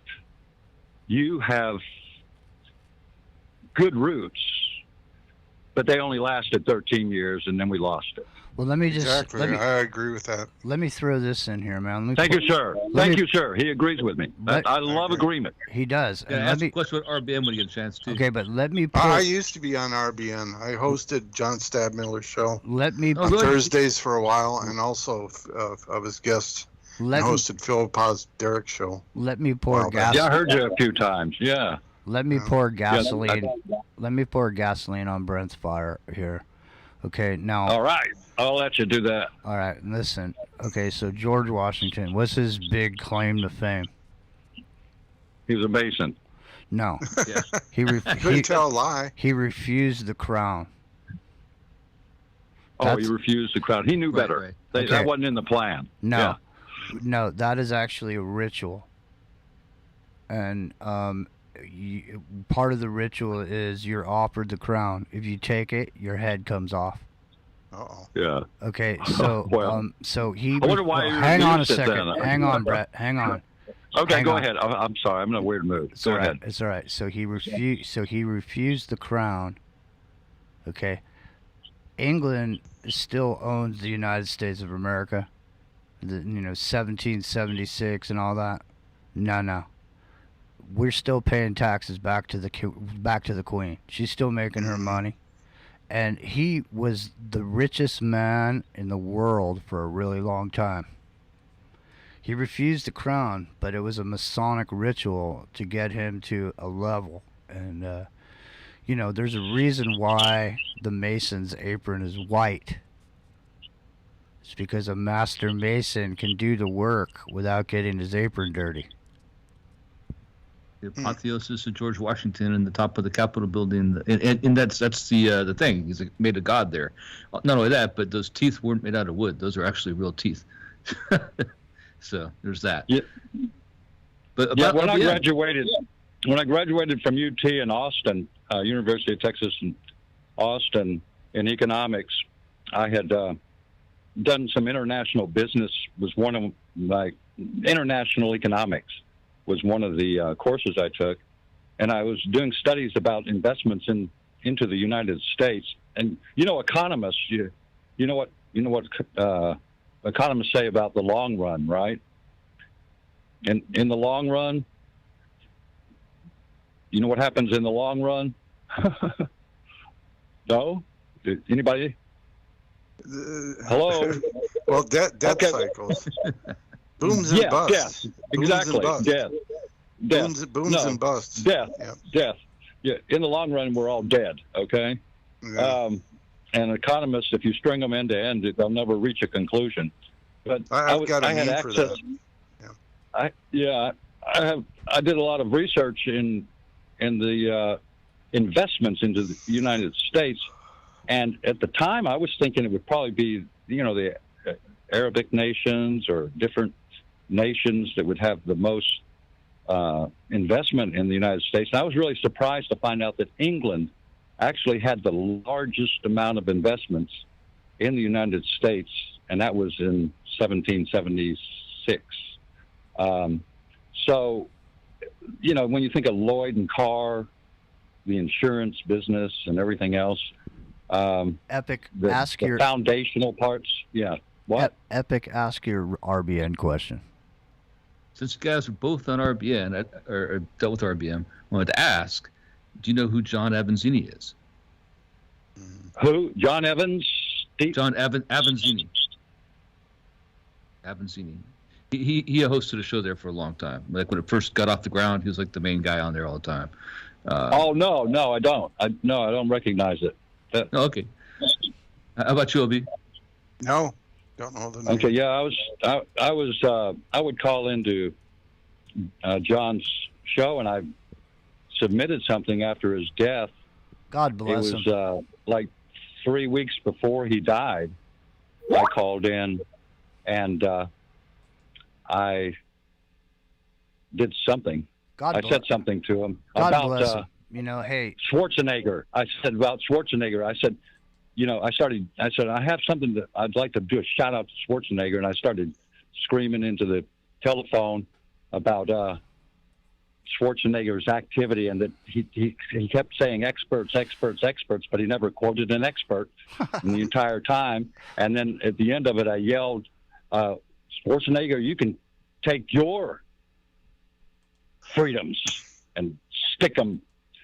you have good roots, but they only lasted 13 years, and then we lost it. Well, let me just... Exactly. I agree with that. Let me throw this in here, man. Thank you, sir. Thank you, sir. He agrees with me. I love agreement. He does. Yeah, ask a question about RBN when you get a chance, too. Okay, but let me... I used to be on RBN. I hosted John Stabmiller's show. Let me... on Thursdays for a while, and also of his guests. Hosted Phil Paz Derek's show. Let me pour gas. Yeah, I heard you a few times. Yeah. Let me pour gasoline. Let me pour gasoline on Brent's fire here. Okay, now... All right. I'll let you do that. All right, listen. Okay, so George Washington, what's his big claim to fame? He was a Mason. No. Yeah. Couldn't tell a lie. He refused the crown. He refused the crown. He knew better. Okay. That wasn't in the plan. No. Yeah. No, that is actually a ritual. And part of the ritual is you're offered the crown. If you take it, your head comes off. Uh-oh. Yeah. Okay, so so he... I wonder why hang on a second. Hang on, Brett. Hang on. Okay, go ahead. I'm sorry. I'm in a weird mood. Go ahead. It's all right. So he refused the crown. Okay. England still owns the United States of America. 1776 and all that. No. We're still paying taxes back to the Queen. She's still making her money. And he was the richest man in the world for a really long time. He refused the crown, but it was a Masonic ritual to get him to a level. And, there's a reason why the Mason's apron is white. It's because a master Mason can do the work without getting his apron dirty. The apotheosis of George Washington in the top of the Capitol building, and that's the thing. He's made a god there. Not only that, but those teeth weren't made out of wood; those are actually real teeth. So there's that. Yeah. But when I graduated from UT in Austin, University of Texas in Austin, in economics, I had done some international business. Was one of my international economics. Was one of the courses I took, and I was doing studies about investments into the United States. And economists, you know what economists say about the long run, right? And in the long run, you know what happens in the long run? No, anybody? Hello. Well, debt cycles. Booms and busts. Death. Exactly. Death. Booms and busts. Death. Death. Yeah. In the long run, we're all dead. Okay. Yeah. And economists, if you string them end to end, they'll never reach a conclusion. But I've got a name for that. Yeah. I did a lot of research in the investments into the United States, and at the time, I was thinking it would probably be the Arabic nations or different nations that would have the most investment in the United States. And I was really surprised to find out that England actually had the largest amount of investments in the United States, and that was in 1776. So, when you think of Lloyd and Carr, the insurance business and everything else, Epic, the foundational parts, yeah. What? Epic, ask your RBN question. Since you guys are both on RBN, or dealt with RBN, I wanted to ask, do you know who John Avanzini is? Who? John Evans? John Avanzini. Avanzini. He hosted a show there for a long time. Like when it first got off the ground, he was like the main guy on there all the time. No, I don't. I don't recognize it. Okay. How about you, Obi? No. Don't know the name. Okay, yeah, I would call into John's show, and I submitted something after his death. God bless him. It was like 3 weeks before he died. I called in, and I did something. I said something to him about hey, Schwarzenegger. I said about Schwarzenegger. I said, I have something that I'd like to do a shout out to Schwarzenegger, and I started screaming into the telephone about Schwarzenegger's activity, and that he kept saying experts, but he never quoted an expert in the entire time. And then at the end of it, I yelled, Schwarzenegger, you can take your freedoms and stick them,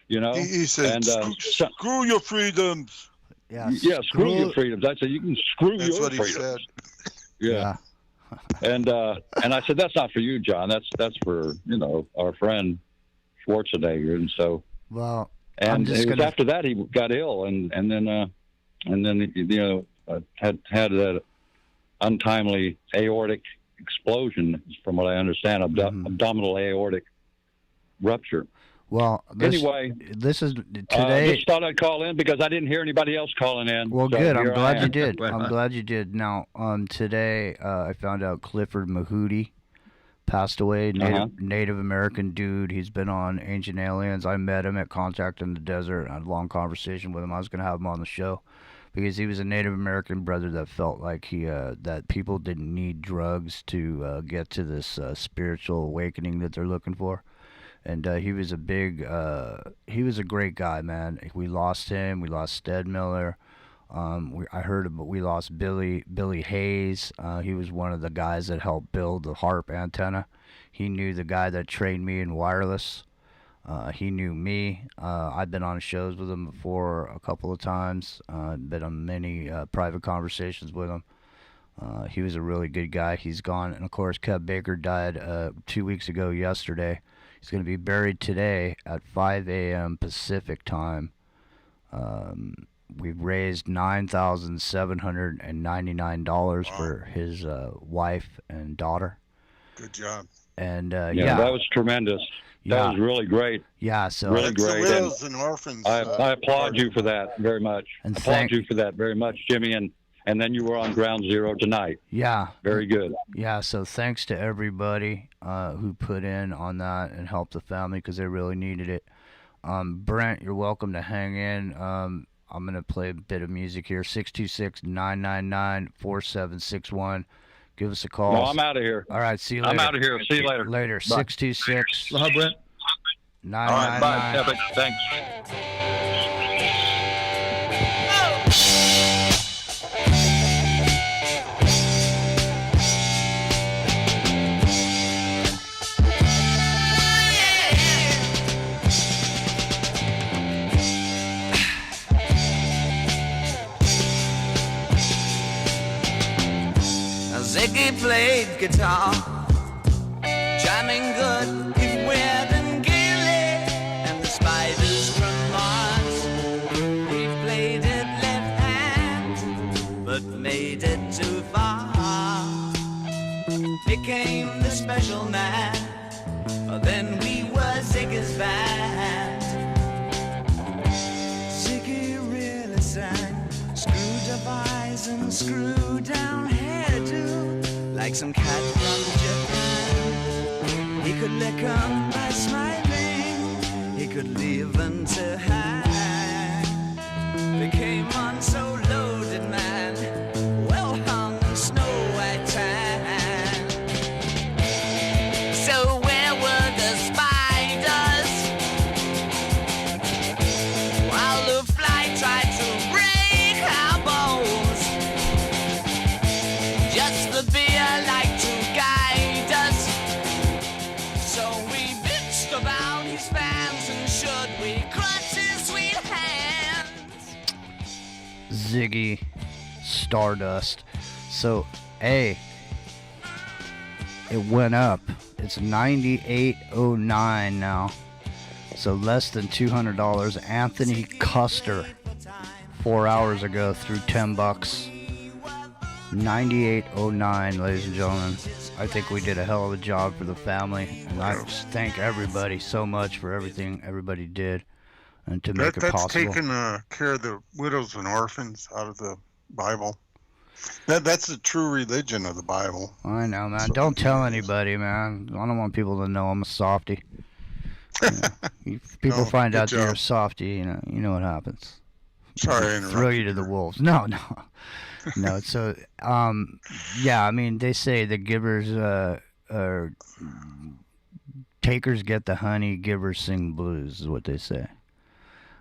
He said, screw your freedoms. Yeah, screw your freedoms. I said, you can screw That's your what freedoms. He said. Yeah. And I said, that's not for you, John. That's for, our friend Schwarzenegger. And so, well, and it was after that he got ill, and then had that untimely aortic explosion, from what I understand, abdominal aortic rupture. Well, anyway, this is today. Just thought I'd call in because I didn't hear anybody else calling in. Well, so good. I'm glad you did. I'm glad you did. Now, today I found out Clifford Mahooty passed away. Native American dude. He's been on Ancient Aliens. I met him at Contact in the Desert. I had a long conversation with him. I was going to have him on the show because he was a Native American brother that felt like that people didn't need drugs to get to this spiritual awakening that they're looking for. And he was a great guy, man. We lost him. We lost Stead Miller. I heard we lost Billy Hayes. He was one of the guys that helped build the HARP antenna. He knew the guy that trained me in wireless. He knew me. I've been on shows with him before a couple of times. Been on many private conversations with him. He was a really good guy. He's gone. And of course, Kev Baker died 2 weeks ago yesterday. He's going to be buried today at 5 a.m. Pacific time. We've raised $9,799 for his wife and daughter. Good job. And yeah, that was tremendous. That was really great. Yeah, so really That's great. The widows and orphans. I applaud you for that very much. And applaud you for that very much, Jimmy. And then you were on Ground Zero tonight. Yeah. Very good. Yeah, so thanks to everybody who put in on that and helped the family because they really needed it. Brent, you're welcome to hang in. I'm going to play a bit of music here. 626-999-4761. Give us a call. No, I'm out of here. All right, see you later. I'm out of here. See you later. Later. Bye. 626. Hello, Brent. 999. All right, bye, Epic. Thanks. Ziggy played guitar, jamming good, he weird and gaily, and the spiders from Mars. We played it left hand, but made it too far. Became the special man, then we were Ziggy's band. Ziggy really sang, screwed up eyes and screwed down hairdo. Like some cat from Japan, he could lick 'em by smiling, he could leave 'em to hang. Became one so loaded man, well hung in snow white tan. So where were the spiders while the fly tried to break our bones? Just the like to guide us, so we bitched about his fans, and should we clutch his sweet hands? Ziggy Stardust. So, hey, it went up. It's $98.09 now. So less than $200. Anthony Custer 4 hours ago threw $10. 98.09, ladies and gentlemen. I think we did a hell of a job for the family, and I just thank everybody so much for everything everybody did and to make it possible. That's taking care of the widows and orphans out of the Bible. That's the true religion of the Bible. I know, man. So, don't tell anybody, man. I don't want people to know I'm a softie. If people find out you're a softie, you know what happens. Sorry, I interrupted. Throw you to the wolves. No. No, so, yeah, I mean, they say the givers, takers get the honey, givers sing blues, is what they say.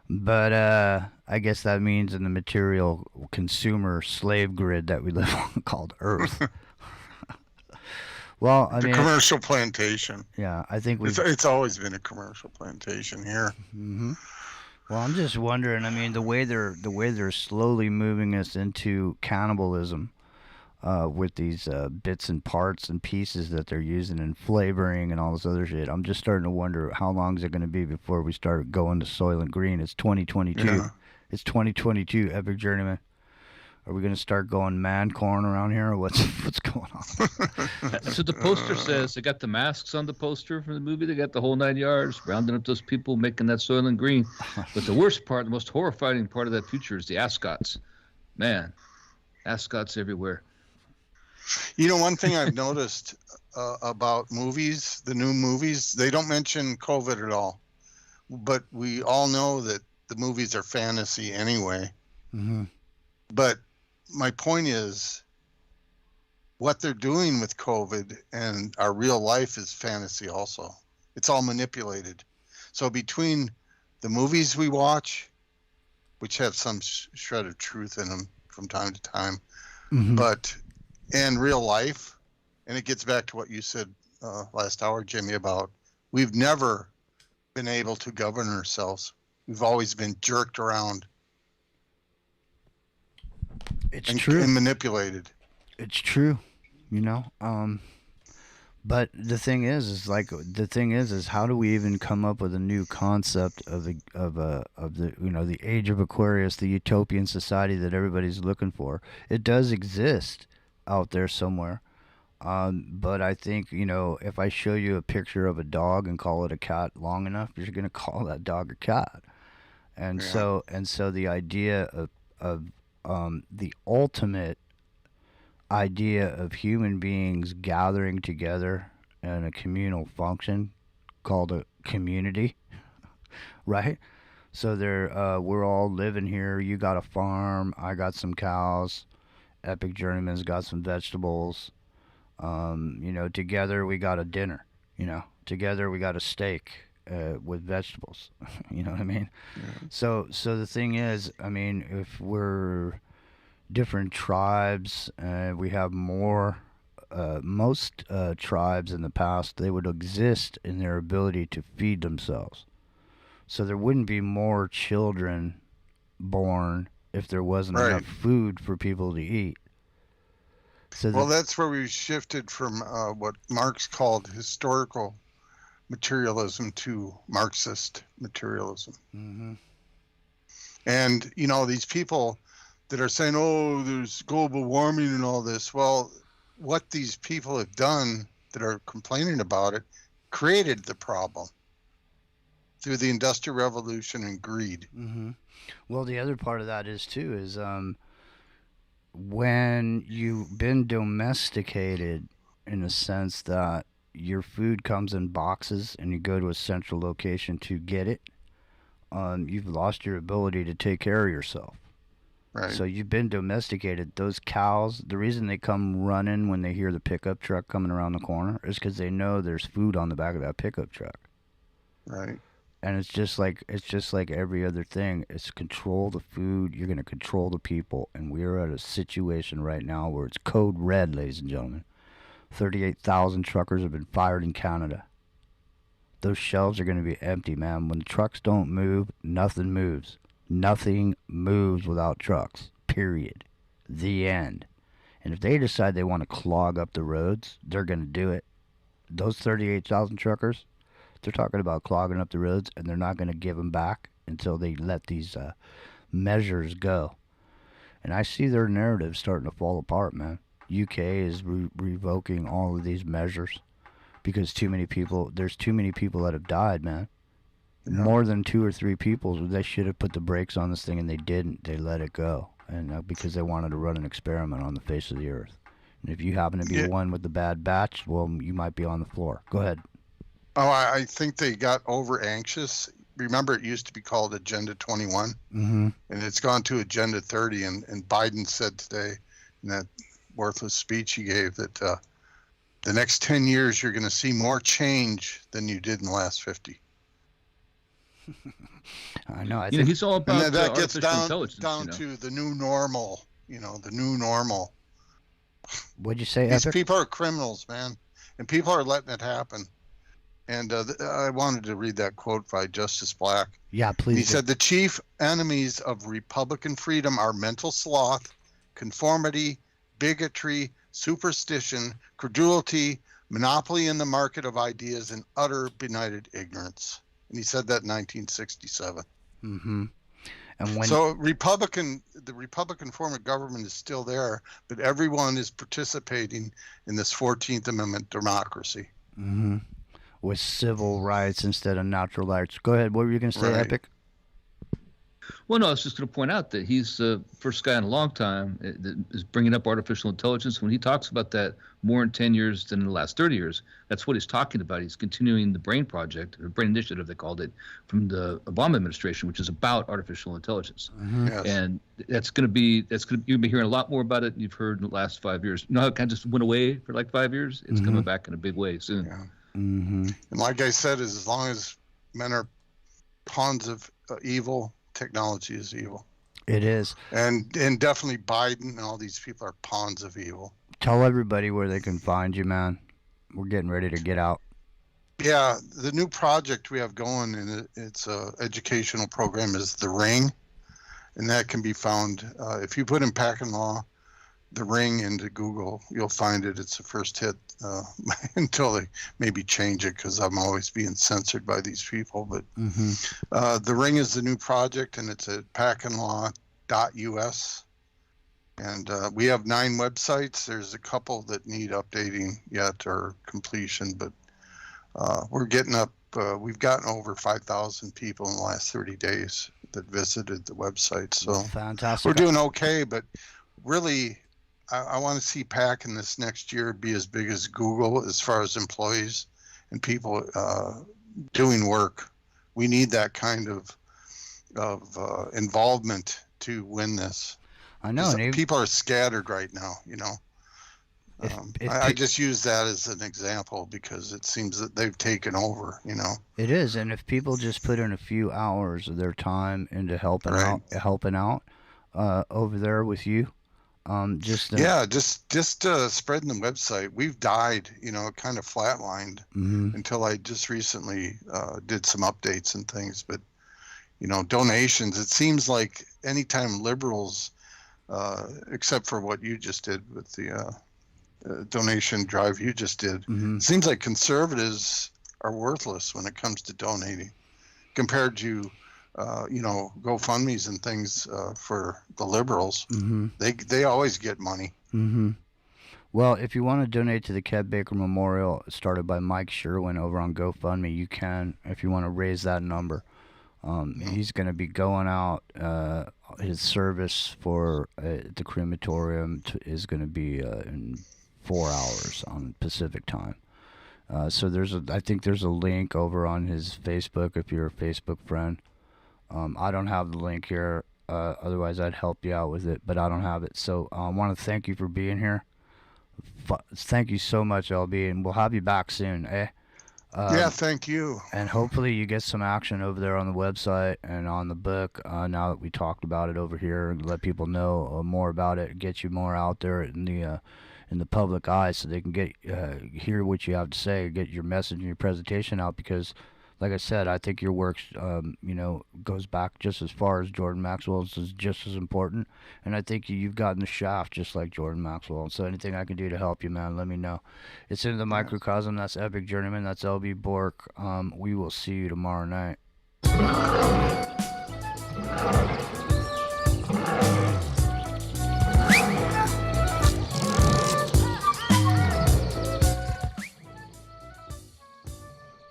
But I guess that means in the material consumer slave grid that we live on called Earth. Well, I mean, commercial plantation. Yeah, I think it's always been a commercial plantation here. Mm-hmm. Well, I'm just wondering. I mean, the way they're slowly moving us into cannibalism, with these bits and parts and pieces that they're using in flavoring and all this other shit. I'm just starting to wonder how long is it going to be before we start going to Soylent Green. It's 2022. Yeah. It's 2022, Epic Journeyman. Are we going to start going man corn around here, or what's going on? That's what the poster says. They got the masks on the poster from the movie. They got the whole 9 yards, rounding up those people, making that Soylent Green. But the worst part, the most horrifying part of that future is the ascots. Man, ascots everywhere. You know, one thing I've noticed about movies, the new movies, they don't mention COVID at all. But we all know that the movies are fantasy anyway. Mm-hmm. But my point is, what they're doing with COVID and our real life is fantasy also. It's all manipulated. So between the movies we watch which have some shred of truth in them from time to time. Mhm. But in real life, and it gets back to what you said last hour, Jimmy, about we've never been able to govern ourselves. We've always been jerked around. It's true. And manipulated. It's true, you know. But the thing is how do we even come up with a new concept of the the age of Aquarius, the utopian society that everybody's looking for? It does exist out there somewhere. But I think, if I show you a picture of a dog and call it a cat long enough, you're going to call that dog a cat. And so the idea of the ultimate idea of human beings gathering together in a communal function called a community, right? So we're all living here. You got a farm. I got some cows. Epic Journeyman's got some vegetables. Together we got a dinner. Together we got a steak with vegetables. You know what I mean? Yeah. So the thing is, if we're different tribes, we have more. Most tribes in the past, they would exist in their ability to feed themselves. So there wouldn't be more children born if there wasn't enough food for people to eat. So that's where we shifted from what Marx called historical materialism to Marxist materialism. Mm-hmm. And, these people that are saying, oh, there's global warming and all this. Well, what these people have done that are complaining about it created the problem through the Industrial Revolution and greed. Mm-hmm. Well, the other part of that is when you've been domesticated in a sense that your food comes in boxes and you go to a central location to get it, you've lost your ability to take care of yourself. Right. So you've been domesticated. Those cows, the reason they come running when they hear the pickup truck coming around the corner is because they know there's food on the back of that pickup truck. Right. And it's just like every other thing. It's control the food. You're going to control the people. And we're at a situation right now where it's code red, ladies and gentlemen. 38,000 truckers have been fired in Canada. Those shelves are going to be empty, man. When the trucks don't move, nothing moves. Nothing moves without trucks, period. The end. And if they decide they want to clog up the roads, they're going to do it. Those 38,000 truckers, they're talking about clogging up the roads, and they're not going to give them back until they let these measures go. And I see their narrative starting to fall apart, man. UK is revoking all of these measures because there's too many people that have died, man. Yeah. More than 2 or 3 people. They should have put the brakes on this thing, and they didn't. They let it go, and because they wanted to run an experiment on the face of the earth. And if you happen to be one with the bad batch, well, you might be on the floor. Go ahead. Oh, I think they got over anxious. Remember, it used to be called Agenda 21, mm-hmm. and it's gone to Agenda 30. And Biden said today in that worthless speech he gave that the next 10 years you're going to see more change than you did in the last 50. I know. I think he's all about and that gets down intelligence, to the new normal. The new normal. What'd you say? These Epic? people are criminals, man, and people are letting it happen. And I wanted to read that quote by Justice Black. Yeah, please. He said, "The chief enemies of Republican freedom are mental sloth, conformity, bigotry, superstition, credulity, monopoly in the market of ideas, and utter benighted ignorance." And he said that in 1967. Mm-hmm. And the Republican form of government is still there, but everyone is participating in this 14th Amendment democracy. Mm-hmm. With civil rights instead of natural rights. Go ahead. What were you going to say, Epic? Well, no, I was just going to point out that he's the first guy in a long time that is bringing up artificial intelligence. When he talks about that more in 10 years than in the last 30 years, that's what he's talking about. He's continuing the BRAIN project, or BRAIN initiative, they called it, from the Obama administration, which is about artificial intelligence. Mm-hmm. Yes. And you'll be hearing a lot more about it than you've heard in the last 5 years. You know how it kind of just went away for like 5 years? It's mm-hmm. coming back in a big way soon. Yeah. Mm-hmm. And like I said, as long as men are pawns of evil, technology is evil. It is. And definitely Biden and all these people are pawns of evil. Tell everybody where they can find you, man. We're getting ready to get out. Yeah, the new project we have going, and it's a educational program, is The Ring, and that can be found if you put in Packing Law, The Ring into Google, you'll find it. It's the first hit until they maybe change it, because I'm always being censored by these people. But The Ring is the new project, and it's at packandlaw.us. And we have 9 websites. There's a couple that need updating yet or completion, but we're getting up. We've gotten over 5,000 people in the last 30 days that visited the website. So fantastic. We're doing okay, but really, I want to see PAC in this next year be as big as Google as far as employees and people doing work. We need that kind of involvement to win this. I know. People are scattered right now, you know. I just use that as an example because it seems that they've taken over, you know. It is, and if people just put in a few hours of their time into helping out over there with you, just spreading the website. We've died, you know, kind of flatlined until I just recently did some updates and things. But you know, donations. It seems like anytime liberals, except for what you just did with the donation drive you just did. It seems like conservatives are worthless when it comes to donating compared to, you know, GoFundMes and things for the liberals. They always get money. Well, if you want to donate to the Kev Baker Memorial started by Mike Sherwin over on GoFundMe, you can if you want to raise that number. He's going to be going out. His service for the crematorium is going to be in 4 hours on Pacific time. So I think there's a link over on his Facebook if you're a Facebook friend. I don't have the link here. Otherwise, I'd help you out with it, but I don't have it. So I want to thank you for being here. Thank you so much, LB, and we'll have you back soon, eh? Yeah, thank you. And hopefully you get some action over there on the website and on the book now that we talked about it over here, and let people know more about it, get you more out there in the public eye so they can get hear what you have to say, get your message and your presentation out, because like I said, I think your work you know, goes back just as far as Jordan Maxwell's, is just as important, and I think you've gotten the shaft just like Jordan Maxwell. So anything I can do to help you, man, let me know. It's Into the Microcosm. That's Epic Journeyman. That's LB Bork. We will see you tomorrow night.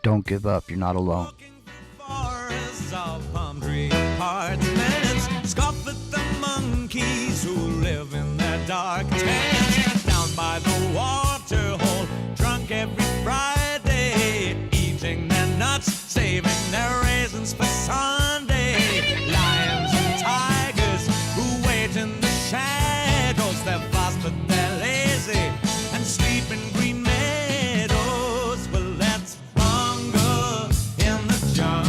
Don't give up. You're not alone. Of palm tree apartments, scoff at the monkeys who live in their dark tents. Down by the water hole, drunk every Friday, eating their nuts, saving their raisins for Sunday. Lions and tigers who wait in the shadows, they're fast but they're lazy and sleep in green meadows. Well, let's bungle in the jungle.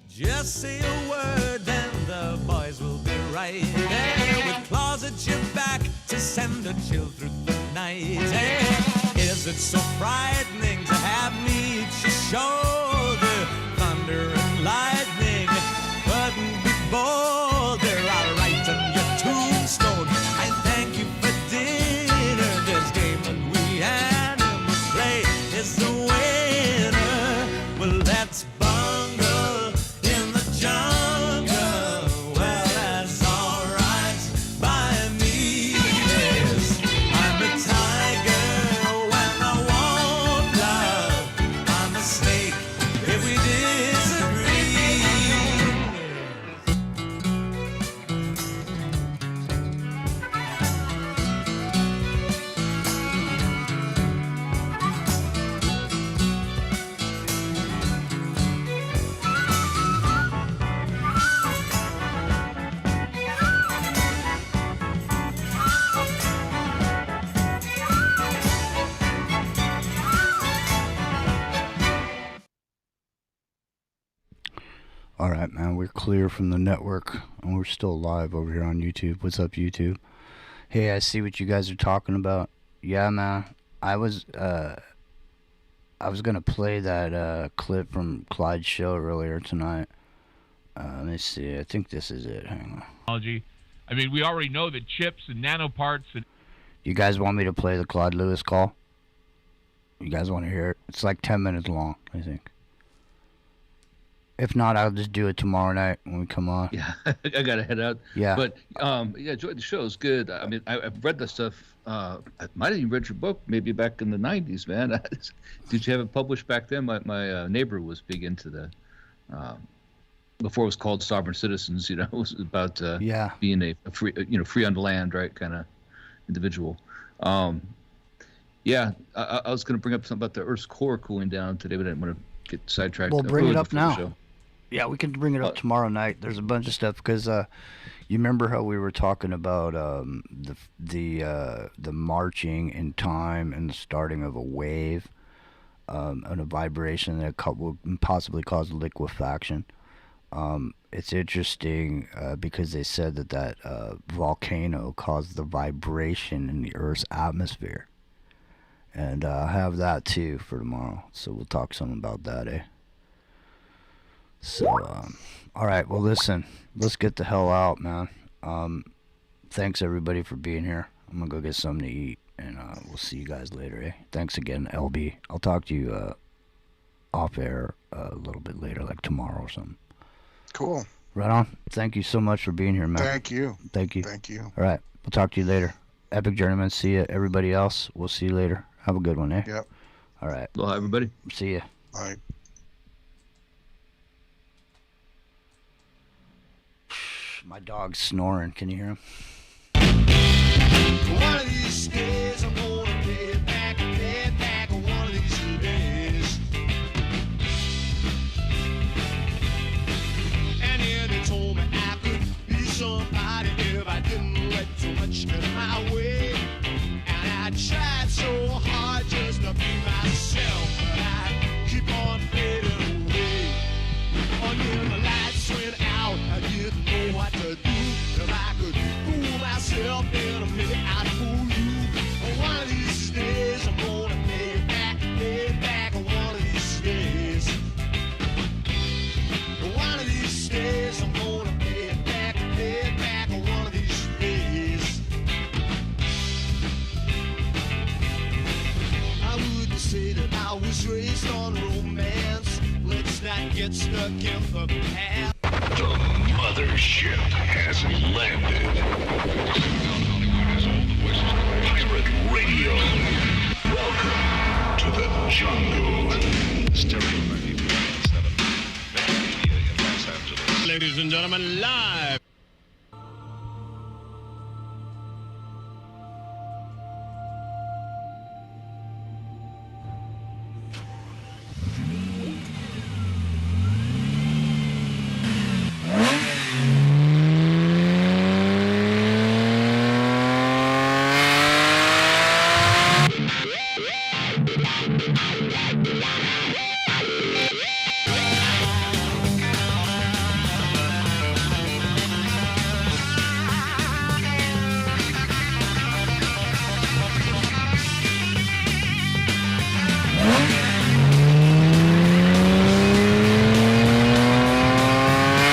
Just say a word and the boys will be right there with claws at your back to send a chill through the night. Is it so frightening to have me at your shoulder? Thunder and lightning couldn't be bolder. I'll write on your tombstone, I thank you for dinner. This game that we animals play is the winner. Well, let's bungle in the jungle. Well, that's alright by me. Yes, I'm a tiger when I want love. I'm a snake if we disagree. All right, man. We're clear from the network, and we're still live over here on YouTube. What's up, YouTube? Hey, I see what you guys are talking about. Yeah, man. I was gonna play that clip from Clyde's show earlier tonight. Let me see. I think this is it. Hang on. I mean, we already know that chips and nanoparts and... You guys want me to play the Clyde Lewis call? You guys want to hear it? It's like 10 minutes long, I think. If not, I'll just do it tomorrow night when we come on. Yeah, I gotta head out. Yeah. But yeah, enjoyed the show. It's good. I mean, I've read the stuff. I might have even read your book maybe back in the '90s, man. Did you have it published back then? My neighbor was big into the. Before it was called Sovereign Citizens, you know, it was about being a free, free on the land, right, kind of individual. Yeah, I was going to bring up something about the Earth's core cooling down today, but I didn't want to get sidetracked. Well, bring it up now. Show. Yeah, we can bring it up tomorrow night. There's a bunch of stuff because you remember how we were talking about the marching in time and the starting of a wave and a vibration that will possibly cause liquefaction. It's interesting because they said that volcano caused the vibration in the Earth's atmosphere. And I have that too for tomorrow. So we'll talk some about that, eh? So, all right. Well, listen, let's get the hell out, man. Thanks everybody for being here. I'm gonna go get something to eat, and we'll see you guys later, eh? Thanks again, LB. I'll talk to you off air a little bit later, like tomorrow or something. Cool. Right on. Thank you so much for being here, man. Thank you. Thank you. Thank you. All right. We'll talk to you later. Epic Journeyman. See you. Everybody else, we'll see you later. Have a good one, eh? Yep. All right. Well, everybody. See ya. All right. My dog's snoring. Can you hear him? One of these days I'm gonna pay it back one of these days. And yeah, they told me I could be somebody if I didn't let too much get my way. And I tried so hard just to be myself, but I keep on fading away. Until the lights went out, I didn't know what to do. If I could fool myself in a minute, I'd fool you. One of these days I'm gonna pay it back one of these days. One of these days I'm gonna pay it back one of these days. I wouldn't say that I was raised on romance. Let's not get stuck in the past. The mothership has landed. Pirate Radio. Welcome to the jungle. Ladies and gentlemen, live